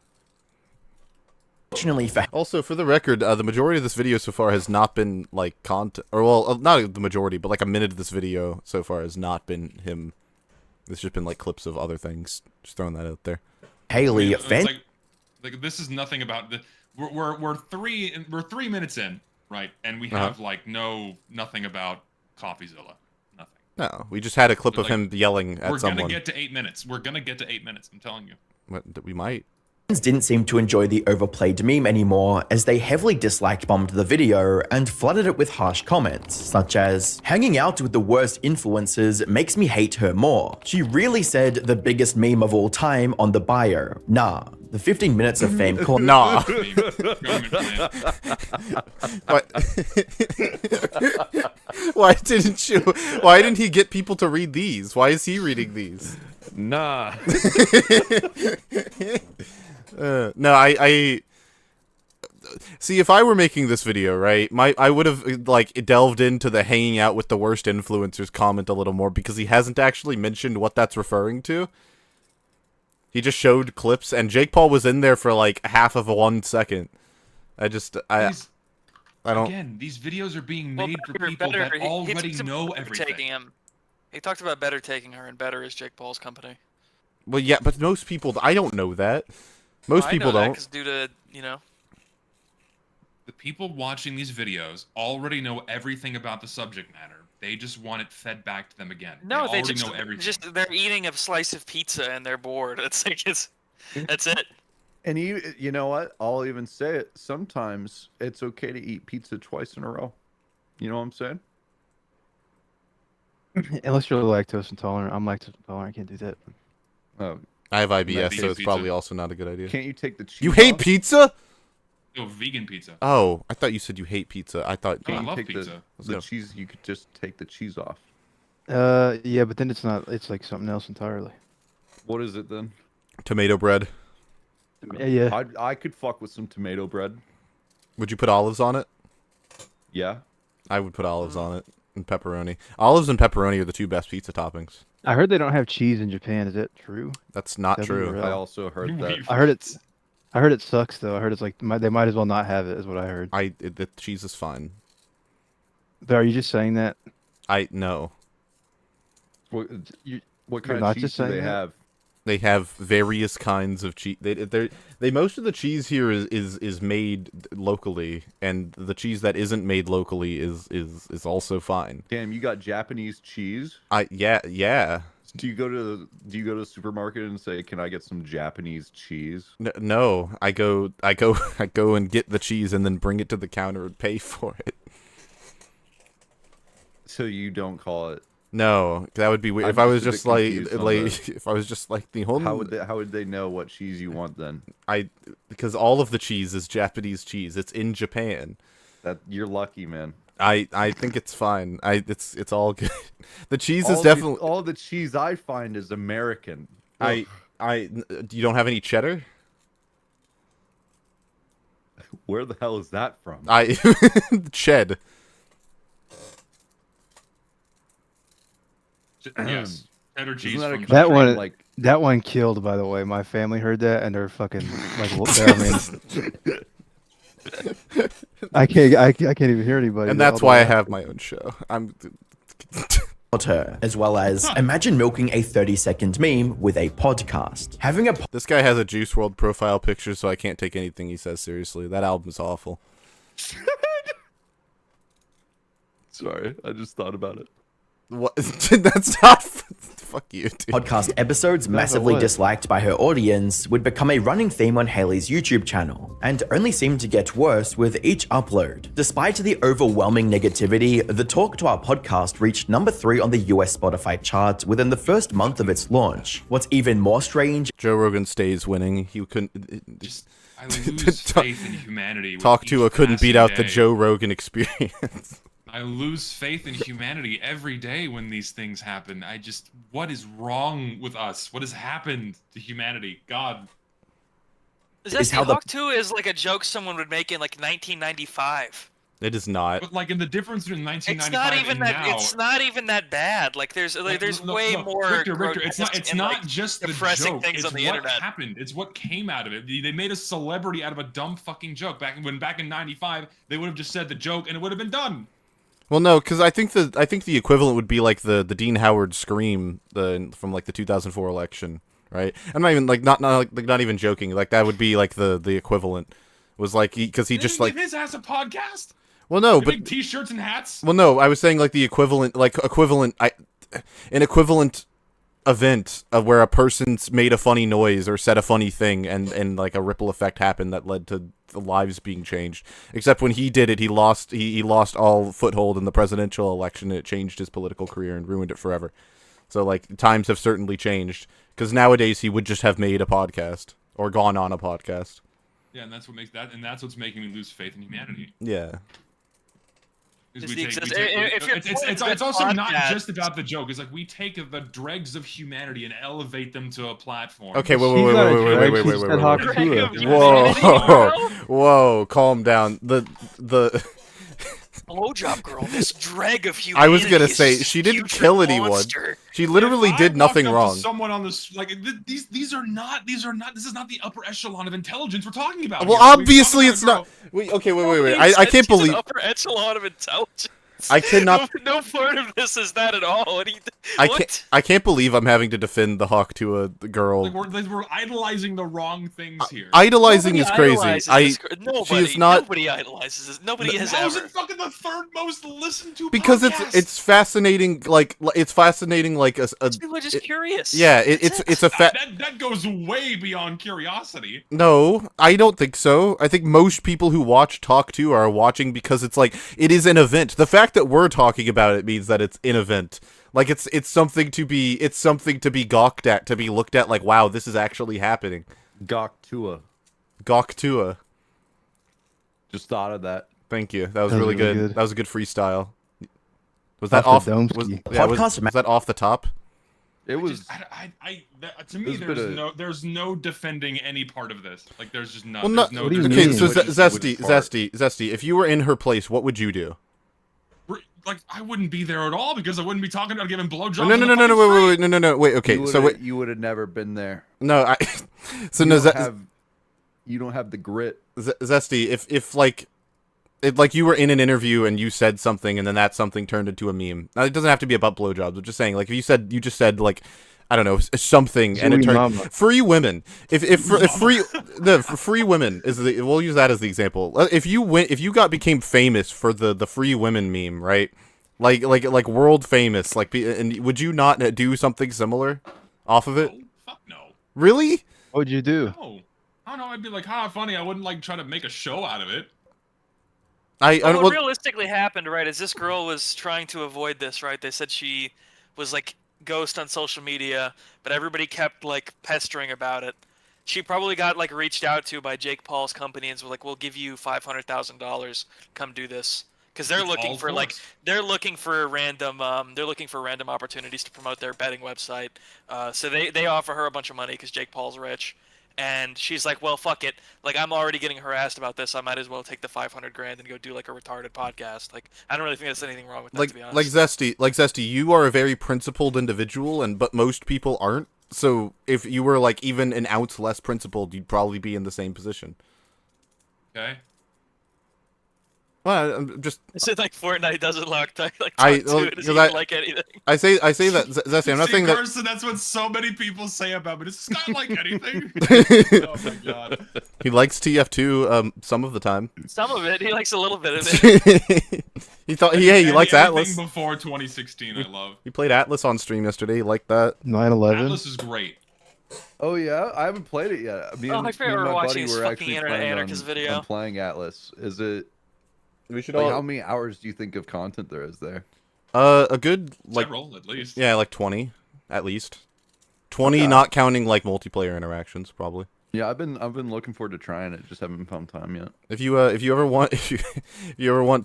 Also, for the record, the majority of this video so far has not been like content, or well, not the majority, but like a minute of this video so far has not been him. It's just been like clips of other things. Just throwing that out there. Haley, like this is nothing about the. we're 3 minutes in, right? And we have like nothing about Coffeezilla. Nothing. No, we just had a clip of him yelling at someone. We're gonna get to 8 minutes. We're gonna get to 8 minutes. I'm telling you. We might. Didn't seem to enjoy the overplayed meme anymore, as they heavily disliked bombed the video and flooded it with harsh comments, such as, "Hanging out with the worst influencers makes me hate her more. She really said the biggest meme of all time on the bio. Nah, the 15 minutes of fame called nah." Why didn't he get people to read these? Why is he reading these? Nah. No, I see. If I were making this video, right, I would have like delved into the hanging out with the worst influencers comment a little more, because he hasn't actually mentioned what that's referring to. He just showed clips, and Jake Paul was in there for like half of 1 second. I don't. Again, these videos are being made for people that already know everything. He talked about Better taking her, and Better is Jake Paul's company. Well, yeah, but most people, I don't know that. Most people don't. Because due to, the people watching these videos already know everything about the subject matter. They just want it fed back to them again. No, they already know everything. They're eating a slice of pizza and they're bored. That's it. And you know what? I'll even say it. Sometimes it's okay to eat pizza twice in a row. You know what I'm saying? Unless you're lactose intolerant. I'm lactose intolerant. I can't do that. Oh, I have IBS, so it's probably also not a good idea. Can't you take the cheese You hate off? pizza? No, vegan pizza. Oh, I thought you said you hate pizza. I thought. I love pizza. The cheese, you could just take the cheese off. Yeah, but then it's not. It's like something else entirely. What is it then? Tomato bread. Yeah. I could fuck with some tomato bread. Would you put olives on it? Yeah. I would put olives on it and pepperoni. Olives and pepperoni are the two best pizza toppings. I heard they don't have cheese in Japan. Is that true? That's not true. I also heard that. I heard it sucks though. I heard it's like they might as well not have it. Is what I heard. The cheese is fine. But are you just saying that? No. What kind of cheese do they have? They have various kinds of cheese. They most of the cheese here is made locally, and the cheese that isn't made locally is also fine. Damn, you got Japanese cheese? Yeah. Do you go to the supermarket and say, "Can I get some Japanese cheese?" No, I go and get the cheese and then bring it to the counter and pay for it. So you don't call it. No, that would be weird. If I was just like if I was just like the whole. How would they know what cheese you want then? Because all of the cheese is Japanese cheese. It's in Japan. That you're lucky, man. I think it's fine. It's all good. The cheese is definitely all the cheese I find is American. You don't have any cheddar? Where the hell is that from? Ched. Yes. Cheddar cheese. That one killed, by the way. My family heard that and they're fucking like. I can't even hear anybody. And that's why I have my own show. As well as imagine milking a 30-second meme with a podcast. This guy has a Juice WRLD profile picture, so I can't take anything he says seriously. That album's awful. Sorry, I just thought about it. What? That's not. Fuck you, dude. Podcast episodes massively disliked by her audience would become a running theme on Haley's YouTube channel, and only seemed to get worse with each upload. Despite the overwhelming negativity, the talk to our podcast reached number 3 on the US Spotify charts within the first month of its launch. What's even more strange, Joe Rogan stays winning. He couldn't. I lose faith in humanity. Talk to a couldn't beat out the Joe Rogan experience. I lose faith in humanity every day when these things happen. What is wrong with us? What has happened to humanity? God. Zesty Hawk 2 is like a joke someone would make in like 1995. It is not. But like in the difference between 1995 and now, it's not even that bad. Like there's way more. Richter, it's not just the depressing joke. things It's on the what internet. happened. It's what came out of it. They made a celebrity out of a dumb fucking joke. Back in 95, they would have just said the joke and it would have been done. Well, no, because I think the equivalent would be like the Dean Howard scream from like the 2004 election, right? I'm not even not even joking. Like that would be like the equivalent Was like because he just like give his ass a podcast. Well, no, They but make T-shirts and hats. Well, no, I was saying like the equivalent, an equivalent event of where a person's made a funny noise or said a funny thing, and like a ripple effect happened that led to the lives being changed. Except when he did it, he lost all foothold in the presidential election, and it changed his political career and ruined it forever. So like times have certainly changed, because nowadays he would just have made a podcast or gone on a podcast. Yeah, and that's what's making me lose faith in humanity. Yeah. It's also not just about the joke. It's like we take the dregs of humanity and elevate them to a platform. Okay, wait. Whoa, calm down. The blowjob girl, this dreg of humanity. I was gonna say she didn't kill anyone. Monster. She literally did nothing wrong. Someone on this, like these are not. This is not the upper echelon of intelligence we're talking about. Well, here. obviously it's not. Wait. I can't believe. Upper echelon of intelligence. I cannot. No part of this is that at all. I can't believe I'm having to defend the hawk to a girl. Like we're idolizing the wrong things here. Idolizing is crazy. Nobody idolizes this. Nobody has ever. How is it fucking the third most listened to? Because podcast? it's fascinating. Like it's fascinating. Like a people are just curious. Yeah, it's a fact. That goes way beyond curiosity. No, I don't think so. I think most people who watch Talk 2 are watching because it's like it is an event. The fact that we're talking about it means that it's an event. Like it's something to be gawked at, to be looked at like, wow, this is actually happening. Gawktua. Just thought of that. Thank you. That was really good. That was a good freestyle. Was that off? Was that off the top? It was. To me, there's no defending any part of this. Like there's just no. Well, okay, so Zesty, if you were in her place, what would you do? Like I wouldn't be there at all because I wouldn't be talking about giving blowjobs. No, wait, okay. You would have never been there. No, you don't have the grit. Zesty, if like you were in an interview and you said something and then that something turned into a meme. Now it doesn't have to be about blowjobs. I'm just saying, like if you just said like, I don't know, something and it turned free women. If free women is we'll use that as the example. If you became famous for the free women meme, right? Like world famous, like, and would you not do something similar off of it? No, fuck no. Really? What would you do? No. I don't know. I'd be like, funny. I wouldn't like try to make a show out of it. What realistically happened, right, is this girl was trying to avoid this, right? They said she was like ghost on social media, but everybody kept like pestering about it. She probably got like reached out to by Jake Paul's company and was like, "We'll give you $500,000. Come do this." Because they're looking for random opportunities to promote their betting website. So they offer her a bunch of money because Jake Paul's rich. And she's like, well, fuck it. Like, I'm already getting harassed about this. I might as well take the $500,000 and go do like a retarded podcast. Like, I don't really think there's anything wrong with that, to be honest. Like Zesty, you are a very principled individual, but most people aren't. So if you were like even an ounce less principled, you'd probably be in the same position. Okay. Well, I'm just. Is it like Fortnite doesn't like talk to it? Doesn't even like anything. I say that Zesty. I'm not saying Carson, that's what so many people say about me. It's not like anything. Oh my god. He likes TF2 some of the time. Some of it. He likes a little bit of it. He likes Atlas. Before 2016, I love. He played Atlas on stream yesterday. He liked that. 9/11. Atlas is great. Oh yeah, I haven't played it yet. Me and my buddy were actually planning on playing Atlas. Is it? We should how many hours do you think of content there is there? A good several at least. Yeah, like 20 at least. 20, not counting like multiplayer interactions, probably. Yeah, I've been looking forward to trying it. Just haven't found time yet. If you ever want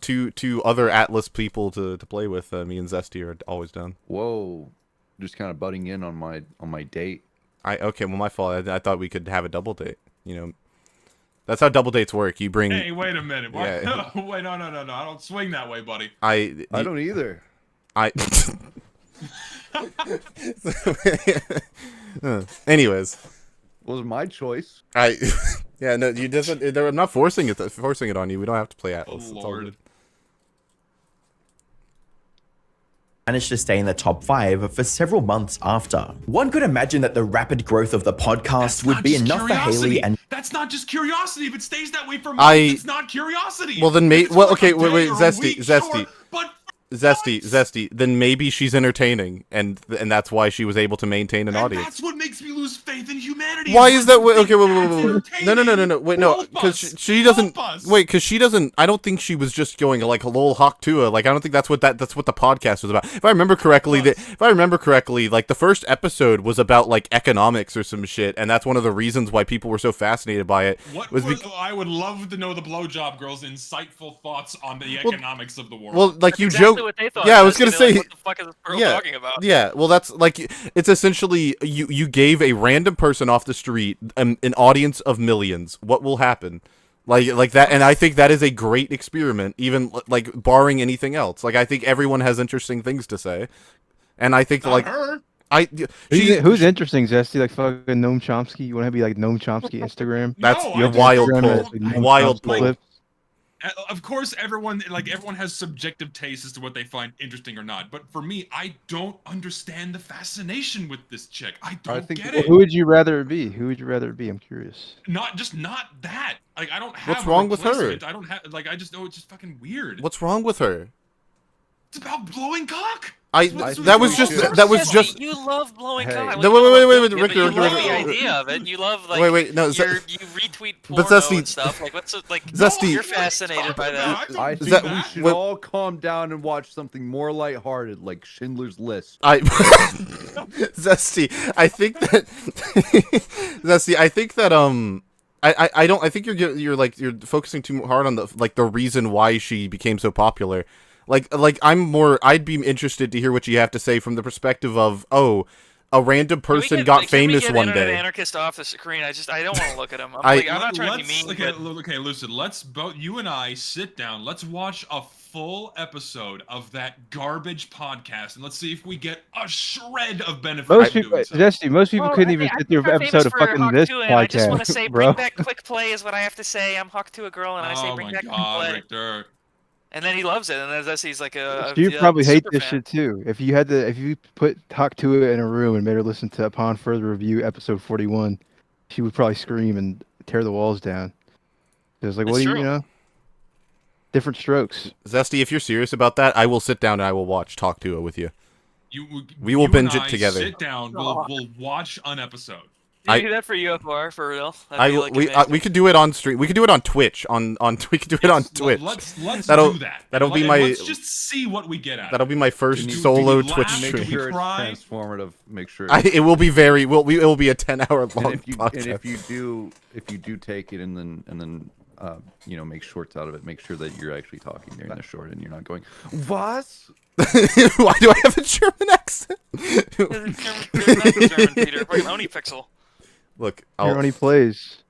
two other Atlas people to play with, me and Zesty are always down. Whoa, just kind of butting in on my date. Okay, well my fault. I thought we could have a double date. You know. That's how double dates work. You bring. Hey, wait a minute. Yeah. Wait, no. I don't swing that way, buddy. I don't either. Anyways. Was my choice. Yeah, no, you doesn't. I'm not forcing it on you. We don't have to play Atlas. Oh, Lord. managed to stay in the top 5 for several months after. One could imagine that the rapid growth of the podcast would be enough for Haley and... That's not just curiosity. If it stays that way for months, it's not curiosity. Well, then okay, wait, Zesty. Then maybe she's entertaining, and that's why she was able to maintain an audience. That's what makes me lose faith in humanity. Why is that? Okay, wait. No. Wait, no, because she doesn't. Wait, because she doesn't. I don't think she was just going like lol hawk tua. Like I don't think that's what the podcast was about. If I remember correctly, like the first episode was about like economics or some shit, and that's one of the reasons why people were so fascinated by it. I would love to know the blowjob girl's insightful thoughts on the economics of the world. Well, like you joke. What they thought. Yeah, I was gonna say. Like, what the fuck is this girl talking about? Yeah, well, that's like it's essentially you gave a random person off the street an audience of millions. What will happen? Like that, and I think that is a great experiment, even like barring anything else. Like I think everyone has interesting things to say, and I think like her. Who's interesting, Zesty? Like fucking Noam Chomsky? You want to be like Noam Chomsky Instagram? That's your wild pull. Wild pull. Of course, everyone has subjective tastes as to what they find interesting or not. But for me, I don't understand the fascination with this chick. I don't get it. Who would you rather be? I'm curious. Not that. Like I don't have. What's wrong with her? I don't have. Like I just know it's just fucking weird. What's wrong with her? It's about blowing cock. That was just. You love blowing cock. Wait, Richter. You love the idea of it. You love like. Wait, no. You retweet porno and stuff. Like what's it like? Zesty, you're fascinated by that. I think we should all calm down and watch something more lighthearted, like Schindler's List. Zesty, I think that. Zesty, I think that I think you're focusing too hard on the reason why she became so popular. I'd be interested to hear what you have to say from the perspective of, a random person got famous one day. Anarchist off the screen. I don't want to look at him. I'm not trying to be mean. Okay, Lucid. Let's you and I sit down. Let's watch a full episode of that garbage podcast, and let's see if we get a shred of benefit. Most people couldn't even sit through an episode of fucking this podcast. I just want to say, bro. bring back quick play is what I have to say. I'm Hawk to a girl, and I say bring back quick play. Richter. And then he loves it, and as he's like a. You probably hate this shit too. If you put Hawk Tua in a room and made her listen to Upon Further Review episode 41, she would probably scream and tear the walls down. It was like, what do you know? Different strokes. Zesty, if you're serious about that, I will sit down and I will watch Talk Tua with you. We will binge it together. Sit down. We'll watch an episode. Do you do that for UFR for real? We could do it on stream. We could do it on Twitch. We could do it on Twitch. Let's do that. That'll be my. Let's just see what we get at. That'll be my first solo Twitch stream. Make sure it's transformative. Make sure. It will be very. It will be a 10-hour long podcast. And if you do take it and then make shorts out of it. Make sure that you're actually talking during the short and you're not going, what? Why do I have a German accent? German, Peter. Fucking Oni Pixel. Look, Oni plays.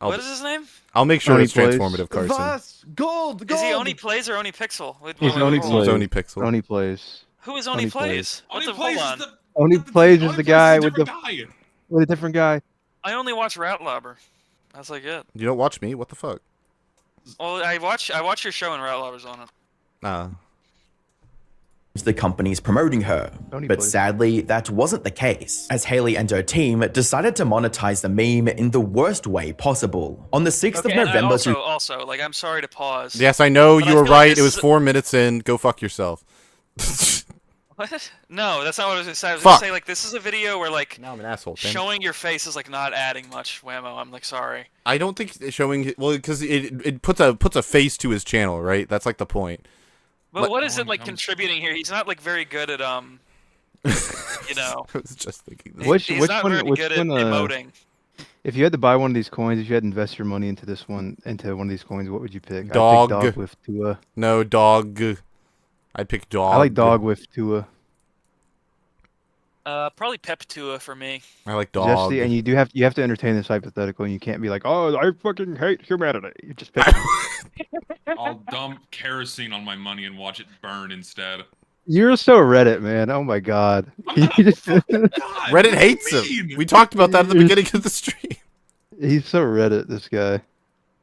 What is his name? I'll make sure it's transformative, Carson. Was gold. Is he Oni plays or Oni Pixel? He's Oni plays. Oni Pixel. Oni plays. Who is Oni plays? Oni plays. Oni plays is the guy with a different guy. I only watch ratlobber. That's like it. You don't watch me? What the fuck? Well, I watch your show and ratlobber's on it. The companies promoting her, but sadly that wasn't the case, as Haley and her team decided to monetize the meme in the worst way possible. On the 6th of November... Also, like, I'm sorry to pause. Yes, I know, you were right, it was 4 minutes in, go fuck yourself. What? No, that's not what I was going to say. I was going to say, like, this is a video where, like, now I'm an asshole, showing your face is, like, not adding much whammo. I'm, like, sorry. I don't think showing... Well, because it puts a face to his channel, right? That's, like, the point. But what is it like contributing here? He's not like very good at you know. I was just thinking this. He's not very good at emoting. If you had to buy one of these coins, if you had to invest your money into one of these coins, what would you pick? Dog. I'd pick dog with Tua. No, dog. I'd pick dog. I like dog with Tua. Probably Pep Tua for me. I like dog. Zesty, and you have to entertain this hypothetical, and you can't be like, oh, I fucking hate humanity. You just pick. I'll dump kerosene on my money and watch it burn instead. You're so Reddit, man. Oh my god. Reddit hates him. We talked about that at the beginning of the stream. He's so Reddit, this guy.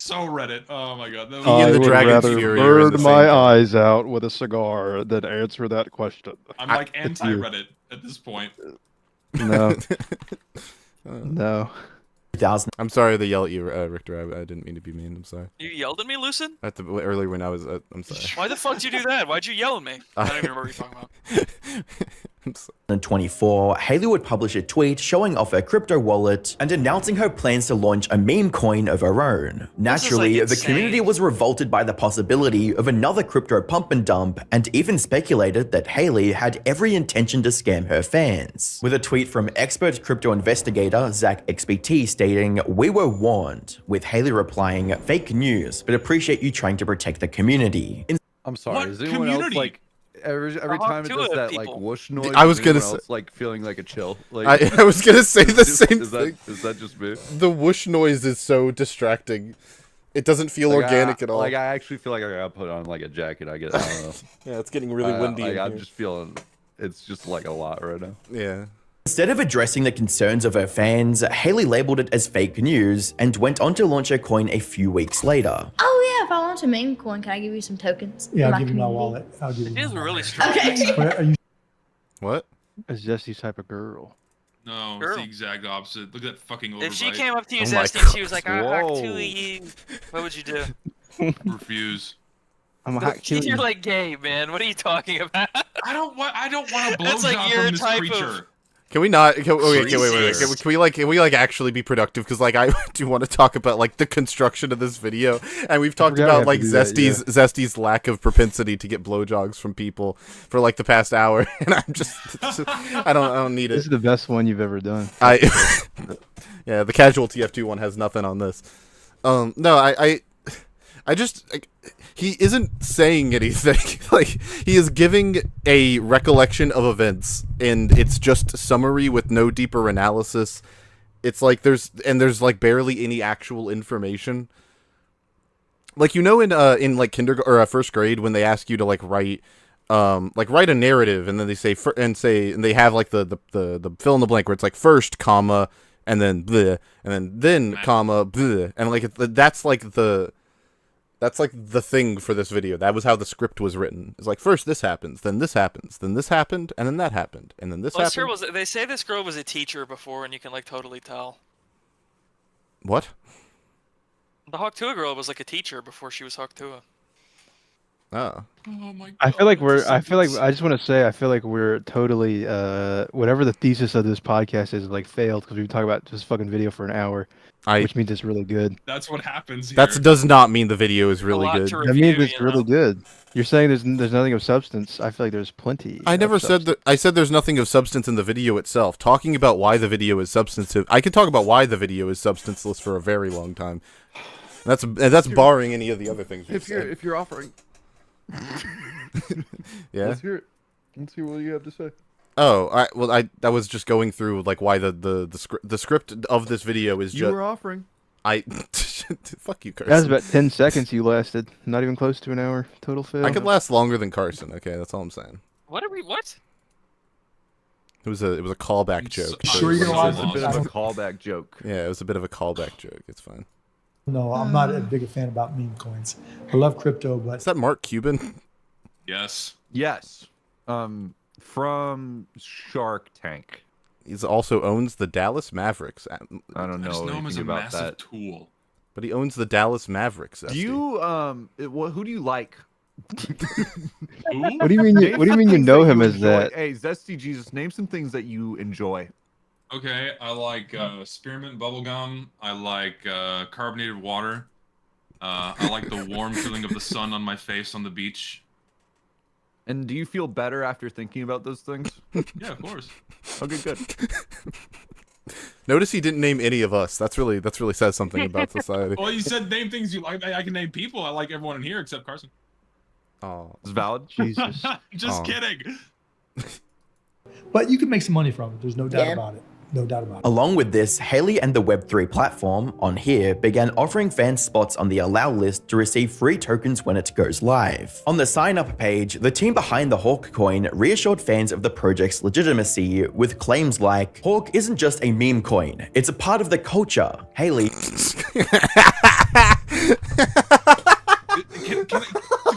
So Reddit. Oh my god. That I and the would Dragon's rather Fury are in burn the my same eyes out with a cigar than answer that question. I'm like anti-Reddit at this point. No. No. I'm sorry to yell at you, Richter. I didn't mean to be mean. I'm sorry. You yelled at me, Lucid? Earlier when I was, I'm sorry. Why the fuck did you do that? Why'd you yell at me? I don't even remember what you're talking about. In 2024, Haley would publish a tweet showing off her crypto wallet and announcing her plans to launch a meme coin of her own. Naturally, the community was revolted by the possibility of another crypto pump and dump and even speculated that Haley had every intention to scam her fans. With a tweet from expert crypto investigator Zach XBT stating, "We were warned," with Haley replying, "Fake news, but appreciate you trying to protect the community." I'm sorry, is anyone else like every time it does that like whoosh noise? I was gonna say, like feeling like a chill. Like I was gonna say the same thing. Is that just me? The whoosh noise is so distracting. It doesn't feel like organic at all. Like I actually feel like I gotta put on like a jacket. I don't know. Yeah, it's getting really windy. Like, I'm just feeling it's just like a lot right now. Yeah. Instead of addressing the concerns of her fans, Haley labeled it as fake news and went on to launch her coin a few weeks later. Oh yeah, if I want a meme coin, can I give you some tokens? Yeah, for I'll give you my community? wallet. I'll give you. It is really strong. Okay. Where are you? What? A Zesty type of girl. No, Girl. it's the exact opposite. Look at that fucking overbite. If she came up to you, Oh my Zesty, and she was like, God. I Whoa. to you, what would you do? Refuse. I'm a hot kill You're you. like gay, man. What are you talking about? I don't want a That's like blowjob your from this type creature. of... Can we not? Wait. Jesus. Can we actually be productive? Because like I do want to talk about like the construction of this video, and we've talked forgot we about have like to do that, Zesty's lack of propensity to get blowjobs from people for like the past hour, and I'm just I don't need it. This is the best one you've ever done. Yeah, the casual TF2 one has nothing on this. No, I just like, he isn't saying anything. Like he is giving a recollection of events, and it's just summary with no deeper analysis. It's like there's like barely any actual information. Like in like kindergarten or first grade when they ask you to like write a narrative, and then they say and they have like the fill in the blank where it's like first comma and then bleh, and then comma bleh, and like that's like the thing for this video. That was how the script was written. It's like first this happens, then this happens, then this happened, and then that happened, and then this happened. They say this girl was a teacher before, and you can like totally tell. What? The Hawk Tuah girl was like a teacher before she was Hawk Tuah. Oh. Oh my god. I feel like I just want to say I feel like we're totally whatever the thesis of this podcast is like failed because we've talked about this fucking video for an hour, which means it's really good. That's what happens here. That does not mean the video is really good. That means it's really good. You're saying there's nothing of substance. I feel like there's plenty. I never said that. I said there's nothing of substance in the video itself. Talking about why the video is substantive, I could talk about why the video is substanceless for a very long time. That's barring any of the other things. If you're offering. Yeah. Let's hear it. Let's see what you have to say. Oh, I was just going through like why the script of this video is just. You were offering. Fuck you, Carson. That was about 10 seconds you lasted. Not even close to an hour. Total fail. I could last longer than Carson. Okay, that's all I'm saying. What? It was a callback joke. Sure, you're gonna a bit of a callback joke. Yeah, it was a bit of a callback joke. It's fine. No, I'm not a big fan about meme coins. I love crypto, but is that Mark Cuban? Yes. Yes. From Shark Tank. He also owns the Dallas Mavericks. I don't know. I just know him as a about massive that. tool. But he owns the Dallas Mavericks. Do you who do you like? What do you mean? What do you mean you know him as that? Hey, Zesty Jesus, name some things that you enjoy. Okay, I like spearmint bubblegum. I like carbonated water. I like the warm feeling of the sun on my face on the beach. And do you feel better after thinking about those things? Yeah, of course. Okay, good. Notice he didn't name any of us. That's really says something about society. Well, you said name things you like. I can name people. I like everyone in here except Carson. Oh, it's valid. Jesus. Just kidding. But you can make some money from it. There's no doubt Yeah. about it. No doubt about it. Along with this, Haley and the Web3 platform on here began offering fans spots on the allow list to receive free tokens when it goes live. On the sign up page, the team behind the Hawk coin reassured fans of the project's legitimacy with claims like, Hawk isn't just a meme coin, it's a part of the culture. Haley. Can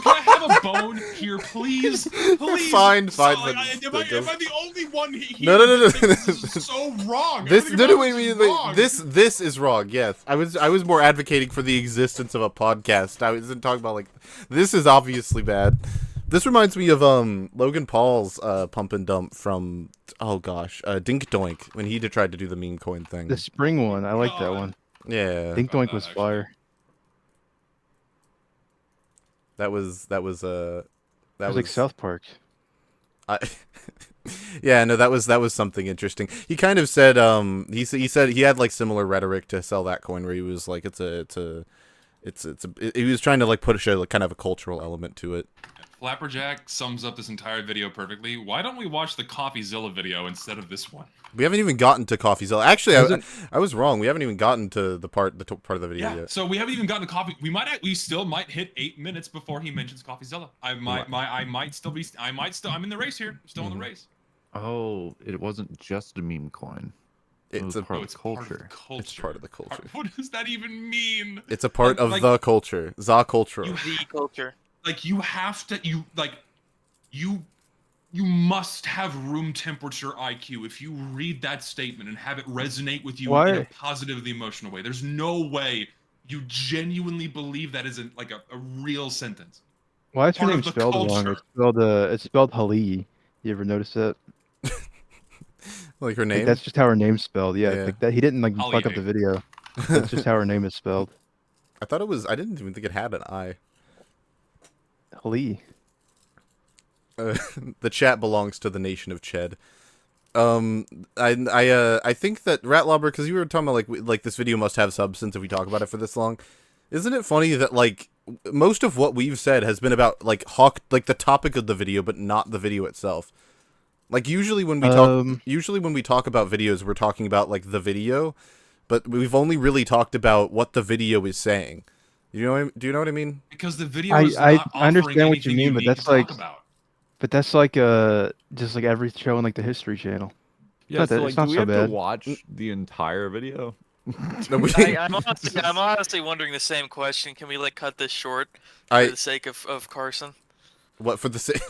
I have a bone here, please? Please. Fine. So, am I the only one here? No. This is so wrong. Wait. This is wrong. Yes, I was more advocating for the existence of a podcast. I wasn't talking about like this is obviously bad. This reminds me of Logan Paul's pump and dump from Dink Doink when he tried to do the meme coin thing. The spring one, I like that one. Yeah, Dink Doink was fire. That was like South Park. Yeah, no, that was something interesting. He kind of said he said he had like similar rhetoric to sell that coin where he was like he was trying to like push a like, kind of a cultural element to it. Flapperjack sums up this entire video perfectly. Why don't we watch the Coffeezilla video instead of this one? We haven't even gotten to Coffeezilla. Actually, I was wrong. We haven't even gotten to the part of the video yet. So we haven't even gotten to coffee. We still might hit 8 minutes before he mentions Coffeezilla. I'm in the race here. I'm still in the race. Oh, it wasn't just a meme coin. It's part of the culture. It's part of the culture. What does that even mean? It's a part of the culture. The culture. The culture. Like you have to you must have room temperature IQ if you read that statement and have it resonate with you in a positively emotional way. There's no way you genuinely believe that is a real sentence. Why is her name spelled wrong? It's spelled Hali. You ever notice that? Like her name? Like, that's just how her name's spelled. Yeah, like that. He didn't like fuck up the video. That's just how her name is spelled. I thought it was. I didn't even think it had an I. Hali. The chat belongs to the nation of Ched. I think that ratlobber, because you were talking about like this video must have substance if we talk about it for this long. Isn't it funny that like most of what we've said has been about like Hawk, like the topic of the video, but not the video itself. Like usually when we talk about videos, we're talking about like the video, but we've only really talked about what the video is saying. Do you know what I mean? Because the video is not I understand what you anything mean, but unique that's to like, talk about. but that's like just like every show on like the History Channel. Yeah, so it's like, not do we so have bad. to watch the entire video? I'm honestly wondering the same question. Can we like cut this short for the sake of Carson? What for the sake?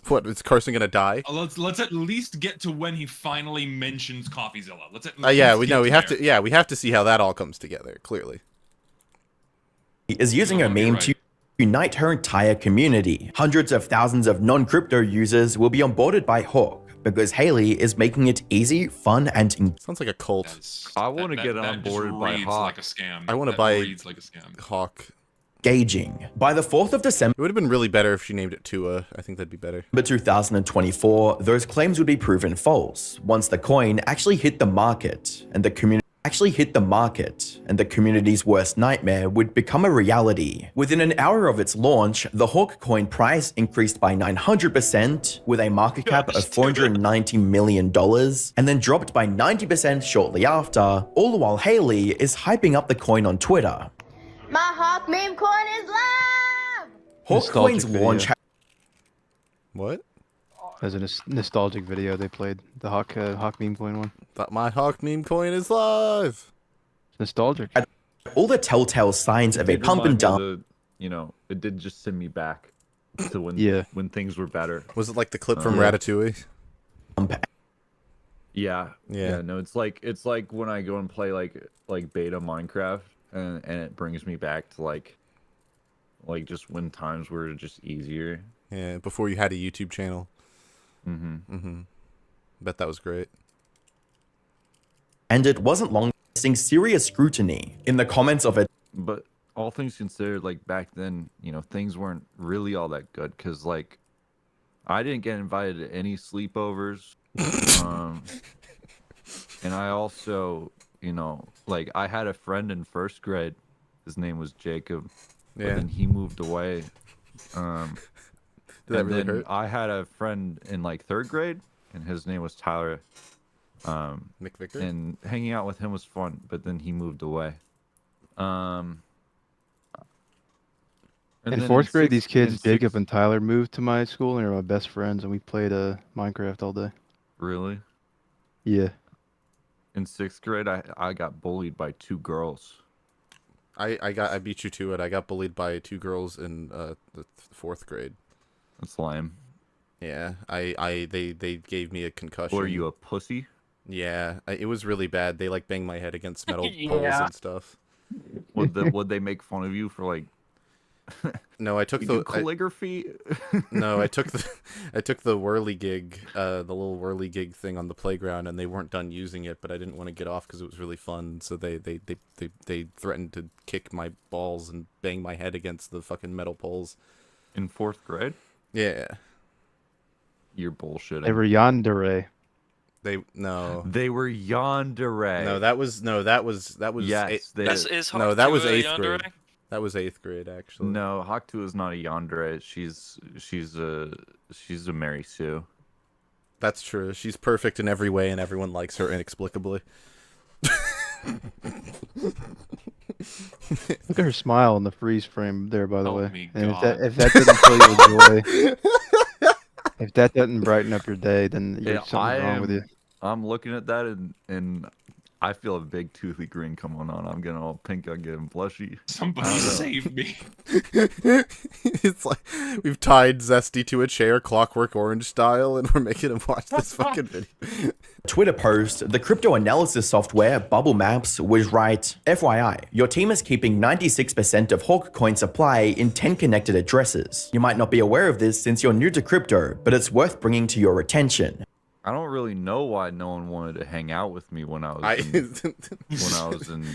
What is Carson gonna die? Let's at least get to when he finally mentions Coffeezilla. Let's at we have to see how that all comes together. Clearly, is using her meme to unite her entire community. Hundreds of thousands of non-crypto users will be onboarded by Hawk because Haley is making it easy, fun, and sounds like a cult. I want to get on board by Hawk. Like a scam. I want to buy Hawk. Engaging. By the 4th of December, it would have been really better if she named it Tua. I think that'd be better. But 2024, those claims would be proven false once the coin actually hit the market, and the community's worst nightmare would become a reality. Within an hour of its launch, the Hawk coin price increased by 900% with a market cap of $490 million, and then dropped by 90% shortly after, all while Haley is hyping up the coin on Twitter. My Hawk meme coin is live! Hawk coin's launch. What? As a nostalgic video they played the Hawk meme coin one. That my Hawk meme coin is live. Nostalgic. All the telltale signs of a pump and dump. It did just send me back to when things were better. Was it like the clip from Ratatouille? Yeah. No, it's like when I go and play like beta Minecraft. And it brings me back to like just when times were just easier. Yeah, before you had a YouTube channel. Bet that was great. And it wasn't long facing serious scrutiny in the comments of it. But all things considered, like back then, things weren't really all that good because like I didn't get invited to any sleepovers. And I also, like I had a friend in 1st grade. His name was Jacob. But then he moved away. Did that really hurt? I had a friend in like 3rd grade, and his name was Tyler. Nick Victor? And hanging out with him was fun, but then he moved away. In 4th grade, these kids, Jacob and Tyler, moved to my school, and they're my best friends, and we played Minecraft all day. Really? Yeah. In 6th grade, I got bullied by 2 girls. I beat you to it. I got bullied by 2 girls in the 4th grade. That's lame. Yeah, they gave me a concussion. Were you a pussy? Yeah, it was really bad. They like banged my head against metal poles and stuff. Would they make fun of you for like? No, I took the calligraphy. No, I took the whirly gig, the little whirly gig thing on the playground, and they weren't done using it. But I didn't want to get off because it was really fun. So they threatened to kick my balls and bang my head against the fucking metal poles. In 4th grade? Yeah. You're bullshitting. They were yandere. They were yandere. No, that was yes. That was 8th grade. That was 8th grade, actually. No, Hawktu is not a yandere. She's a Mary Sue. That's true. She's perfect in every way, and everyone likes her inexplicably. Look at her smile in the freeze frame there, by the way. And God. if that didn't fill you with joy, if that doesn't brighten up your day, then something's wrong with you. I'm looking at that and I feel a big toothy grin coming on. I'm getting all pink. I'm getting blushy. Somebody save me. It's like we've tied Zesty to a chair, Clockwork Orange style, and we're making him watch this fucking video. Twitter post, the crypto analysis software Bubble Maps was right. FYI, your team is keeping 96% of Hawk coin supply in 10 connected addresses. You might not be aware of this since you're new to crypto, but it's worth bringing to your attention. I don't really know why no one wanted to hang out with me when I was in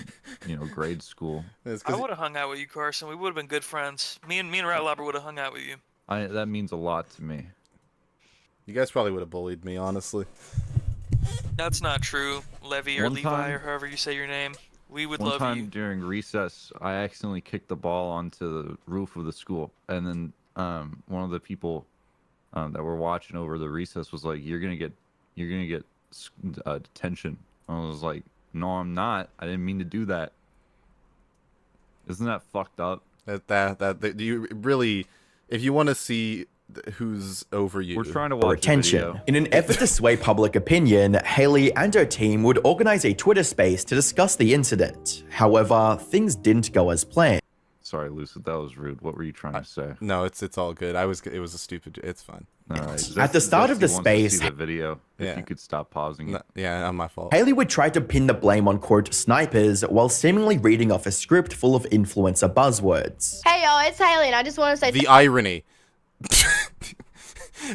grade school. I would have hung out with you, Carson. We would have been good friends. Me and ratlobber would have hung out with you. That means a lot to me. You guys probably would have bullied me, honestly. That's not true, Levy or One Levi time- or however you say your name. We would One love time you. during recess, I accidentally kicked the ball onto the roof of the school, and then one of the people that were watching over the recess was like, "You're gonna get detention." I was like, "No, I'm not. I didn't mean to do that." Isn't that fucked up? That you really, if you want to see who's over you, We're trying to For watch a attention. video. In an effort to sway public opinion, Haley and her team would organize a Twitter space to discuss the incident. However, things didn't go as planned. Sorry, Lucid, that was rude. What were you trying to say? No, it's all good. It was a stupid. It's fine. All right. At the start of the Zesty wants to space- see the video. If Yeah. you could stop pausing it. Yeah, not my fault. Haley would try to pin the blame on, quote, snipers, while seemingly reading off a script full of influencer buzzwords. Hey y'all, it's Haley, and I just want to say The irony.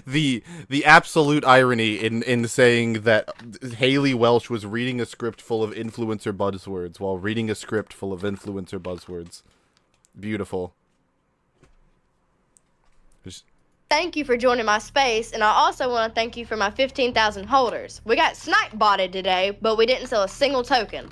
the absolute irony in saying that Haley Welsh was reading a script full of influencer buzzwords while reading a script full of influencer buzzwords. Beautiful. thank you for joining my space, and I also want to thank you for my 15,000 holders. We got snipe botted today, but we didn't sell a single token.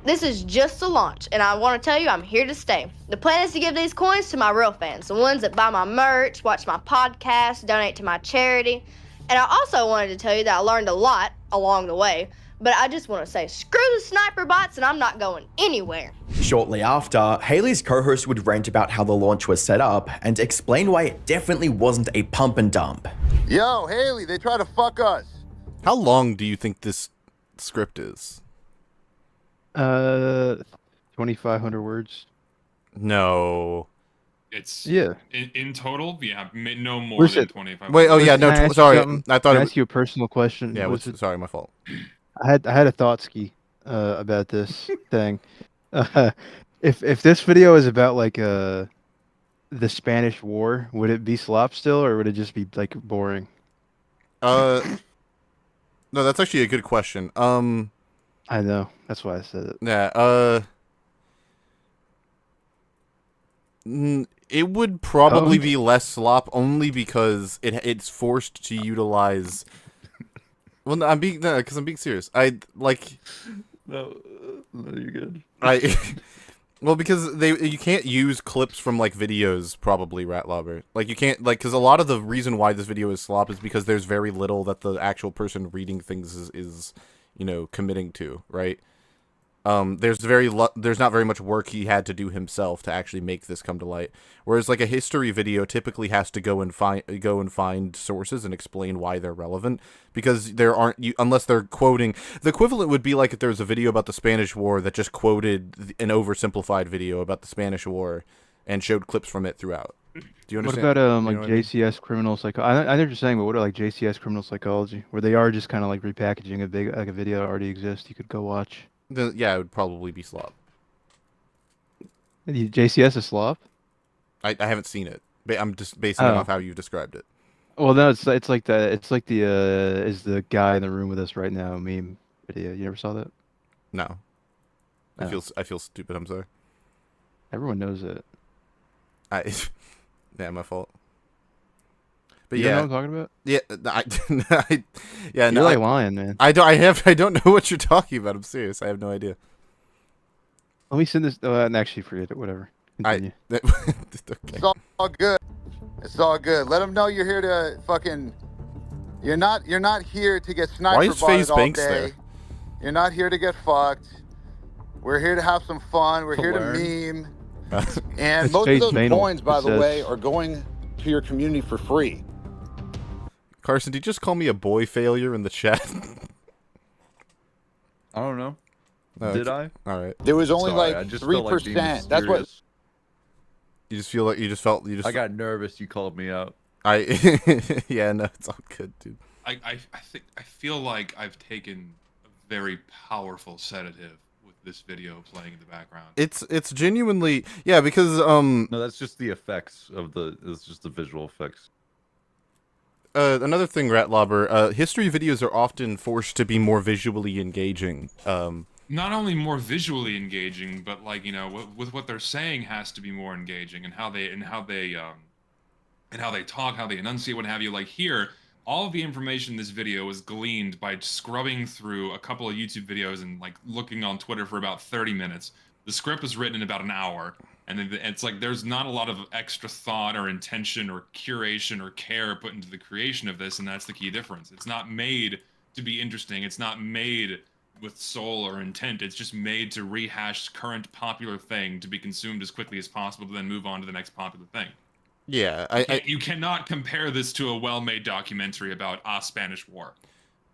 This is just a launch, and I want to tell you I'm here to stay. The plan is to give these coins to my real fans, the ones that buy my merch, watch my podcast, donate to my charity. And I also wanted to tell you that I learned a lot along the way, but I just want to say screw the sniper bots and I'm not going anywhere. Shortly after, Haley's co-host would rant about how the launch was set up and explain why it definitely wasn't a pump and dump. Yo, Haley, they try to fuck us. How long do you think this script is? 2,500 words. No. It's Yeah. In total, no more Listen, than 25. Wait, oh yeah, Can I no, ask sorry. you something? I thought Can it I was... ask you a personal question. Yeah, Was it- sorry, my fault. I had a thought ski about this thing. If this video is about like the Spanish War, would it be Slop still, or would it just be like boring? No, that's actually a good question. I know, that's why I said it. Yeah. It would probably be less Slop only because it's forced to utilize. Well, no, I'm being serious. I like. No, you're good. Well, because you can't use clips from like videos, probably, ratlobber. Like you can't because a lot of the reason why this video is slop is because there's very little that the actual person reading things is committing to, right? There's not very much work he had to do himself to actually make this come to light. Whereas like a history video typically has to go and find sources and explain why they're relevant, because there aren't unless they're quoting. The equivalent would be like if there was a video about the Spanish War that just quoted an oversimplified video about the Spanish War and showed clips from it throughout. Do you understand? What about like JCS criminal psychology? I know what you're saying, but what are like JCS criminal psychology, where they are just kind of like repackaging a video that already exists you could go watch? Yeah, it would probably be slop. JCS is slop? I haven't seen it. I'm just basing it off how you've described it. Well, no, it's like the is the guy in the room with us right now meme video. You never saw that? No. I feel stupid. I'm sorry. Everyone knows it. Yeah, my fault. But you know what I'm talking about? Yeah, You're no, like lying, man. I don't know what you're talking about. I'm serious. I have no idea. Let me send this. Actually, forget it. Whatever. Continue. Okay. It's all good. It's all good. Let them know you're here to fucking. You're not here to get sniped. Why is FaZe all Banks day. there? You're not here to get fucked. We're here to have some fun. We're here to meme. And most of those coins, by the way, are going to your community for free. Carson, did you just call me a boy failure in the chat? I don't know. Oh, Did I? All right. There was only like 3%. That's what. You just feel like you just. I got nervous. You called me out. Yeah, no, it's all good, dude. I feel like I've taken a very powerful sedative with this video playing in the background. It's genuinely because No, that's just the effects of it's just the visual effects. Another thing, ratlobber, history videos are often forced to be more visually engaging. Not only more visually engaging, but like with what they're saying has to be more engaging, and how they talk, how they enunciate, what have you. Like here, all of the information in this video was gleaned by scrubbing through a couple of YouTube videos and like looking on Twitter for about 30 minutes. The script was written in about an hour. And it's like there's not a lot of extra thought or intention or curation or care put into the creation of this, and that's the key difference. It's not made to be interesting. It's not made with soul or intent. It's just made to rehash current popular thing to be consumed as quickly as possible to then move on to the next popular thing. Yeah, you cannot compare this to a well-made documentary about Spanish War.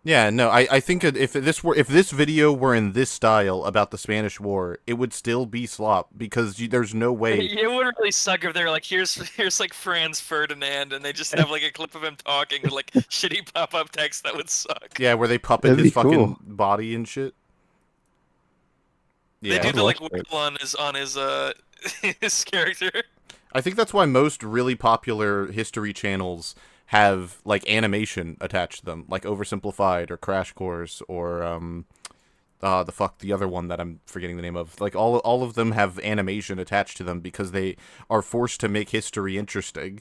Yeah, no, I think if this video were in this style about the Spanish War, it would still be slop, because there's no way. It would really suck if they're like, here's like Franz Ferdinand, and they just have like a clip of him talking with like shitty pop-up text. That would suck. Yeah, where they puppet his fucking body and shit. Yeah, they do the like wiggle on his his character. I think that's why most really popular history channels have like animation attached to them, like Oversimplified or Crash Course or the other one that I'm forgetting the name of. Like all of them have animation attached to them because they are forced to make history interesting,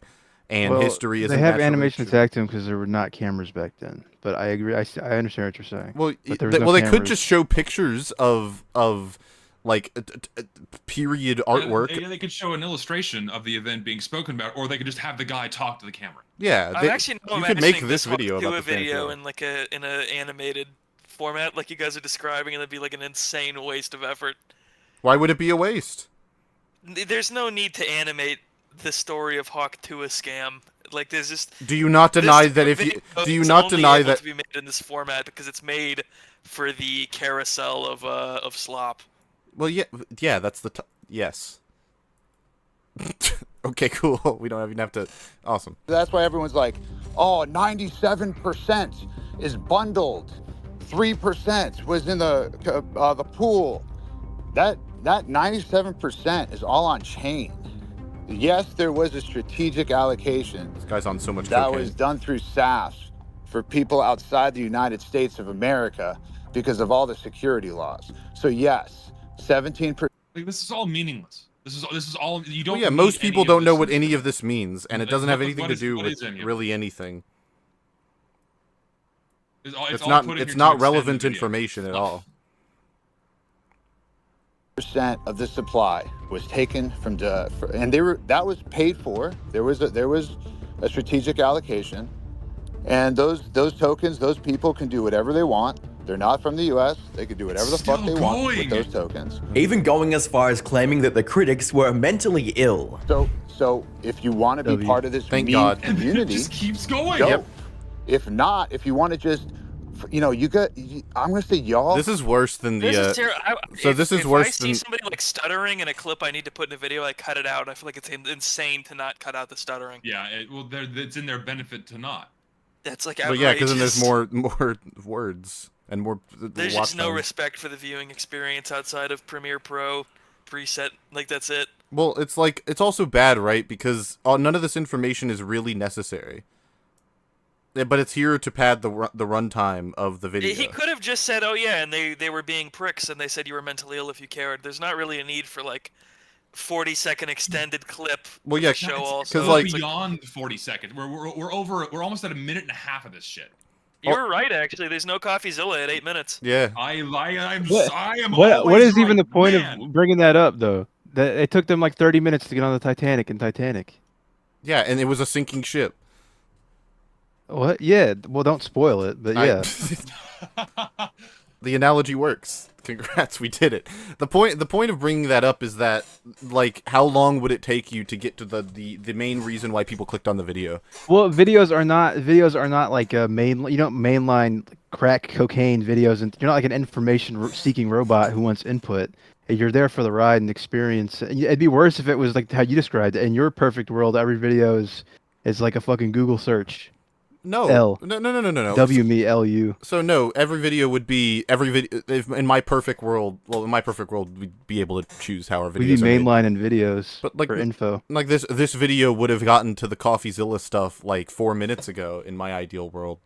and history is. They have animation attached to them because there were not cameras back then. But I agree. I understand what you're saying. Well, they could just show pictures of like period artwork. They could show an illustration of the event being spoken about, or they could just have the guy talk to the camera. Yeah, you could make this video about a video in like in a animated format, like you guys are describing, and it'd be like an insane waste of effort. Why would it be a waste? There's no need to animate the story of Hawk to a scam. Like there's just. Do you not deny that if you do you not deny that to be made in this format because it's made for the carousel of slop. Well, yeah, that's the yes. Okay, cool. We don't even have to. Awesome. That's why everyone's like, oh, 97% is bundled. 3% was in the pool. That 97% is all on chain. Yes, there was a strategic allocation. This guy's on so much that cocaine. Was done through SAF for people outside the United States of America because of all the security laws. So yes. 17%. Like, this is all meaningless. This is all you don't. Well, yeah, most people don't know what any of this means, and it doesn't have anything to do with really anything. It's not relevant information at all. percent of the supply was taken from and that was paid for. There was a strategic allocation, and those tokens, those people can do whatever they want. They're not from the U.S. They can do whatever the fuck they want with those tokens. Even going as far as claiming that the critics were mentally ill. So if you want to be part of this meme community, it just keeps going. Go. If not, if you want to just, I'm gonna say y'all. This is worse than the. This is If I see somebody like stuttering in a clip I need to put in a video, I cut it out. I feel like it's insane to not cut out the stuttering. Yeah, it's in their benefit to not. That's like outrageous. But yeah, because then there's more words and more. There's just no respect for the viewing experience outside of Premiere Pro preset. Like that's it. Well, it's also bad, right? Because none of this information is really necessary. But it's here to pad the runtime of the video. He could have just said, "Oh yeah," and they were being pricks, and they said you were mentally ill if you cared. There's not really a need for like 40-second extended clip. Well, yeah, show also. Because like beyond 40 seconds, we're almost at a minute and a half of this shit. You're right, actually. There's no Coffeezilla at 8 minutes. Yeah. I am. What is even the point of bringing that up though? That it took them like 30 minutes to get on the Titanic in Titanic. Yeah, and it was a sinking ship. What? Yeah. Well, don't spoil it, but yeah. The analogy works. Congrats, we did it. The point of bringing that up is that, like, how long would it take you to get to the main reason why people clicked on the video? Well, videos are not like a mainline crack cocaine videos, and you're not like an information-seeking robot who wants input. You're there for the ride and experience. It'd be worse if it was like how you described it. In your perfect world, every video is like a fucking Google search. No. No. WMELU. So no, every video would be in my perfect world. Well, in my perfect world, we'd be able to choose how our videos. We'd be mainlining videos, but like for info. Like this video would have gotten to the Coffeezilla stuff like 4 minutes ago in my ideal world,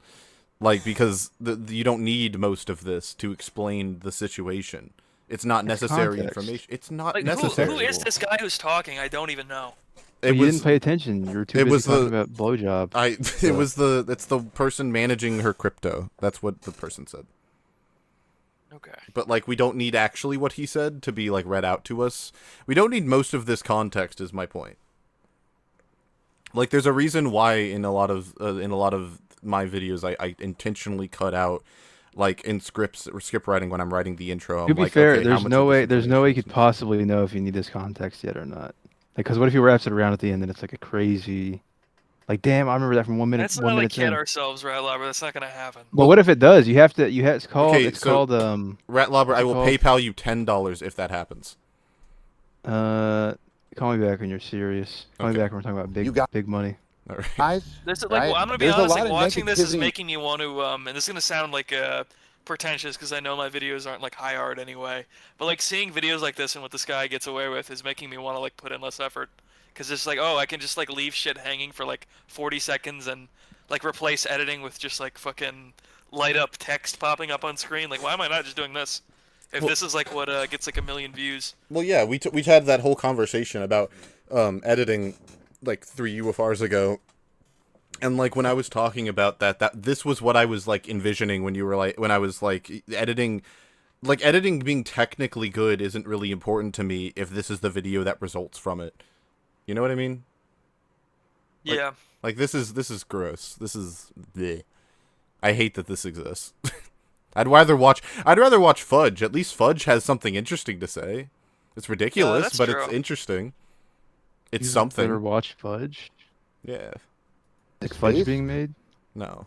like because you don't need most of this to explain the situation. It's not necessary information. It's not like, necessary. Who is this guy who's talking? I don't even know. You didn't pay attention. You were too busy talking about blowjob. It's the person managing her crypto. That's what the person said. Okay. But like, we don't need actually what he said to be like read out to us. We don't need most of this context. Is my point. Like, there's a reason why in a lot of my videos I intentionally cut out like in script writing when I'm writing the intro. To be fair, there's no way you could possibly know if you need this context yet or not. Because what if he wraps it around at the end and it's like a crazy, like, damn, I remember that from 1 minute. That's not like kid ourselves, Ratlobber. That's not gonna happen. Well, what if it does? It's called Ratlobber. I will PayPal you $10 if that happens. Call me back when you're serious. Call me back when we're talking about big money. All right. Guys, I'm gonna be honest. Like, watching this is making me want to. And this is gonna sound like pretentious because I know my videos aren't like high art anyway. But like seeing videos like this and what this guy gets away with is making me want to like put in less effort. Because it's like, oh, I can just like leave shit hanging for like 40 seconds and like replace editing with just like fucking light up text popping up on screen. Like, why am I not just doing this? If this is like what gets like 1 million views. Well, yeah, we had that whole conversation about editing like 3 UFRs ago. And like when I was talking about that this was what I was like envisioning when I was like editing being technically good isn't really important to me if this is the video that results from it. You know what I mean? Yeah. Like this is gross. This is bleh. I hate that this exists. I'd rather watch Fudge. At least Fudge has something interesting to say. It's ridiculous, but true. It's interesting. It's You've something. Never watched Fudge? Yeah. Is Fudge being made? No.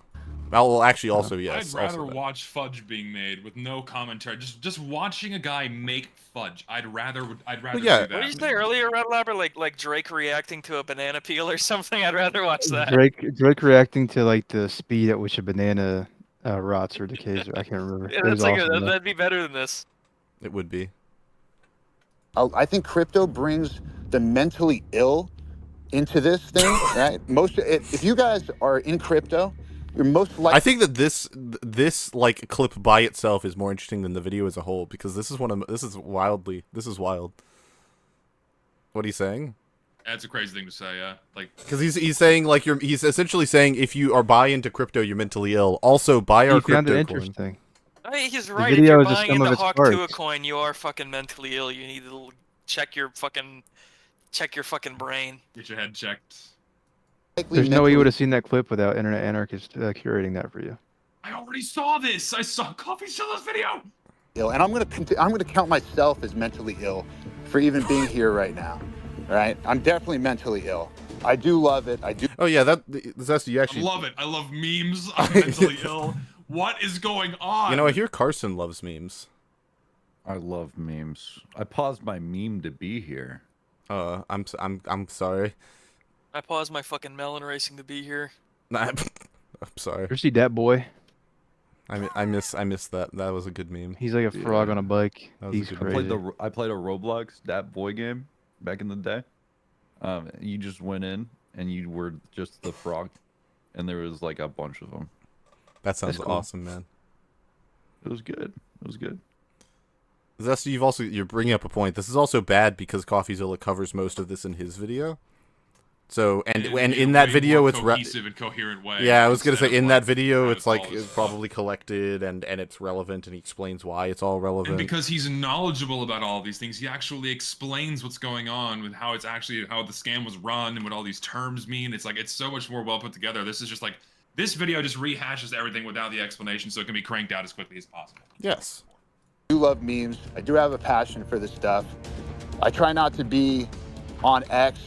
Well, actually, also yes. I'd rather watch Fudge being made with no commentary. Just watching a guy make fudge. I'd rather do that. What did you say earlier, Ratlobber? Like Drake reacting to a banana peel or something? I'd rather watch that. Drake reacting to like the speed at which a banana rots or decays. I can't remember. Yeah, that'd be better than this. It would be. I think crypto brings the mentally ill into this thing, right? If you guys are in crypto, you're most likely. I think that this like clip by itself is more interesting than the video as a whole because this is wild. What are you saying? That's a crazy thing to say, yeah. Like, because he's saying like he's essentially saying if you are buy into crypto, you're mentally ill. Also, buy our crypto coin. Interesting. I mean, he's The right. If video you're is the buying sum into of its Hawk 2 a parts. coin, you are fucking mentally ill. You need to check your fucking brain. Get your head checked. There's no way you would have seen that clip without Internet Anarchist curating that for you. I already saw this. I saw Coffeezilla's video. Ill, and I'm gonna count myself as mentally ill for even being here right now. All right, I'm definitely mentally ill. I do love it. I do. Oh yeah, that's you actually. I love it. I love memes. I'm mentally ill. What is going on? You know, I hear Carson loves memes. I love memes. I paused my meme to be here. I'm sorry. I paused my fucking melon racing to be here. I'm sorry. You see that boy? I miss that. That was a good meme. He's like a frog on a bike. He's good crazy. I played a Roblox Dat Boy game back in the day. You just went in and you were just the frog, and there was like a bunch of them. That sounds cool. awesome, man. It was good. It was good. Zesty, you're bringing up a point. This is also bad because Coffeezilla covers most of this in his video. So and in that video it's cohesive and coherent way. Yeah, I was gonna say in that video it's like it's probably collected and it's relevant and he explains why it's all relevant. And because he's knowledgeable about all these things, he actually explains what's going on with how the scam was run and what all these terms mean. It's like it's so much more well put together. This is just like this video just rehashes everything without the explanation, so it can be cranked out as quickly as possible. Yes. I do love memes. I do have a passion for this stuff. I try not to be on X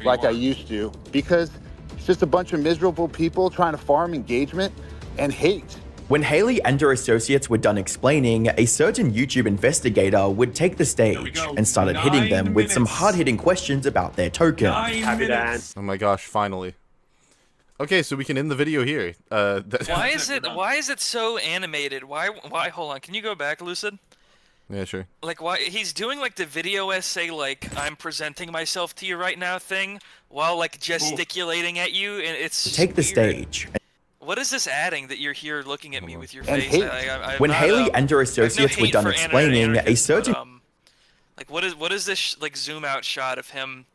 like I used to because it's just a bunch of miserable people trying to farm engagement and hate. When Haley and her associates were done explaining, a certain YouTube investigator would take the stage and started hitting them with some hard-hitting questions about their token. Oh my gosh, finally. Okay, so we can end the video here. Why is it so animated? Why hold on, can you go back, Lucid? Yeah, sure. Like, why he's doing like the video essay, like I'm presenting myself to you right now thing, while like gesticulating at you, and it's take the stage. What is this adding that you're here looking at me with your face? When Haley and her associates were done explaining, a certain like what is this like zoom out shot of him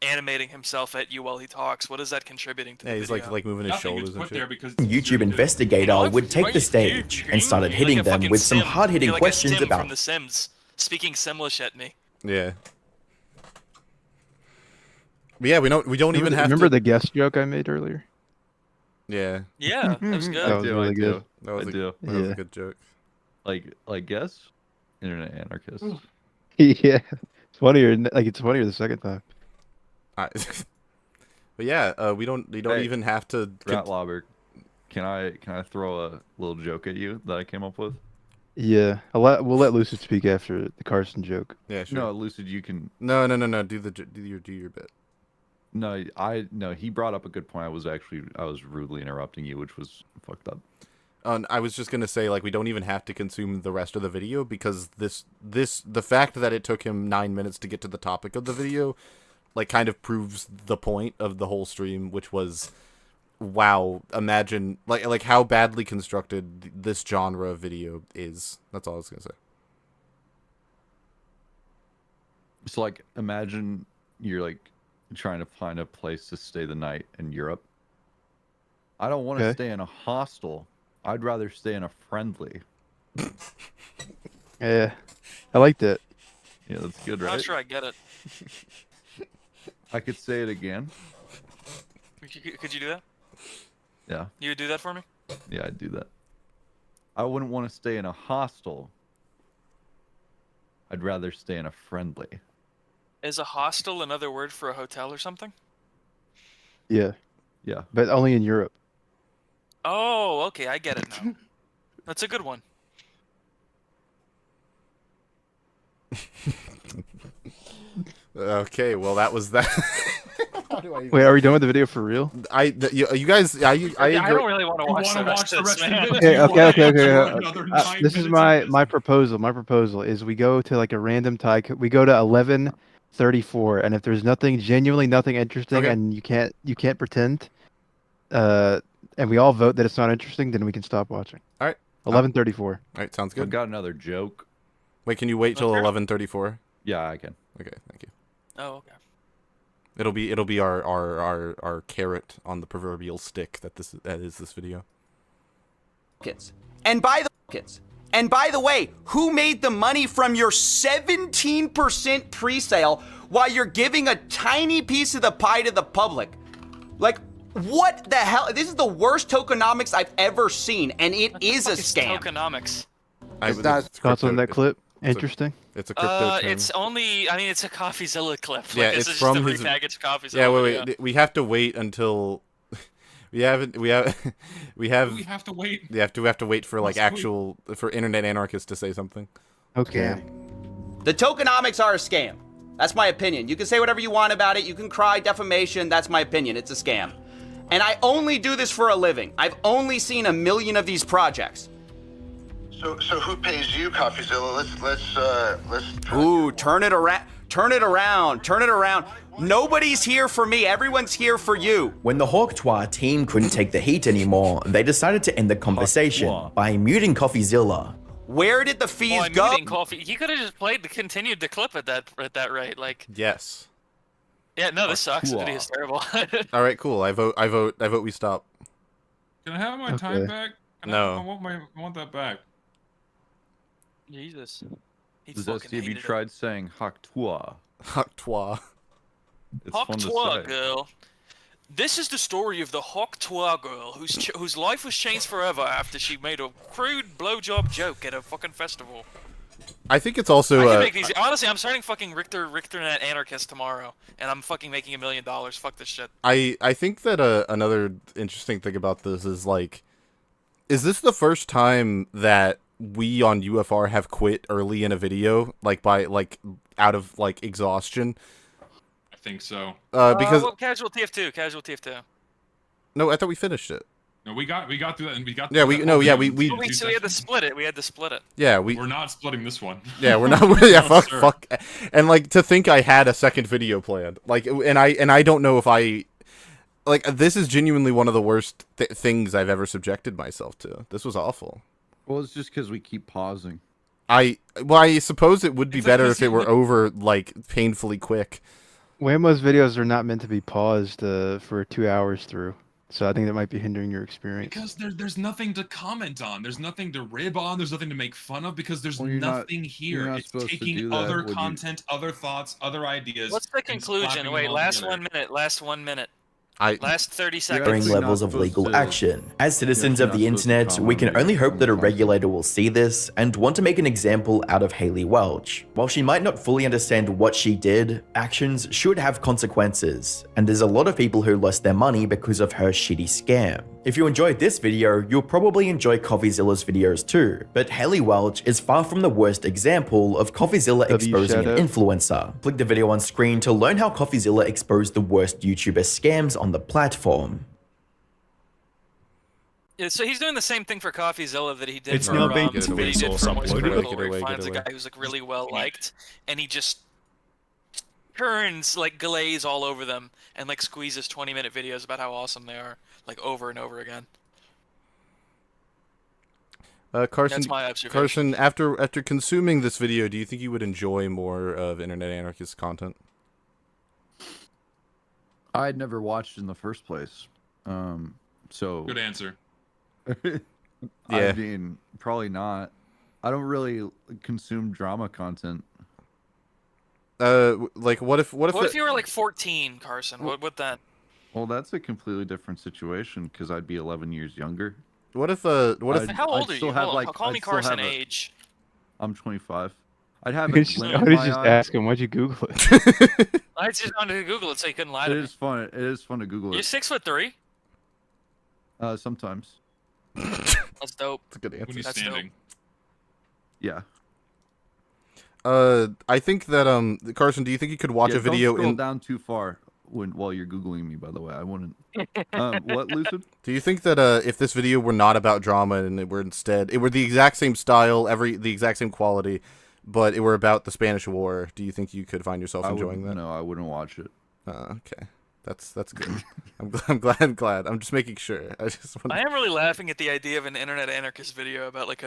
animating himself at you while he talks? What is that contributing to? Yeah, he's video? like moving his shoulders and shit. YouTube investigator would take the stage and started hitting them with some hard-hitting questions about from The Sims, speaking Simlish at me. Yeah. But yeah, we don't even have Remember to... the guest joke I made earlier? Yeah. Yeah, that was good. That was really good. That was a good joke. Like guess? Internet Anarchist. Yeah. It's funnier the second time. But yeah, we don't even have to. Ratlobber, can I throw a little joke at you that I came up with? Yeah, we'll let Lucid speak after the Carson joke. Yeah, sure. No, Lucid, you can. No. Do your bit. No, he brought up a good point. I was rudely interrupting you, which was fucked up. I was just gonna say, like, we don't even have to consume the rest of the video because the fact that it took him 9 minutes to get to the topic of the video, like, kind of proves the point of the whole stream, which was, wow, imagine, like how badly constructed this genre of video is. That's all I was gonna say. So, like, imagine you're, like, trying to find a place to stay the night in Europe. I don't want to stay in a hostel. I'd rather stay in a friendly. Yeah, I like that. Yeah, that's good, right? I'm not sure I get it. I could say it again. Could you do that? Yeah. You would do that for me? Yeah, I'd do that. I wouldn't want to stay in a hostel. I'd rather stay in a friendly. Is a hostel another word for a hotel or something? Yeah. Yeah. But only in Europe. Oh, okay, I get it now. That's a good one. Okay, well that was that. Wait, are we done with the video for real? You guys, I don't really want to watch the rest of this, man. Okay. This is my proposal. My proposal is we go to like a random tie. We go to 11:34, and if there's genuinely nothing interesting, and you can't pretend, and we all vote that it's not interesting, then we can stop watching. All right. 11:34. All right, sounds good. I've got another joke. Wait, can you wait till 11:34? Yeah, I can. Okay, thank you. Oh, okay. It'll be our carrot on the proverbial stick that is this video. And by the And by the way, who made the money from your 17% pre-sale while you're giving a tiny piece of the pie to the public? Like, what the hell? This is the worst tokenomics I've ever seen, and it is a scam. Tokenomics. Thoughts on that clip? Interesting. It's a crypto term. It's only, I mean, it's a Coffeezilla clip. Yeah, like, it's just from a his repackaged Coffeezilla. Yeah, video. wait. We have to wait until we have. We have to wait. We have to wait for like for Internet Anarchist to say something. Okay. The tokenomics are a scam. That's my opinion. You can say whatever you want about it. You can cry defamation. That's my opinion. It's a scam. And I only do this for a living. I've only seen 1 million of these projects. So who pays you, Coffeezilla? Let's. Ooh, turn it around. Turn it around. Turn it around. Nobody's here for me. Everyone's here for you. When the Hawk team couldn't take the heat anymore, they decided to end the conversation by muting Coffeezilla. Where did the fees go? Muting Coffee. He could have just continued the clip at that rate. Like. Yes. Yeah. No, this sucks. The video's terrible. All right, cool. I vote. We stop. Can I have my time back? No. I want that back. Jesus. Zesty, have you tried saying Haktua? Haktua. It's fun to Haktua say. girl. This is the story of the Haktua girl whose life was changed forever after she made a crude blowjob joke at a fucking festival. I think it's also. I can make these. Honestly, I'm starting fucking Richter and Anarchist tomorrow, and I'm fucking making $1 million. Fuck this shit. I think that another interesting thing about this is like, is this the first time that we on UFR have quit early in a video, like out of like exhaustion? I think so. Because well, casual TF2. No, I thought we finished it. No, we got through that, and we got. Yeah, we So we had to split it. Yeah, we're not splitting this one. Yeah, we're not. Yeah, fuck. And like to think I had a second video planned, like, and I don't know if I, like, this is genuinely one of the worst things I've ever subjected myself to. This was awful. Well, it's just because we keep pausing. I suppose it would be better if it were over like painfully quick. Whammo's videos are not meant to be paused for 2 hours through, so I think that might be hindering your experience. Because there's nothing to comment on, there's nothing to rib on, there's nothing to make fun of, because there's nothing here. It's taking other content, other thoughts, other ideas. What's the conclusion? Wait, last 1 minute. Last 30 seconds. Varying levels of legal action. As citizens of the internet, we can only hope that a regulator will see this and want to make an example out of Haley Welch. While she might not fully understand what she did, actions should have consequences, and there's a lot of people who lost their money because of her shitty scam. If you enjoyed this video, you'll probably enjoy Coffeezilla's videos too, but Haley Welch is far from the worst example of Coffeezilla exposing an influencer. Click the video on screen to learn how Coffeezilla exposed the worst YouTuber scams on the platform. Yeah, so he's doing the same thing for Coffeezilla that he did It's for now being Moist Critical, where he finds a guy who's like really well liked, and he just turns like glaze all over them and like squeezes 20-minute videos about how awesome they are, like over and over again. Carson, That's my observation. Carson, after consuming this video, do you think you would enjoy more of Internet Anarchist content? I had never watched in the first place, so good answer. Yeah. I mean, probably not. I don't really consume drama content. Like what if What if you were like 14, Carson? What would that? Well, that's a completely different situation because I'd be 11 years younger. What if How old are you? Call me Carson age. I'm 25. I'd have I just ask him, why'd you Google it? I just wanted to Google it so you couldn't lie to me. It is fun. It is fun to Google You're it. 6'3". Sometimes. That's dope. That's a good answer. When he's That's standing. Yeah. I think that Carson, do you think you could watch a video don't scroll down too far while you're Googling me, by the way. I wouldn't. What, Lucid? Do you think that if this video were not about drama and it were the exact same style, the exact same quality, but it were about the Spanish War, do you think you could find yourself enjoying that? No, I wouldn't watch it. Okay. That's good. I'm glad. I'm just making sure. I am really laughing at the idea of an Internet Anarchist video about like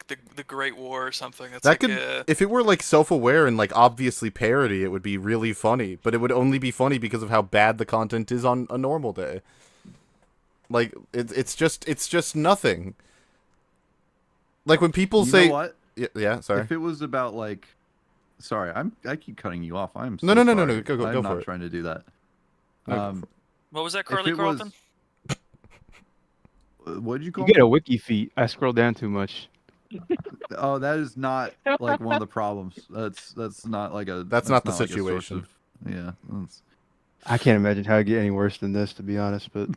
the Great War or something. It's that could, if it were like self-aware and like obviously parody, it would be really funny. But it would only be funny because of how bad the content is on a normal day. Like it's just nothing. Like when people You say, know what? yeah, sorry. If it was about like, sorry, I keep cutting you off. I'm so No, sorry. go I'm for not it. trying to do that. No, go for it. What was that, if Carly it Carlton? What did you call You get a me? wiki feet. I scroll down too much. Oh, that is not like one of the problems. That's not like a. That's not the like a source situation. of- yeah. I can't imagine how it get any worse than this, to be honest. But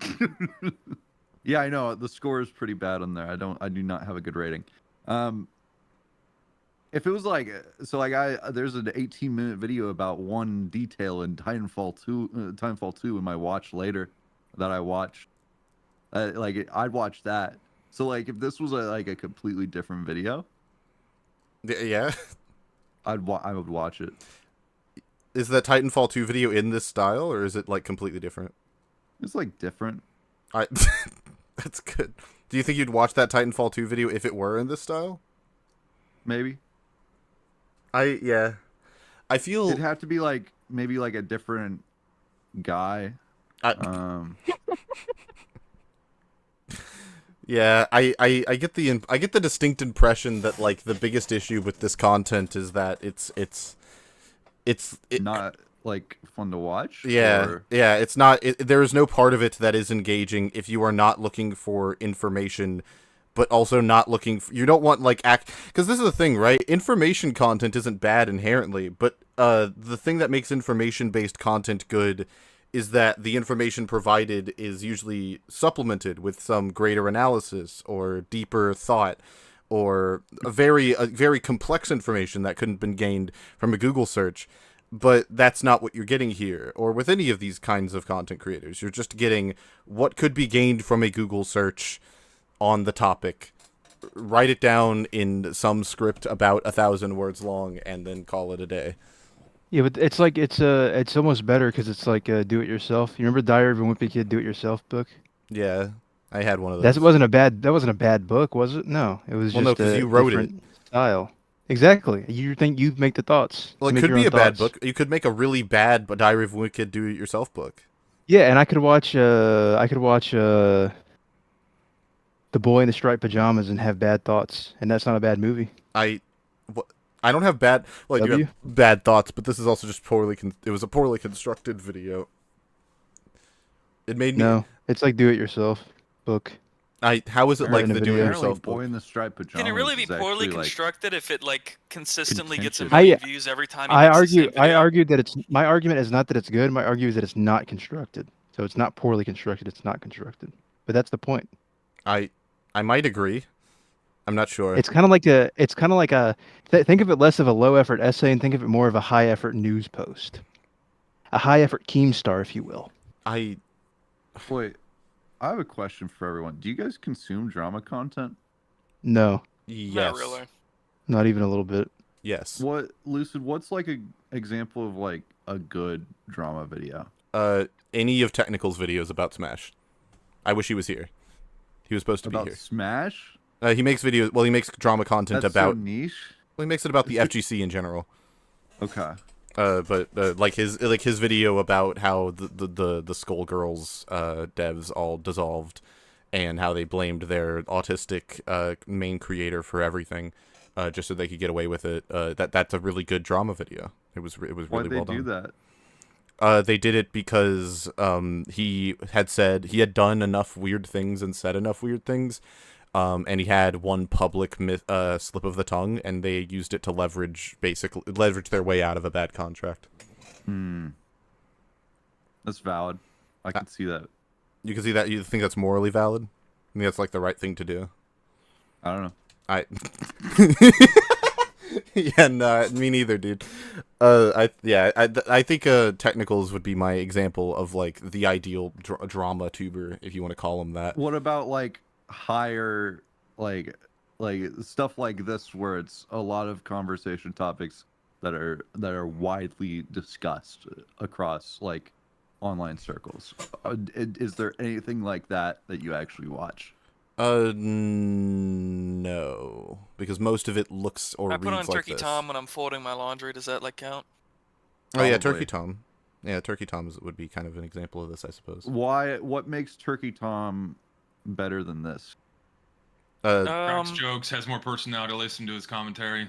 Yeah, I know the score is pretty bad on there. I do not have a good rating. If it was like there's an 18-minute video about one detail in Titanfall 2 in my watch later that I watched. I'd watch that. So like if this was a completely different video, yeah, I would watch it. Is that Titanfall 2 video in this style, or is it like completely different? It's like different. That's good. Do you think you'd watch that Titanfall 2 video if it were in this style? Maybe. I feel it'd have to be like maybe like a different guy. Yeah, I get the distinct impression that like the biggest issue with this content is that it's not like fun to watch. Yeah, yeah, it's not. There is no part of it that is engaging if you are not looking for information, but also not looking. You don't want like because this is the thing, right? Information content isn't bad inherently, but the thing that makes information-based content good is that the information provided is usually supplemented with some greater analysis or deeper thought or a very complex information that couldn't have been gained from a Google search. But that's not what you're getting here, or with any of these kinds of content creators. You're just getting what could be gained from a Google search on the topic. Write it down in some script about 1,000 words long, and then call it a day. yeah, but it's like it's almost better because it's like do it yourself. You remember Diary of a Wimpy Kid Do It Yourself book? Yeah, I had one of those. That wasn't a bad book, was it? No, it was just because a you wrote different style. Exactly. You think you make the thoughts. Well, it could be a bad book. You could make a really bad Diary of a Wimpy Kid Do It Yourself book. Yeah, and I could watch The Boy in the Striped Pajamas and have bad thoughts, and that's not a bad movie. I don't have bad. Well, I do have bad thoughts, but this is also just it was a poorly constructed video. It made me. No, it's like Do It Yourself book. How is it like the Do It Yourself book? Boy in the Striped Pajamas. Can it really be is poorly actually, constructed if it like consistently gets a contentious. million views every time? I argued that my argument is not that it's good. My argument is that it's not constructed. So it's not poorly constructed. It's not constructed. But that's the point. I might agree. I'm not sure. It's kind of like think of it less of a low effort essay and think of it more of a high effort news post. A high effort Keemstar, if you will. Wait, I have a question for everyone. Do you guys consume drama content? No. Yes. Not really. Not even a little bit. Yes. What, Lucid, what's like a example of like a good drama video? Any of Technical's videos about Smash. I wish he was here. He was supposed to be here. Smash? He makes videos. Well, he makes drama content That's about so niche. Well, he makes it about the FGC in general. Okay. But like his video about how the Skullgirls devs all dissolved, and how they blamed their autistic main creator for everything, just so they could get away with it. That's a really good drama video. It was really well done. Why'd they do that? They did it because he had done enough weird things and said enough weird things, and he had one public slip of the tongue, and they used it to leverage their way out of a bad contract. That's valid. I can see that. You can see that. You think that's morally valid? I think that's like the right thing to do. I don't know. Yeah, no, me neither, dude. I think Technicals would be my example of like the ideal drama tuber, if you want to call him that. What about like higher, like stuff like this, where it's a lot of conversation topics that are widely discussed across like online circles? Is there anything like that you actually watch? No, because most of it looks or reads like this. I put on Turkey Tom when I'm folding my laundry. Does that like count? Oh yeah, Turkey Tom. Yeah, Turkey Tom would be kind of an example of this, I suppose. What makes Turkey Tom better than this? Cracks jokes, has more personality. Listen to his commentary.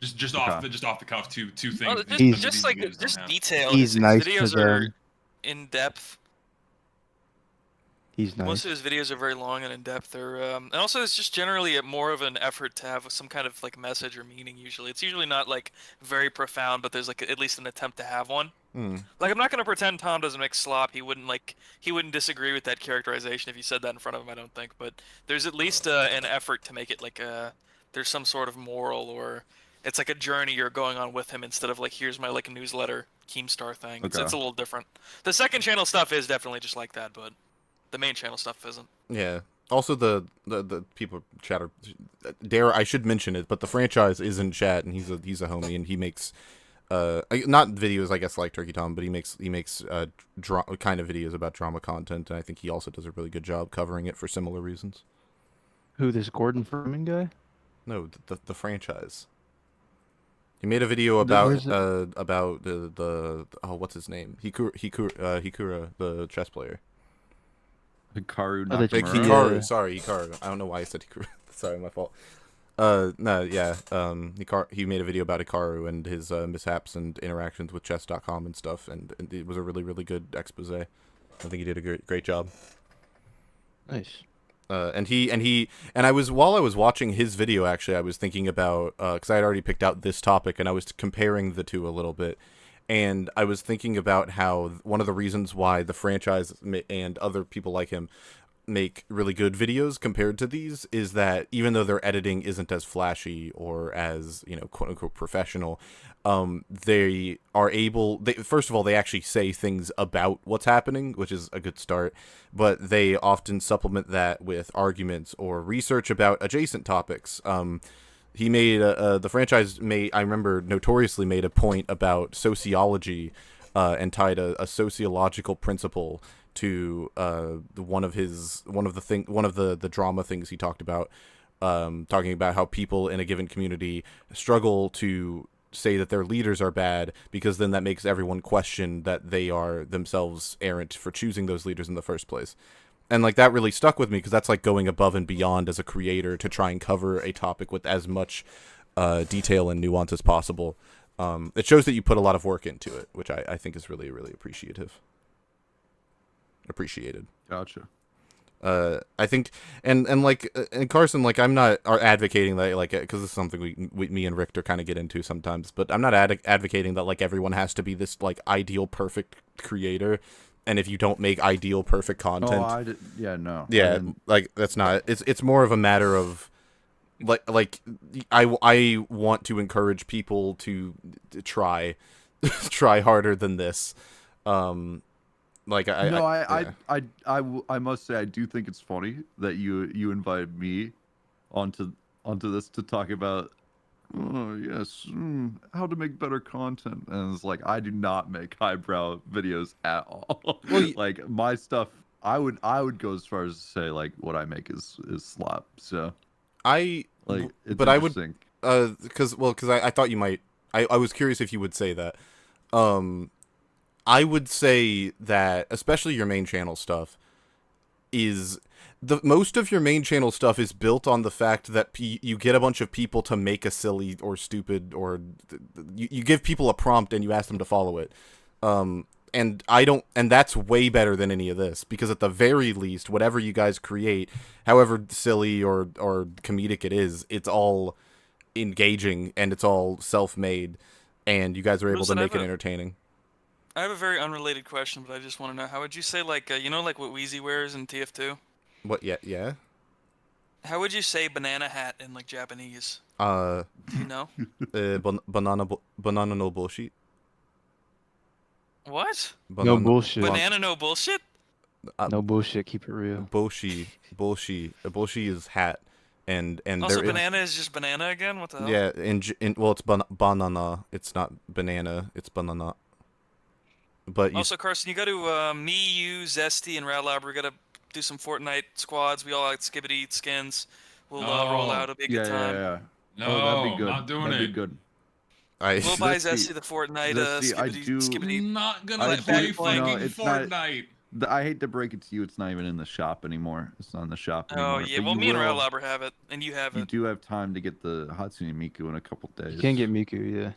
Just off the cuff, two things. Just detail. He's His nice to videos are them. in depth. He's nice. Most of his videos are very long and in depth. And also it's just generally more of an effort to have some kind of like message or meaning. Usually, it's usually not like very profound, but there's like at least an attempt to have one. Like I'm not gonna pretend Tom doesn't make slop. He wouldn't disagree with that characterization if you said that in front of him. I don't think, but there's at least an effort to make it like there's some sort of moral, or it's like a journey you're going on with him instead of like here's my like newsletter Keemstar thing. It's a little different. The second channel stuff is definitely just like that, but the main channel stuff isn't. Yeah. Also, the people chatter. I should mention it, but the franchise is in chat, and he's a homie, and he makes not videos I guess like Turkey Tom, but he makes kind of videos about drama content, and I think he also does a really good job covering it for similar reasons. Who, this Gordon Furman guy? No, the franchise. He made a video about the what's his name? Hikura, the chess player. Hikaru Hikaru, sorry, Hikaru. I don't know why I said Hikaru. Sorry, my fault. No, yeah. He made a video about Hikaru and his mishaps and interactions with chess.com and stuff, and it was a really, really good expose. I think he did a great job. Nice. While I was watching his video, actually, I was thinking about, because I had already picked out this topic, and I was comparing the two a little bit. And I was thinking about how one of the reasons why the franchise and other people like him make really good videos compared to these is that even though their editing isn't as flashy or as, quote unquote professional, they are able, first of all, they actually say things about what's happening, which is a good start, but they often supplement that with arguments or research about adjacent topics. He made the franchise I remember notoriously made a point about sociology and tied a sociological principle to one of the drama things he talked about, talking about how people in a given community struggle to say that their leaders are bad because then that makes everyone question that they are themselves errant for choosing those leaders in the first place. And like that really stuck with me because that's like going above and beyond as a creator to try and cover a topic with as much detail and nuance as possible. It shows that you put a lot of work into it, which I think is really, really appreciated. Gotcha. I think, and Carson, like I'm not advocating that, like, because this is something me and Richter kind of get into sometimes, but I'm not advocating that like everyone has to be this like ideal perfect creator. And if you don't make ideal perfect content, no. Yeah, like that's not. It's more of a matter of like I want to encourage people to try harder than this. I must say I do think it's funny that you invited me onto this to talk about how to make better content, and it's like I do not make highbrow videos at all. Like my stuff, I would go as far as to say like what I make is slop. So I would because I thought you might. I was curious if you would say that. I would say that especially your main channel stuff is most of your main channel stuff is built on the fact that you get a bunch of people to make a silly or stupid or you give people a prompt and you ask them to follow it. And that's way better than any of this, because at the very least, whatever you guys create, however silly or comedic it is, it's all engaging and it's all self-made, and you guys are able to make it entertaining. I have a very unrelated question, but I just want to know, how would you say like like what Weezy wears in TF2? What? Yeah. How would you say banana hat in like Japanese? Do you know? Banana no bullshit. What? No bullshit. Banana no bullshit? No bullshit. Keep it real. Bullshit. A bullshit is hat, and also banana is just banana again. What the hell? Yeah. Well, it's banana. It's not banana. It's banana. But also, Carson, you got to me, you, Zesty, and ratlobber. We got to do some Fortnite squads. We all like skibbity skins. We'll roll out. It'll be a good time. Yeah. No, that'd be good. Not doing that'd it. Be good. We'll buy Zesty the Fortnite. I'm not gonna let play fucking Fortnite. I hate to break it to you, it's not even in the shop anymore. It's not in the shop anymore. Oh yeah, But well you me and will- ratlobber have it, and you have You it. do have time to get the Hatsune Miku in a couple days. You can get Miku, yeah.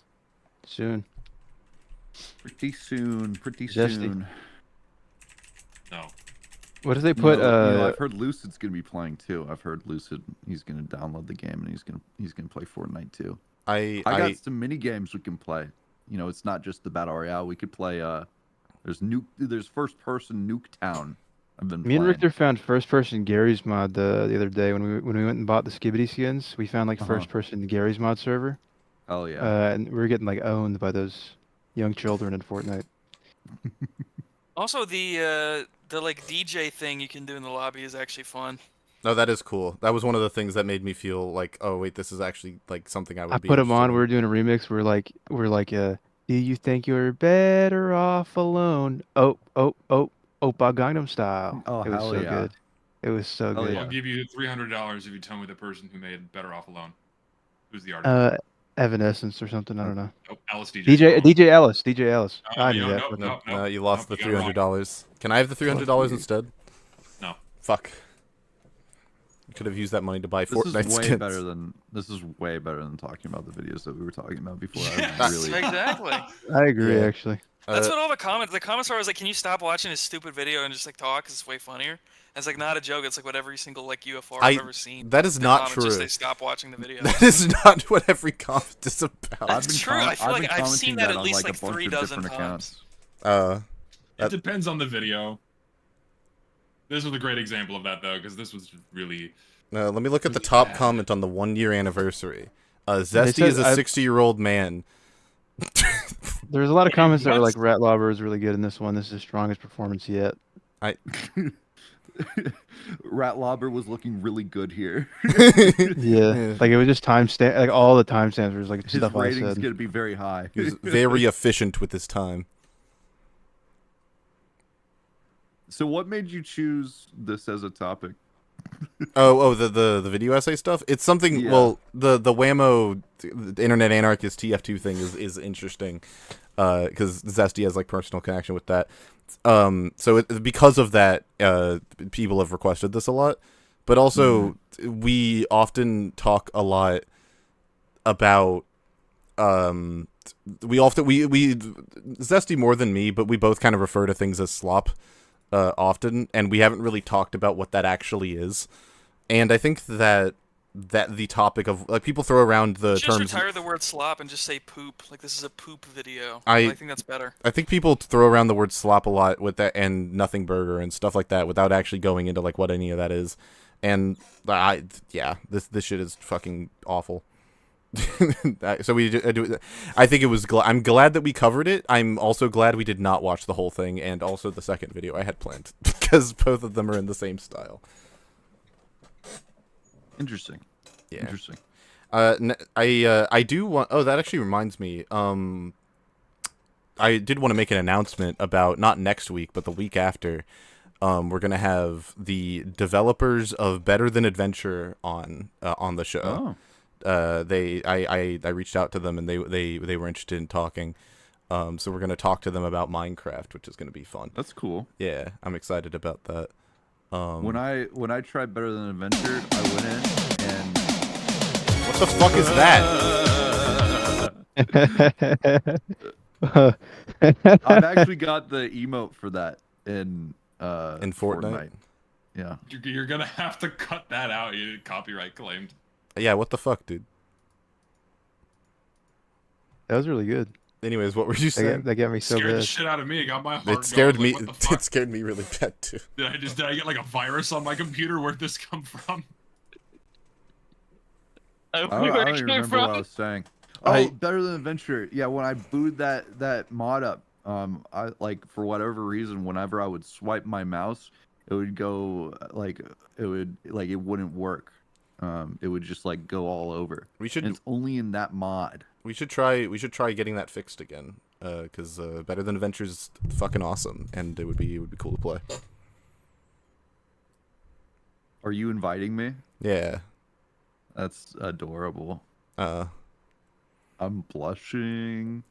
Soon. Pretty soon. Pretty Zesty. soon. No. What did they put? I've heard Lucid's gonna be playing too. I've heard Lucid. He's gonna download the game and he's gonna play Fortnite too. I got some mini games we can play. You know, it's not just the battle royale. We could play. There's first person Nuketown. I've been. Me and Richter found first person Gary's mod the other day when we went and bought the Skibbity skins. We found like first person Gary's mod server. Oh yeah. And we were getting like owned by those young children in Fortnite. Also, the like DJ thing you can do in the lobby is actually fun. No, that is cool. That was one of the things that made me feel like, oh wait, this is actually like something I would. I put them on. We were doing a remix. We're like, do you think you're better off alone? Oh, Oppa Gangnam Style. Oh, it was hell so yeah. good. It was so good. I'll give you $300 if you tell me the person who made Better Off Alone. Who's the artist? Evanescence or something. I don't know. Oh, Alice DJ. DJ Ellis. DJ Ellis. I knew no, that. no, No, you lost the you got it wrong. $300. Can I have the $300 instead? No. Fuck. You could have used that money to buy Fortnite This is way skins. better than talking about the videos that we were talking about before. Yes, really... exactly. I agree, actually. That's what all the comments are always like, can you stop watching this stupid video and just like talk, 'cause it's way funnier. And it's like not a joke, it's like what every single like UFR I've ever seen. That is The not comments true. Just say stop watching the video. That is not what every comment is about. That's true. I feel like I've seen that at least like 3 dozen times. It depends on the video. This was a great example of that though, because this was really. Let me look at the top comment on the 1-year anniversary. Zesty is a 60-year-old man. There's a lot of comments that were like, ratlobber is really good in this one. This is his strongest performance yet. Ratlobber was looking really good here. Yeah, like it was just timestamp, like all the timestamps was like His stuff I rating's said. gonna be very high. He was very efficient with his time. So what made you choose this as a topic? The video essay stuff. It's something. Yeah. Well, the Whammo Internet Anarchist TF2 thing is interesting, because Zesty has like personal connection with that. Because of that, people have requested this a lot, but also we often talk a lot about we Zesty more than me, but we both kind of refer to things as slop often, and we haven't really talked about what that actually is. And I think that the topic of like people throw around the Just terms. retire the word slop and just say poop. Like this is a poop video. I think that's better. I think people throw around the word slop a lot with that and nothing burger and stuff like that without actually going into like what any of that is. And this shit is fucking awful. So I think it was. I'm glad that we covered it. I'm also glad we did not watch the whole thing, and also the second video I had planned because both of them are in the same style. Interesting. Yeah. Interesting. I do want. Oh, that actually reminds me. I did want to make an announcement about not next week, but the week after. We're gonna have the developers of Better Than Adventure on the show. I reached out to them and they were interested in talking. So we're gonna talk to them about Minecraft, which is gonna be fun. That's cool. Yeah, I'm excited about that. When I tried Better Than Adventure, I went in and what the fuck is that? I've actually got the emote for that in Fortnite. Yeah. You're gonna have to cut that out. You copyright claimed. Yeah, what the fuck, dude? That was really good. Anyways, what were you saying? That got me so Scared the bad. shit out of me. It got my heart. It scared going. me. Like, what the fuck? It scared me really bad too. Did I get like a virus on my computer? Where'd this come from? I don't even remember what I was saying. Better Than Adventure. Yeah, when I booted that mod up, I like for whatever reason, whenever I would swipe my mouse, it would go it wouldn't work. It would just like go all over. And it's only in that mod. We should try getting that fixed again. Because Better Than Adventure is fucking awesome, and it would be cool to play. Are you inviting me? Yeah. That's adorable. I'm blushing.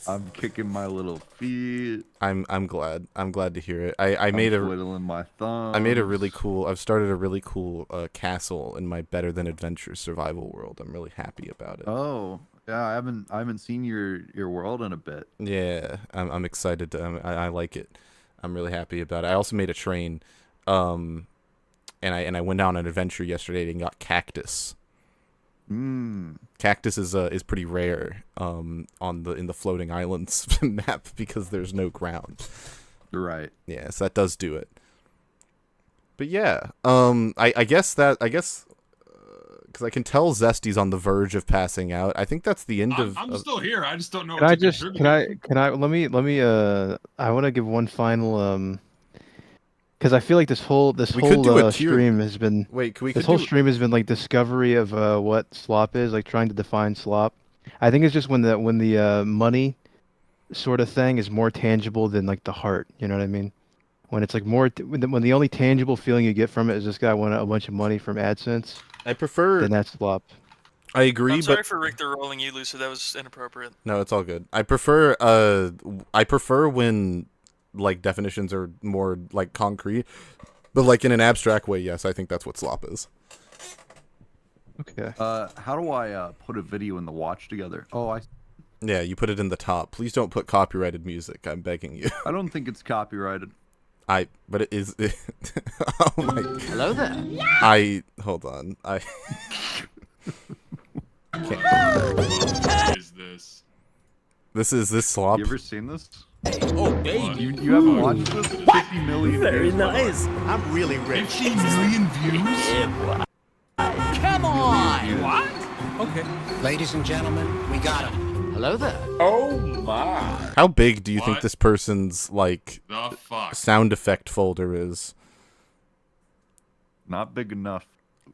I'm kicking my little feet. I'm glad. I'm glad to hear it. I made a twiddling my thumbs. I made a really cool. I've started a really cool castle in my Better Than Adventure survival world. I'm really happy about it. Oh yeah, I haven't seen your world in a bit. Yeah, I'm excited. I like it. I'm really happy about it. I also made a train, and I went on an adventure yesterday and got cactus. Cactus is pretty rare in the floating islands map because there's no ground. Right. Yeah, so that does do it. But yeah, I guess because I can tell Zesty's on the verge of passing out. I think that's the end of. I'm still here. I just don't know. Can I just can I let me I want to give one final because I feel like this whole stream has been stream has been like discovery of what Slop is, like trying to define Slop. I think it's just when the money sort of thing is more tangible than like the heart. You know what I mean? When it's like when the only tangible feeling you get from it is this guy won a bunch of money from AdSense. I prefer. Then that's Slop. I agree. I'm sorry for Richter rolling you, Lucid. That was inappropriate. No, it's all good. I prefer when like definitions are more like concrete, but like in an abstract way. Yes, I think that's what Slop is. Okay. How do I put a video in the watch together? Oh, Yeah, you put it in the top. Please don't put copyrighted music. I'm begging you. I don't think it's copyrighted. But it is. Oh my. Hello there. Hold on. What is this? This is Slop. You ever seen this? Oh, baby. You haven't watched this? 50 million Very views. nice. I'm really rich. 50 million views? Come on. What? Okay. Ladies and gentlemen, we got him. Hello there. Oh my. How big do you think this person's like The fuck? sound effect folder is? Not big enough.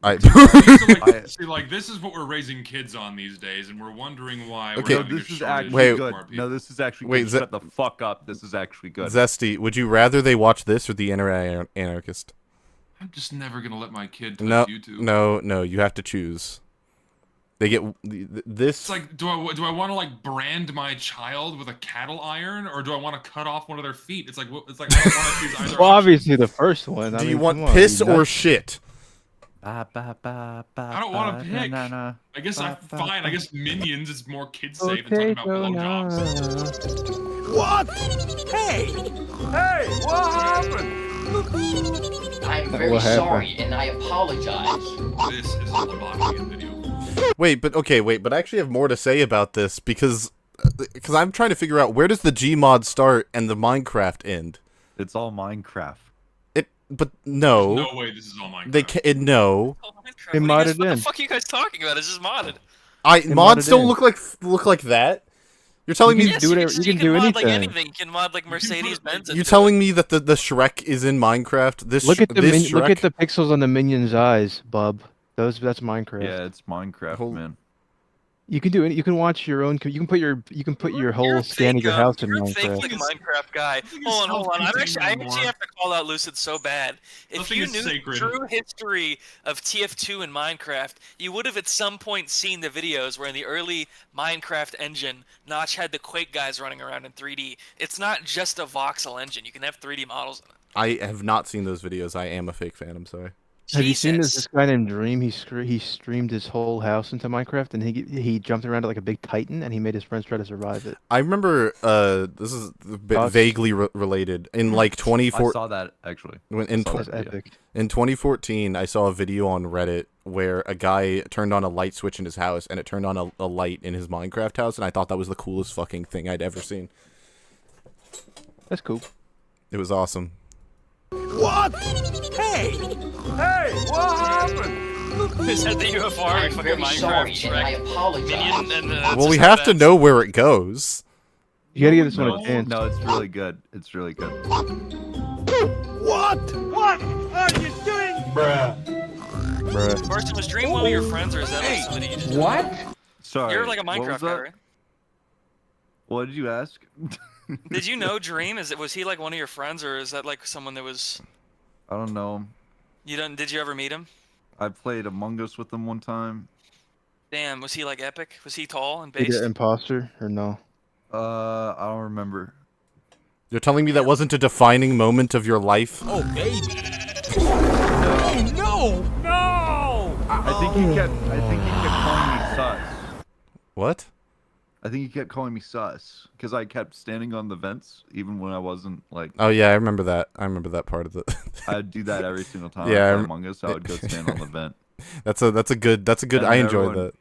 See, like this is what we're raising kids on these days, and we're wondering why. Okay, we're having this a is shortage actually of good. more people. No, this is actually Wait, good. Shut the fuck up. This is actually good. Zesty, would you rather they watch this or the Anarchist? I'm just never gonna let my kid touch YouTube. No, you have to choose. They get this. It's like, do I want to like brand my child with a cattle iron, or do I want to cut off one of their feet? It's like I don't want to choose either. Well, obviously the first one. Do you want piss or shit? I don't want to pick. I guess I'm fine. I guess Minions is more kid safe than talking about blowjobs. What? Hey, what happened? I'm very sorry, and I apologize. This is a lobotomy video. Wait, but I actually have more to say about this because I'm trying to figure out where does the Gmod start and the Minecraft end? It's all Minecraft. But no. No way, this is all Minecraft. They can't. No. They modded in. What the fuck are you guys talking about? It's just modded. Mods don't look like that. You're telling me yes, you can do anything. Like anything. You can mod like Mercedes Benz. You're telling me that the Shrek is in Minecraft? Look at the pixels on the minion's eyes, bub. That's Minecraft. Yeah, it's Minecraft, man. You can do it. You can watch your own. You can put your whole scan of your house in Minecraft. You're a fake Minecraft guy. Hold on. I actually have to call out Lucid so bad. If you knew the true history of TF2 and Minecraft, you would have at some point seen the videos where in the early Minecraft engine, Notch had the Quake guys running around in 3D. It's not just a voxel engine. You can have 3D models in it. I have not seen those videos. I am a fake fan. I'm sorry. Have you seen this guy named Dream? He streamed his whole house into Minecraft, and he jumped around like a big titan, and he made his friends try to survive it. I remember this is a bit vaguely related. In like 2014, I saw that actually. In 2014, I saw a video on Reddit where a guy turned on a light switch in his house, and it turned on a light in his Minecraft house, and I thought that was the coolest fucking thing I'd ever seen. That's cool. It was awesome. What? Hey, what happened? Is that the UFR? I'm very sorry, and I apologize. Well, we have to know where it goes. You gotta give this one a chance. No, it's really good. It's really good. What? What are you doing? Bruh. Carson, was Dream one of your friends, or is that like somebody you just... What? Sorry. You're like a Minecraft guy, right? What did you ask? Did you know Dream? Was he like one of your friends, or is that like someone that was? I don't know. Did you ever meet him? I played Among Us with him one time. Damn, was he like epic? Was he tall and Is based? it imposter or no? I don't remember. You're telling me that wasn't a defining moment of your life? Oh, baby. No! No! I think he kept calling me sus. What? I think he kept calling me sus because I kept standing on the vents even when I wasn't like. Oh yeah, I remember that. I remember that part of the. I'd do that every single time Yeah, I play Among Us. I would go stand on the vent. That's a good. And I enjoy that.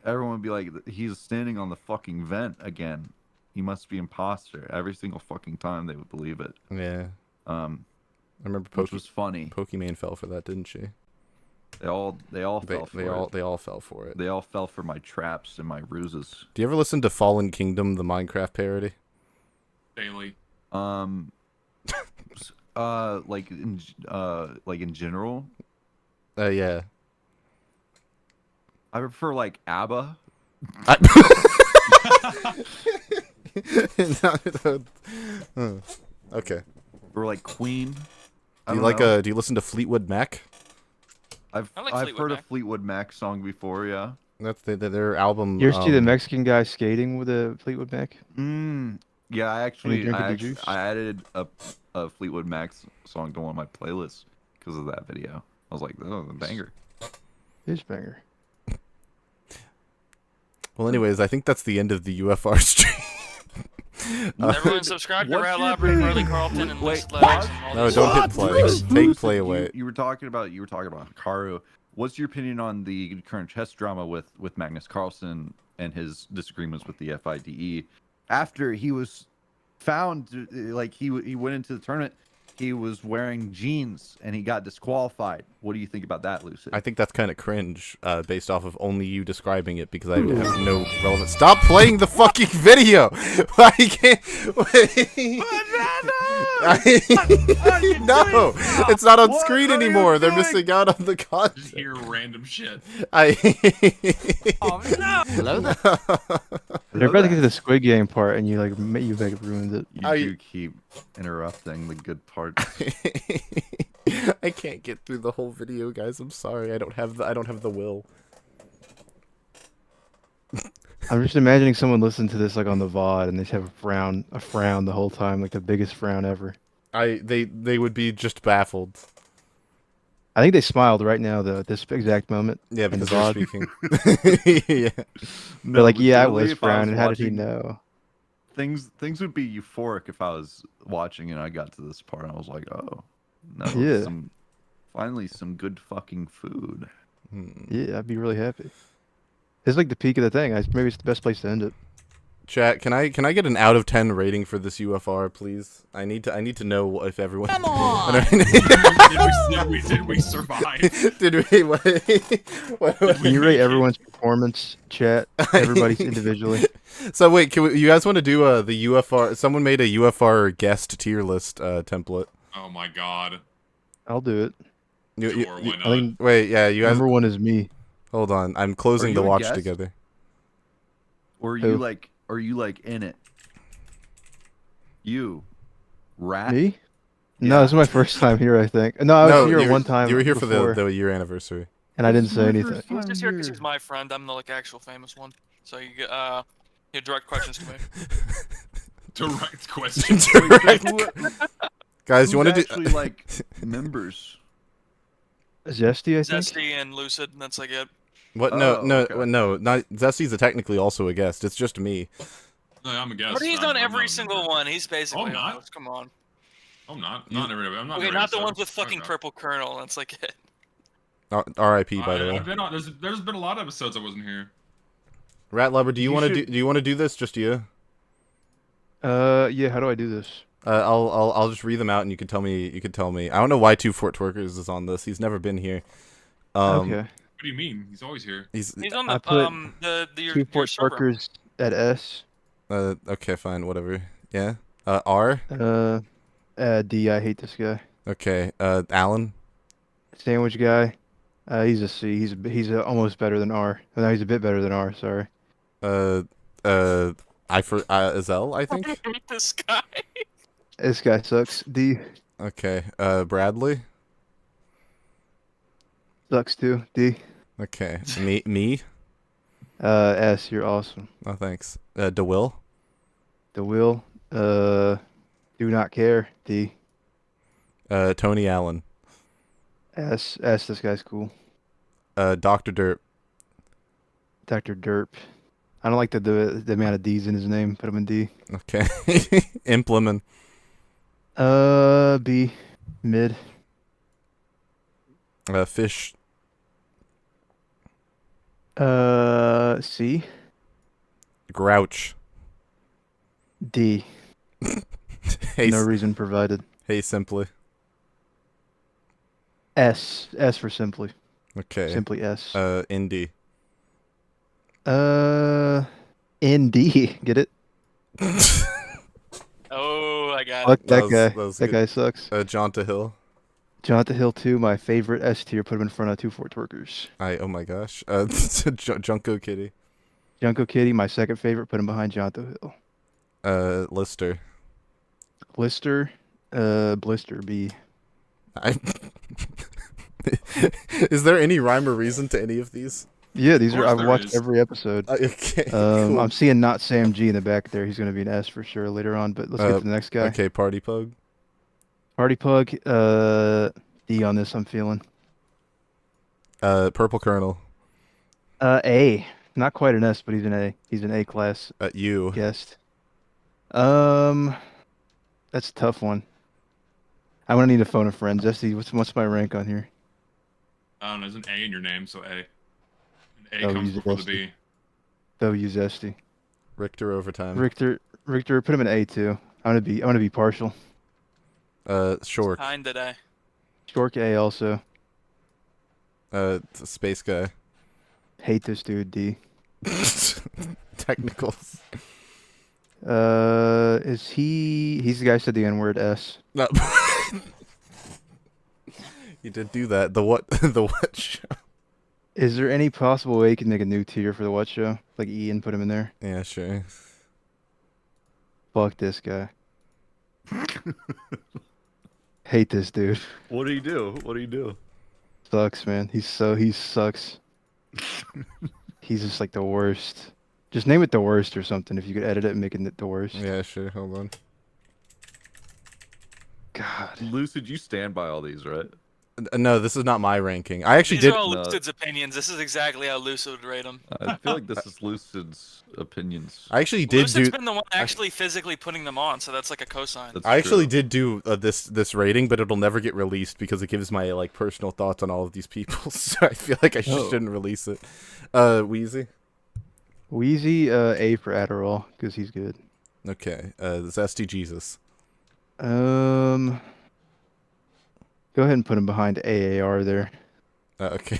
Everyone would be like, "He's standing on the fucking vent again. He must be imposter." Every single fucking time they would believe it. Yeah. I remember which was funny. Pokimane fell for that, didn't she? They all fell for it. They all fell for it. They all fell for my traps and my ruses. Do you ever listen to Fallen Kingdom, the Minecraft parody? Daily. Like in general. Yeah. I prefer like ABBA. Okay. Or like Queen. Do you listen to Fleetwood Mac? I've heard a Fleetwood Mac song before, yeah. That's their album. You ever see the Mexican guy skating with a Fleetwood Mac? Yeah, I added a Fleetwood Mac song to one of my playlists because of that video. I was like, oh, the banger. It's banger. Well, anyways, I think that's the end of the UFR stream. Everyone subscribe to ratlobber, Curly Carlton, and Lucid. No, don't hit play. Take play away. You were talking about Hikaru. What's your opinion on the current chess drama with Magnus Carlsen and his disagreements with the FIDE? After he was found, like he went into the tournament, he was wearing jeans and he got disqualified. What do you think about that, Lucid? I think that's kind of cringe, based off of only you describing it, because I have no relevance. Stop playing the fucking video! I can't. No, it's not on screen anymore. They're missing out on the content. Just hear random shit. Oh no! Hello there. They're about to get to the Squid Game part, and you ruined it. You keep interrupting the good part. I can't get through the whole video, guys. I'm sorry. I don't have the will. I'm just imagining someone listening to this like on the VOD, and they just have a frown the whole time, like the biggest frown ever. They would be just baffled. I think they smiled right now, though, at this exact moment. Yeah, in the because they're VOD. speaking. Yeah. They're like, yeah, I was if frowning. How did he watching, know? Things would be euphoric if I was watching and I got to this part and I was like, oh, no, Yeah. Finally some good fucking food. Yeah, I'd be really happy. It's like the peak of the thing. Maybe it's the best place to end it. Chat, can I get an out of 10 rating for this UFR, please? I need to know if everyone. Come on! Did we survive? Did we? Can you rate everyone's performance, chat? Everybody's individually. So wait, you guys want to do the UFR? Someone made a UFR guest tier list template. Oh my god. I'll do it. Sure, why not? Wait, yeah, you guys. Number one is me. Hold on, I'm closing the watch together. Or are you like in it? You, rat. Me? No, this is my first time here. I think. No, I was here one time. You were here before, for the year anniversary. And I didn't say anything. He was just here because he's my friend. I'm the actual famous one. So you get direct questions to me. Direct questions. Guys, you want to do actually like members? Zesty, I think. Zesty and Lucid. And that's like it. What? No, not Zesty's technically also a guest. It's just me. No, I'm a guest. But he's on every single one. He's basically. I'm not. Host. Come on. I'm not. Not every. I'm not. Okay, every not the episode. ones with fucking purple kernel. That's like it. R.I.P. By the way. I've been on. There's been a lot of episodes I wasn't here. Ratlobber, do you want to do you want to do this? Just you? Yeah. How do I do this? I'll just read them out and you can tell me. I don't know why Two Fort Twerkers is on this. He's never been here. Okay. What do you mean? He's always here. He's on the I put your Two Fort server. Twerkers at S. Okay, fine, whatever. Yeah. R. D. I hate this guy. Okay. Alan. Sandwich guy. He's a C. He's almost better than R. No, he's a bit better than R. Sorry. Azell, I think. I hate this guy. This guy sucks. D. Okay. Bradley. Sucks too. D. Okay. Me. S. You're awesome. Oh, thanks. DeWill. the wheel. Do not care. D. Tony Allen. S. S. This guy's cool. Dr. Derp. Dr. Derp. I don't like the amount of D's in his name. Put him in D. Okay. Implement. B. Mid. Fish. C. Grouch. D. Hey, No reason provided. Hey, Simply. S. S for Simply. Okay. Simply S. Indie. ND. Get it? Oh, I got Fuck it. that guy. was That good. guy sucks. Jonta Hill. Jonta Hill 2, my favorite S tier. Put him in front of 2 Fort Twerkers. Oh my gosh. Junko Kitty. Junko Kitty, my second favorite. Put him behind Jonta Hill. Lister. Blister. Blister B. Is there any rhyme or reason to any of these? Yeah, these are. I've there watched is. every episode. Okay. Cool. I'm seeing not Sam G in the back there. He's going to be an S for sure later on. But let's get to the next guy. Okay, Party Pug. Party Pug. D on this. I'm feeling. Purple Colonel. A. Not quite an S, but he's an A. He's an A class You. guest. That's a tough one. I'm gonna need to phone a friend. Zesty, what's my rank on here? I don't know. There's an A in your name, so A. An A Oh, comes he's before the Zesty. B. W Zesty. Richter overtime. Richter, put him in A too. I'm gonna be partial. Shork. Kind today. Shork A also. Space guy. Hate this dude. D. Technicals. Is he? He's the guy who said the N-word. S. No. You did do that. The what? The what show? Is there any possible way you can make a new tier for the what show? Like E and put him in there? Yeah, sure. Fuck this guy. Hate this dude. What do you do? What do you do? Sucks, man. He sucks. He's just like the worst. Just name it the worst or something if you could edit it and make it the worst. Yeah, sure. Hold on. God. Lucid, you stand by all these, right? No, this is not my ranking. I actually These did. are all Lucid's opinions. This is exactly how Lucid would rate them. I feel like this is Lucid's opinions. I actually did Lucid's do. been the one actually physically putting them on, so that's like a cosign. I actually did do this rating, but it'll never get released because it gives my like personal thoughts on all of these people. So I feel like I shouldn't release it. Weezy. Weezy, A for Adderall because he's good. Okay. Zesty Jesus. Go ahead and put him behind AAR there. Okay.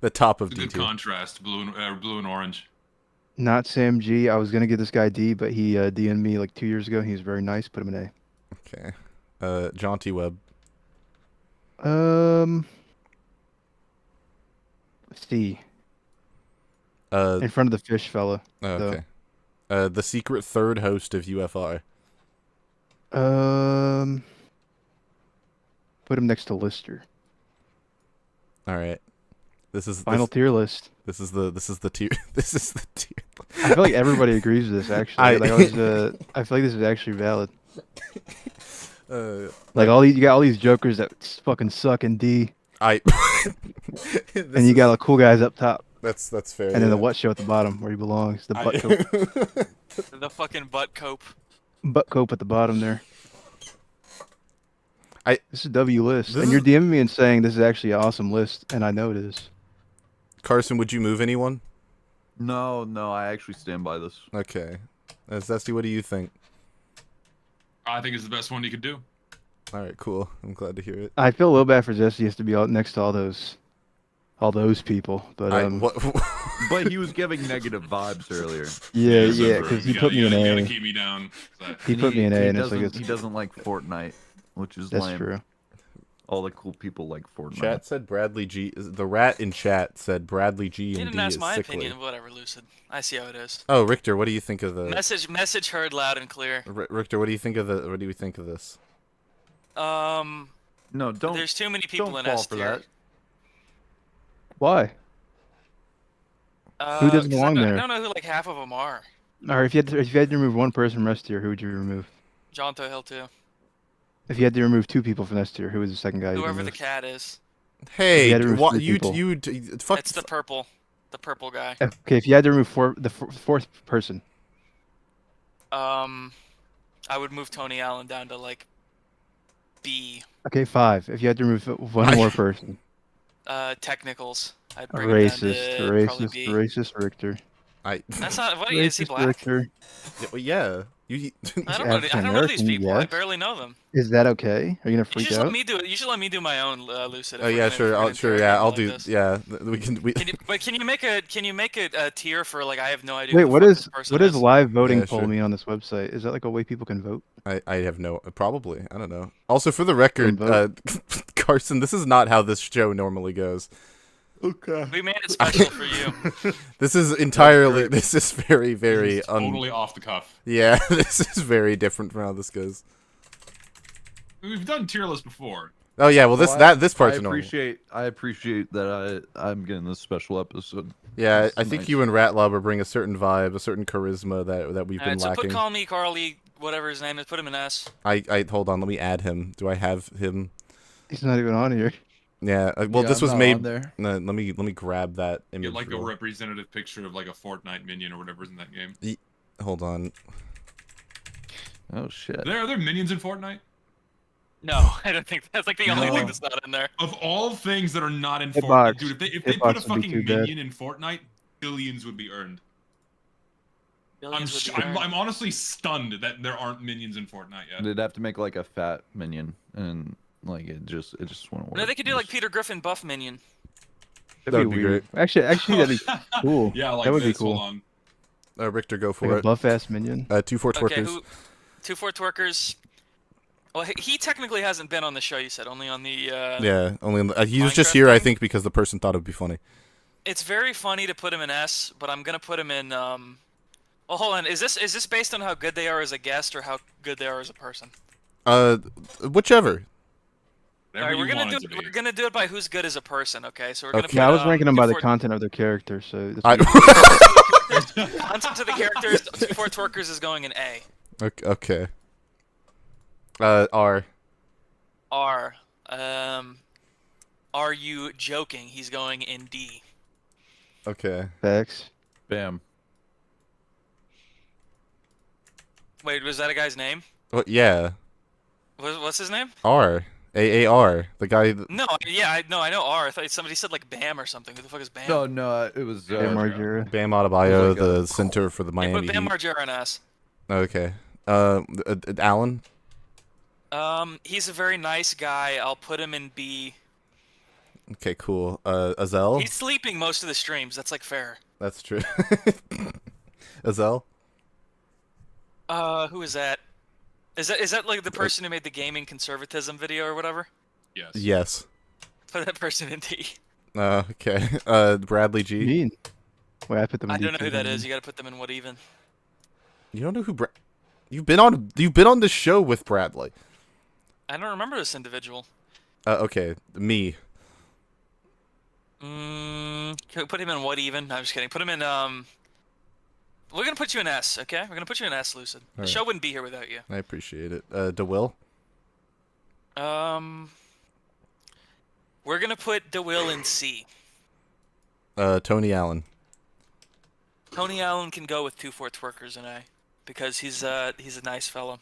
The top of It's a good D2. contrast, blue and orange. Not Sam G. I was gonna give this guy D, but he DM'd me like 2 years ago. He was very nice. Put him in Okay. Jaunty Webb. A. C. In front of the fish fella. Okay. The secret third host of UFR. Put him next to Lister. All right. This is Final tier list. This is the tier. This is the tier. I feel like everybody agrees with this. Actually, I feel like this is actually valid. Like you got all these jokers that fucking suck in D. And you got the cool guys up top. That's fair. And then the what show at the bottom where he belongs. The butt cope. The fucking butt cope. Butt cope at the bottom there. This is W list, and you're DMing me and saying this is actually an awesome list, and I know it is. Carson, would you move anyone? No, I actually stand by this. Okay. Zesty, what do you think? I think it's the best one you could do. All right, cool. I'm glad to hear it. I feel a little bad for Zesty. He has to be out next to all those people, but But he was giving negative vibes earlier. Yeah, because he put me in A. You gotta keep me down. He put me in A, and it's like he doesn't like Fortnite, which is that's lame. true. All the cool people like Fortnite. Chat said Bradley G. The rat in chat said Bradley G. You and didn't D ask is my sickly. opinion. Whatever, Lucid. I see how it is. Oh, Richter, what do you think of the Message heard loud and clear. Richter, what do you think of the? What do you think of this? No, don't. There's too many people don't in fall S for tier. that. Why? Who doesn't 'Cause belong I there? don't know who like half of them are. Or if you had to remove one person from S tier, who would you remove? Jonto Hill too. If you had to remove 2 people from S tier, who was the second guy you'd Whoever remove? the cat is. Hey, had to remove what 3 people. fuck. It's the purple guy. Okay, if you had to remove the 4th person. I would move Tony Allen down to like B. Okay, 5. If you had to remove one more person. Technicals. I'd bring him down to probably B. Racist Richter. That's not. What is he black? Richter. Yeah, well, yeah. I don't know these people. I barely know them. Is that okay? Are you gonna freak out? Let me do it. You should let me do my own Lucid. Oh yeah, sure. I'll do. This. Yeah, we can. Can you make a tier for like I have no idea. Wait, what is this live voting Yeah, poll sure. mean on this website? Is that like a way people can vote? I have no. Probably. I don't know. Also, for the record, Carson, this is not how this show normally goes. Okay. We made it special for you. This is entirely. This is very, very. Totally off the cuff. Yeah, this is very different from how this goes. We've done tier lists before. Oh yeah, well this part's normal. I appreciate that I'm getting this special episode. Yeah, I think you and ratlobber bring a certain vibe, a certain charisma that we've been So lacking. put Call Me Carly, whatever his name is, put him in S. I hold on, let me add him. Do I have him? He's not even on here. Yeah, well Yeah, this I'm was not made. on there. No, let me grab that image. Get like a real- representative picture of like a Fortnite minion or whatever's in that game. Hold on. Oh shit. Are there minions in Fortnite? No, I don't think that's like the only thing that's not in there. Of all things that are not in Hitbox. Fortnite, dude, if they put a Hitbox would be fucking too bad. minion in Fortnite, billions would be earned. I'm honestly stunned that there aren't minions in Fortnite yet. They'd have to make like a fat minion, and like it just wouldn't work. No, they could do like Peter Griffin buff minion. That'd be weird. Actually, that'd be cool. Yeah, like that would this. be cool. Hold on. Richter, go for Like it. a buff ass minion. 2 4 twerkers. Okay, 2 4 twerkers. Well, he technically hasn't been on the show. You said only on the. Yeah, only he was Minecraft just here, I thing? think, because the person thought it'd be funny. It's very funny to put him in S, but I'm gonna put him in. Well, hold on. Is this based on how good they are as a guest or how good they are as a person? Whichever. All right, we're gonna do it by who's good as a person. Okay, so we're gonna. Yeah, I was ranking them by the 2 4 content of their character, so. Content to the characters. 2 4 twerkers is going in A. Okay. R. Are you joking? He's going in D. Okay. Facts. Bam. Wait, was that a guy's name? Yeah. What's his name? R. AAR. The guy. No, yeah, I know R. I thought somebody said like Bam or something. Who the fuck is Bam? No, it was Bam Margera. Bam Adebayo, Like the center for the Yeah, Miami put Bam Heat. Margera in S. Okay. Alan. He's a very nice guy. I'll put him in B. Okay, cool. Azel. He's sleeping most of the streams. That's like fair. That's true. Azel. Who is that? Is that like the person who made the gaming conservatism video or whatever? Yes. Yes. Put that person in D. Okay. Bradley G. Mean. Wait, I put them. I in don't know D who that too. is. You gotta put them in what even? You don't know who You've been on the show with Bradley. I don't remember this individual. Okay. Me. Can we put him in what even? No, I'm just kidding. Put him in We're gonna put you in S, okay? We're gonna put you in S, Lucid. The Alright. show wouldn't be here without you. I appreciate it. DeWill. We're gonna put DeWill in C. Tony Allen. Tony Allen can go with 2 4 twerkers in A because he's a nice fellow.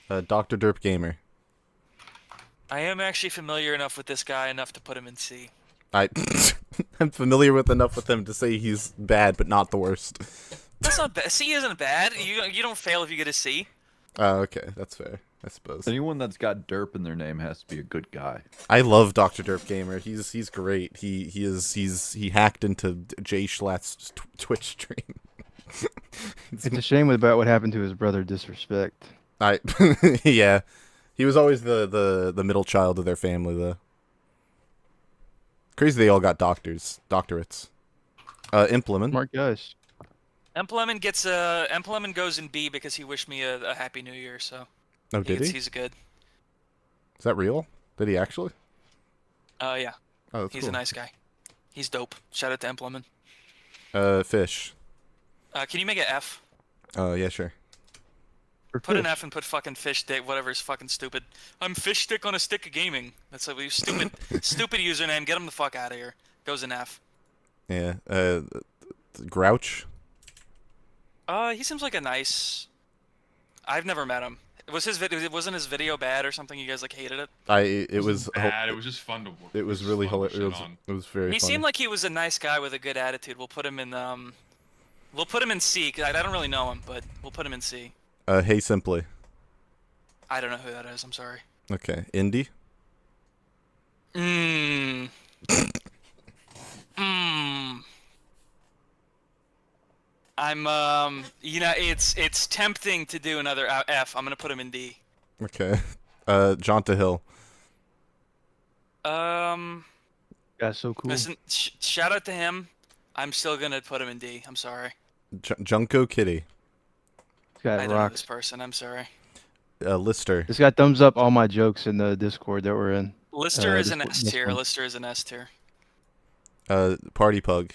Dr. Derp Gamer. I am actually familiar enough with this guy enough to put him in C. I'm familiar with enough with him to say he's bad, but not the worst. That's not bad. C isn't bad. You don't fail if you get a C. Okay, that's fair, I suppose. Anyone that's got derp in their name has to be a good guy. I love Dr. Derp Gamer. He's great. He hacked into Jay Schlatt's Twitch stream. It's a shame about what happened to his brother. Disrespect. Yeah, he was always the middle child of their family though. Crazy they all got doctorates. Implement. Smart guys. Emplemon goes in B because he wished me a happy new year. So. Oh, did he? He's good. Is that real? Did he actually? Yeah. Oh, that's He's cool. a nice guy. He's dope. Shout out to Emplemon. Fish. Can you make it F? Oh yeah, sure. Put an F and put fucking fish stick, whatever's fucking stupid. I'm fish stick on a stick of gaming. That's a stupid, stupid username. Get him the fuck out of here. Goes an F. Yeah. Grouch. He seems like a nice. I've never met him. Wasn't his video bad or something? You guys like hated it? It was bad. It was just fun to watch. It was really hilarious. It was very. He funny. seemed like he was a nice guy with a good attitude. We'll put him in We'll put him in C. 'Cause I don't really know him, but we'll put him in C. Hey Simply. I don't know who that is. I'm sorry. Okay. Indie. I'm it's tempting to do another F. I'm gonna put him in D. Okay. Jonta Hill. That's so cool. Listen, shout out to him. I'm still gonna put him in D. I'm sorry. Junko Kitty. This guy I don't know rocks. this person. I'm sorry. Lister. This guy thumbs up all my jokes in the Discord that we're in. Lister is an Discord- S this tier. one. Lister is an S tier. Party Pug.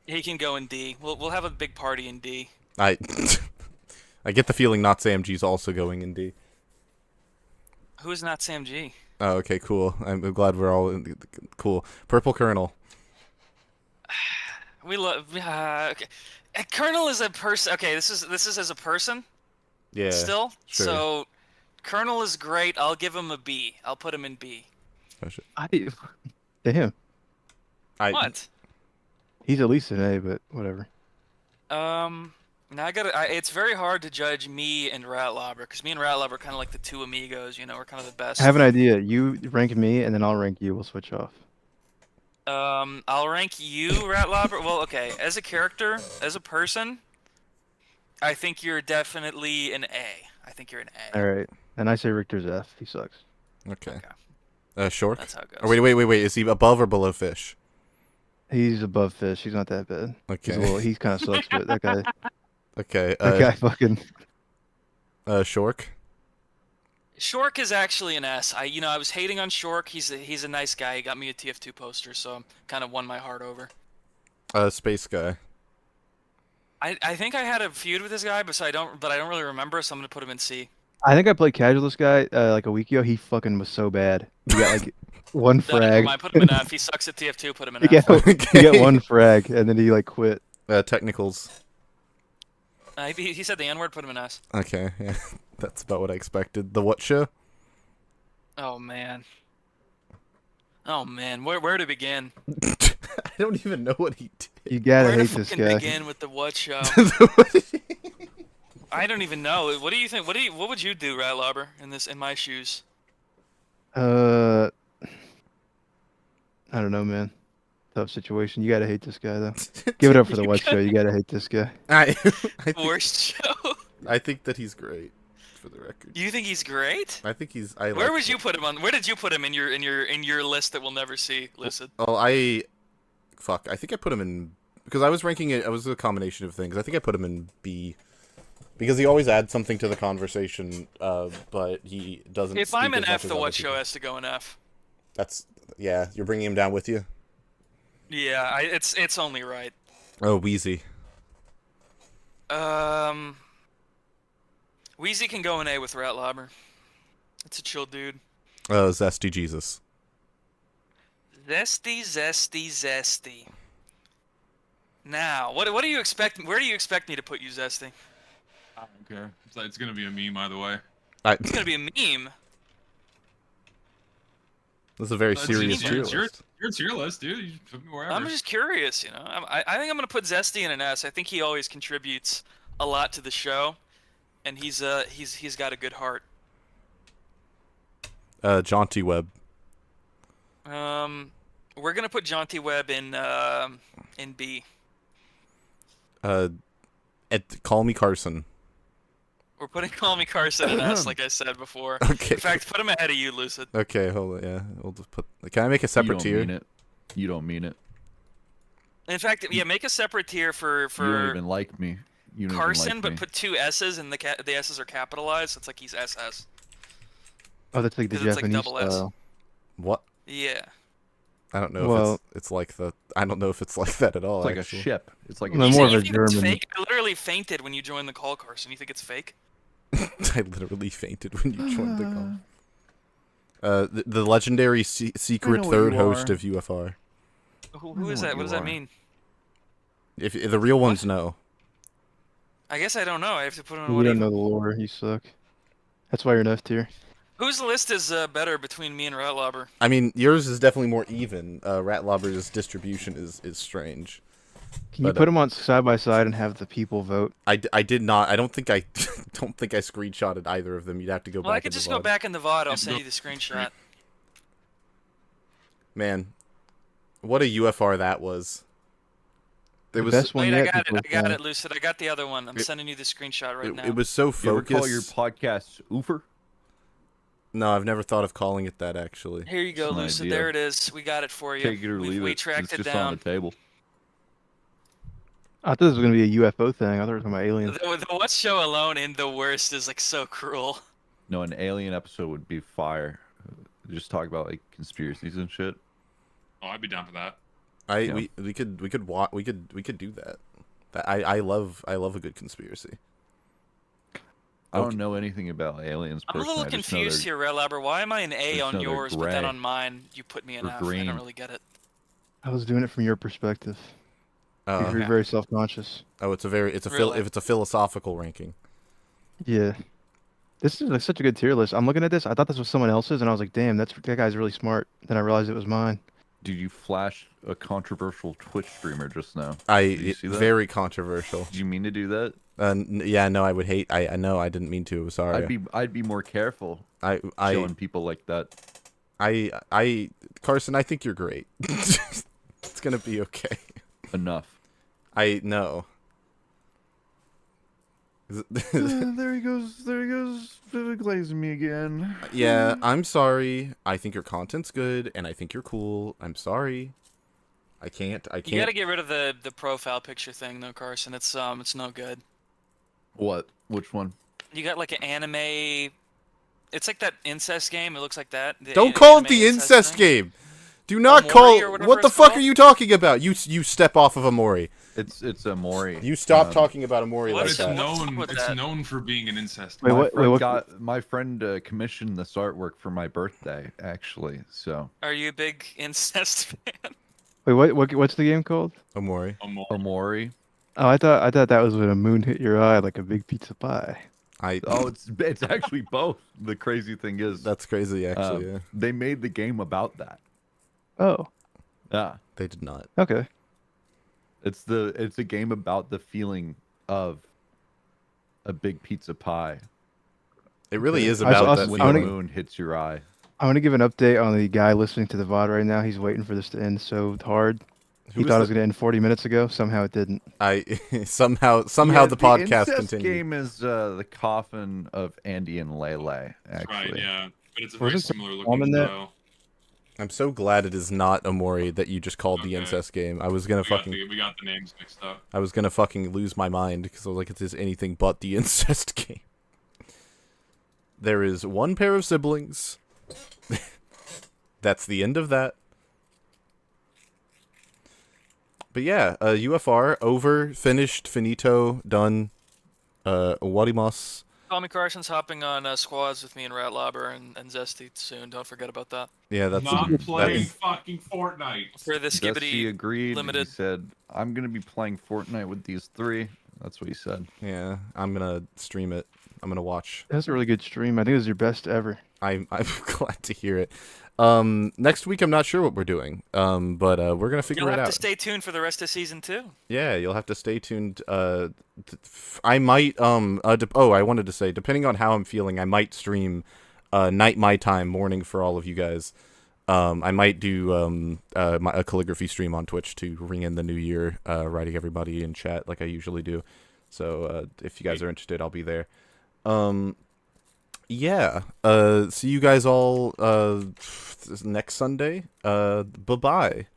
He can go in D. We'll have a big party in D. I get the feeling not Sam G's also going in D. Who is not Sam G? Oh, okay, cool. I'm glad we're all in cool. Purple Colonel. We love. Okay. Colonel is a person. Okay, this is as a person. Yeah. Still. Sure. So, Colonel is great. I'll give him a B. I'll put him in B. Oh, shit. Damn. What? He's at least an A, but whatever. Now it's very hard to judge me and ratlobber because me and ratlobber are kind of like the two amigos. You know, we're kind of the best. I have an idea. You rank me, and then I'll rank you. We'll switch off. I'll rank you, ratlobber. Well, okay. As a character, as a person, I think you're definitely an A. I think you're an A. All right. And I say Richter's F. He sucks. Okay. Shork. That's how it goes. Oh, wait. Is he above or below Fish? He's above Fish. He's not that bad. Okay. He kind of sucks, but that guy. Okay. That guy fucking. Shork. Shork is actually an S. I was hating on Shork. He's a nice guy. He got me a TF2 poster, so kind of won my heart over. Space Guy. I think I had a feud with this guy, but I don't really remember, so I'm gonna put him in C. I think I played casual this guy like a week ago. He fucking was so bad. He got like one frag. I put him in F. He sucks at TF2. Put him in F. He got one frag and then he like quit. Technicals. He said the N-word. Put him in S. Okay, yeah, that's about what I expected. The What Show? Oh man. Where to begin? I don't even know what he did. You gotta Where to hate this fucking guy. begin with the What Show? I don't even know. What do you think? What would you do, ratlobber, in my shoes? I don't know, man. Tough situation. You gotta hate this guy though. Give it up for the What Show. You gotta hate this guy. Worst show. I think that he's great, for the record. You think he's great? I think he's. Where would you put him on? Where did you put him in your list that we'll never see, Lucid? Oh, I think I put him in because I was ranking it. It was a combination of things. I think I put him in B because he always adds something to the conversation, but he doesn't. If I'm speak an as much F, as the other What people. Show has to go in F. Yeah. You're bringing him down with you. Yeah, it's only right. Oh, Weezy. Weezy can go in A with ratlobber. It's a chill dude. Zesty Jesus. Zesty. Now, what do you expect? Where do you expect me to put you, Zesty? I don't care. It's gonna be a meme either way. It's gonna be a meme. This is a very serious tier list. Your tier list, dude. You put me wherever. I'm just curious, I think I'm gonna put Zesty in an S. I think he always contributes a lot to the show, and he's got a good heart. Jaunty Web. We're gonna put Jaunty Web in B. CallMeCarson. We're putting CallMeCarson in S, like I said before. Okay. In fact, put him ahead of you, Lucid. Okay, hold on. Yeah, we'll just put. Can I make a separate tier? You don't mean it. In fact, yeah, make a separate tier for You don't even like me. You don't Carson, even like but me. put two S's and the S's are capitalized. So it's like he's SS. Oh, that's like the 'Cause it's like Japanese double S. style. What? Yeah. I don't know if it's like the. I don't know if it's like that at all. It's like actually. a ship. It's like No, a more ship. of a You think it's German. fake? I literally fainted when you joined the call, Carson. You think it's fake? I literally fainted when you joined the call. The legendary secret third host of UFR. Who is that? What does that mean? If the real ones know. I guess I don't know. I have to put on We whatever. don't know the lore. You suck. That's why you're an F tier. Whose list is better between me and ratlobber? I mean, yours is definitely more even. Ratlobber's distribution is strange. Can you put them on side by side and have the people vote? I did not. I don't think I screenshotted either of them. You'd have to go back. Well, I could just go back in the VOD. I'll send you the screenshot. Man, what a UFR that was. It was best one Wait, yet. I got it, Lucid. I got the other one. I'm sending you the screenshot right now. It was so focused. You ever call your podcast Oofer? No, I've never thought of calling it that, actually. Here you go, Lucid. There it is. We got it for you. Take it or leave we it. tracked It's it just on down. the table. I thought this was gonna be a UFO thing. I thought it was about aliens. The What Show alone in the worst is like so cruel. No, an alien episode would be fire. Just talk about like conspiracies and shit. Oh, I'd be down for that. We could do that. I love a good conspiracy. I don't know anything about aliens. I'm a little confused here, ratlobber. Why am I an A on yours, but then on mine you put me an F? I don't really get it. I was doing it from your perspective. You're very self-conscious. Oh, it's a philosophical ranking. Yeah. This is like such a good tier list. I'm looking at this. I thought this was someone else's, and I was like, "Damn, that guy's really smart." Then I realized it was mine. Did you flash a controversial Twitch streamer just now? Did you see that? Very controversial. Did you mean to do that? Yeah, no, I would hate. I know I didn't mean to. Sorry. I'd be more careful. Showing people like that. Carson, I think you're great. It's gonna be okay. Enough. I know. There he goes glazing me again. Yeah, I'm sorry. I think your content's good, and I think you're cool. I'm sorry. I can't. You gotta get rid of the profile picture thing, though, Carson. It's no good. What? Which one? You got like an anime. It's like that incest game. It looks like that. Don't call it the incest game. Do not call. What the fuck are you talking about? You step off of Amori. It's Amori. You stop talking about Amori like It's that. It's known for being an incest. My friend commissioned this artwork for my birthday, actually. So. Are you a big incest fan? Wait, what's the game called? Amori. Amori. Oh, I thought that was when a moon hit your eye like a big pizza pie. It's actually both. The crazy thing is that's crazy. Actually, yeah. They made the game about that. Oh. Yeah. They did not. Okay. It's a game about the feeling of a big pizza pie. It really is about that when feeling. the moon hits your eye. I want to give an update on the guy listening to the VOD right now. He's waiting for this to end so hard. He thought it was going to end 40 minutes ago. Somehow it didn't. Somehow the podcast incest continued. Game is the coffin of Andy and Lele. Actually, that's right, yeah, but it's a Wasn't very similar there looking that? style. I'm so glad it is not Amori that you just called the incest game. I was gonna We got the names mixed up. I was gonna fucking lose my mind because I was like, it is anything but the incest game. There is one pair of siblings. That's the end of that. But yeah, UFR over, finished, finito, done. Warimas. CallMeCarson's hopping on squads with me and ratlobber and Zesty soon. Don't forget about that. Yeah, that's not playing fucking Fortnite. For the Zesty Skibbity agreed. Limited. He said, "I'm gonna be playing Fortnite with these three." That's what he said. Yeah, I'm gonna stream it. I'm gonna watch. That's a really good stream. I think it was your best ever. I'm glad to hear it. Next week I'm not sure what we're doing. But we're gonna figure it out. You'll have to stay tuned for the rest of season 2. Yeah, you'll have to stay tuned. I might I wanted to say, depending on how I'm feeling, I might stream night my time, morning for all of you guys. I might do a calligraphy stream on Twitch to ring in the new year, writing everybody in chat like I usually do. So if you guys are interested, I'll be there. Yeah. See you guys all next Sunday. Bye-bye.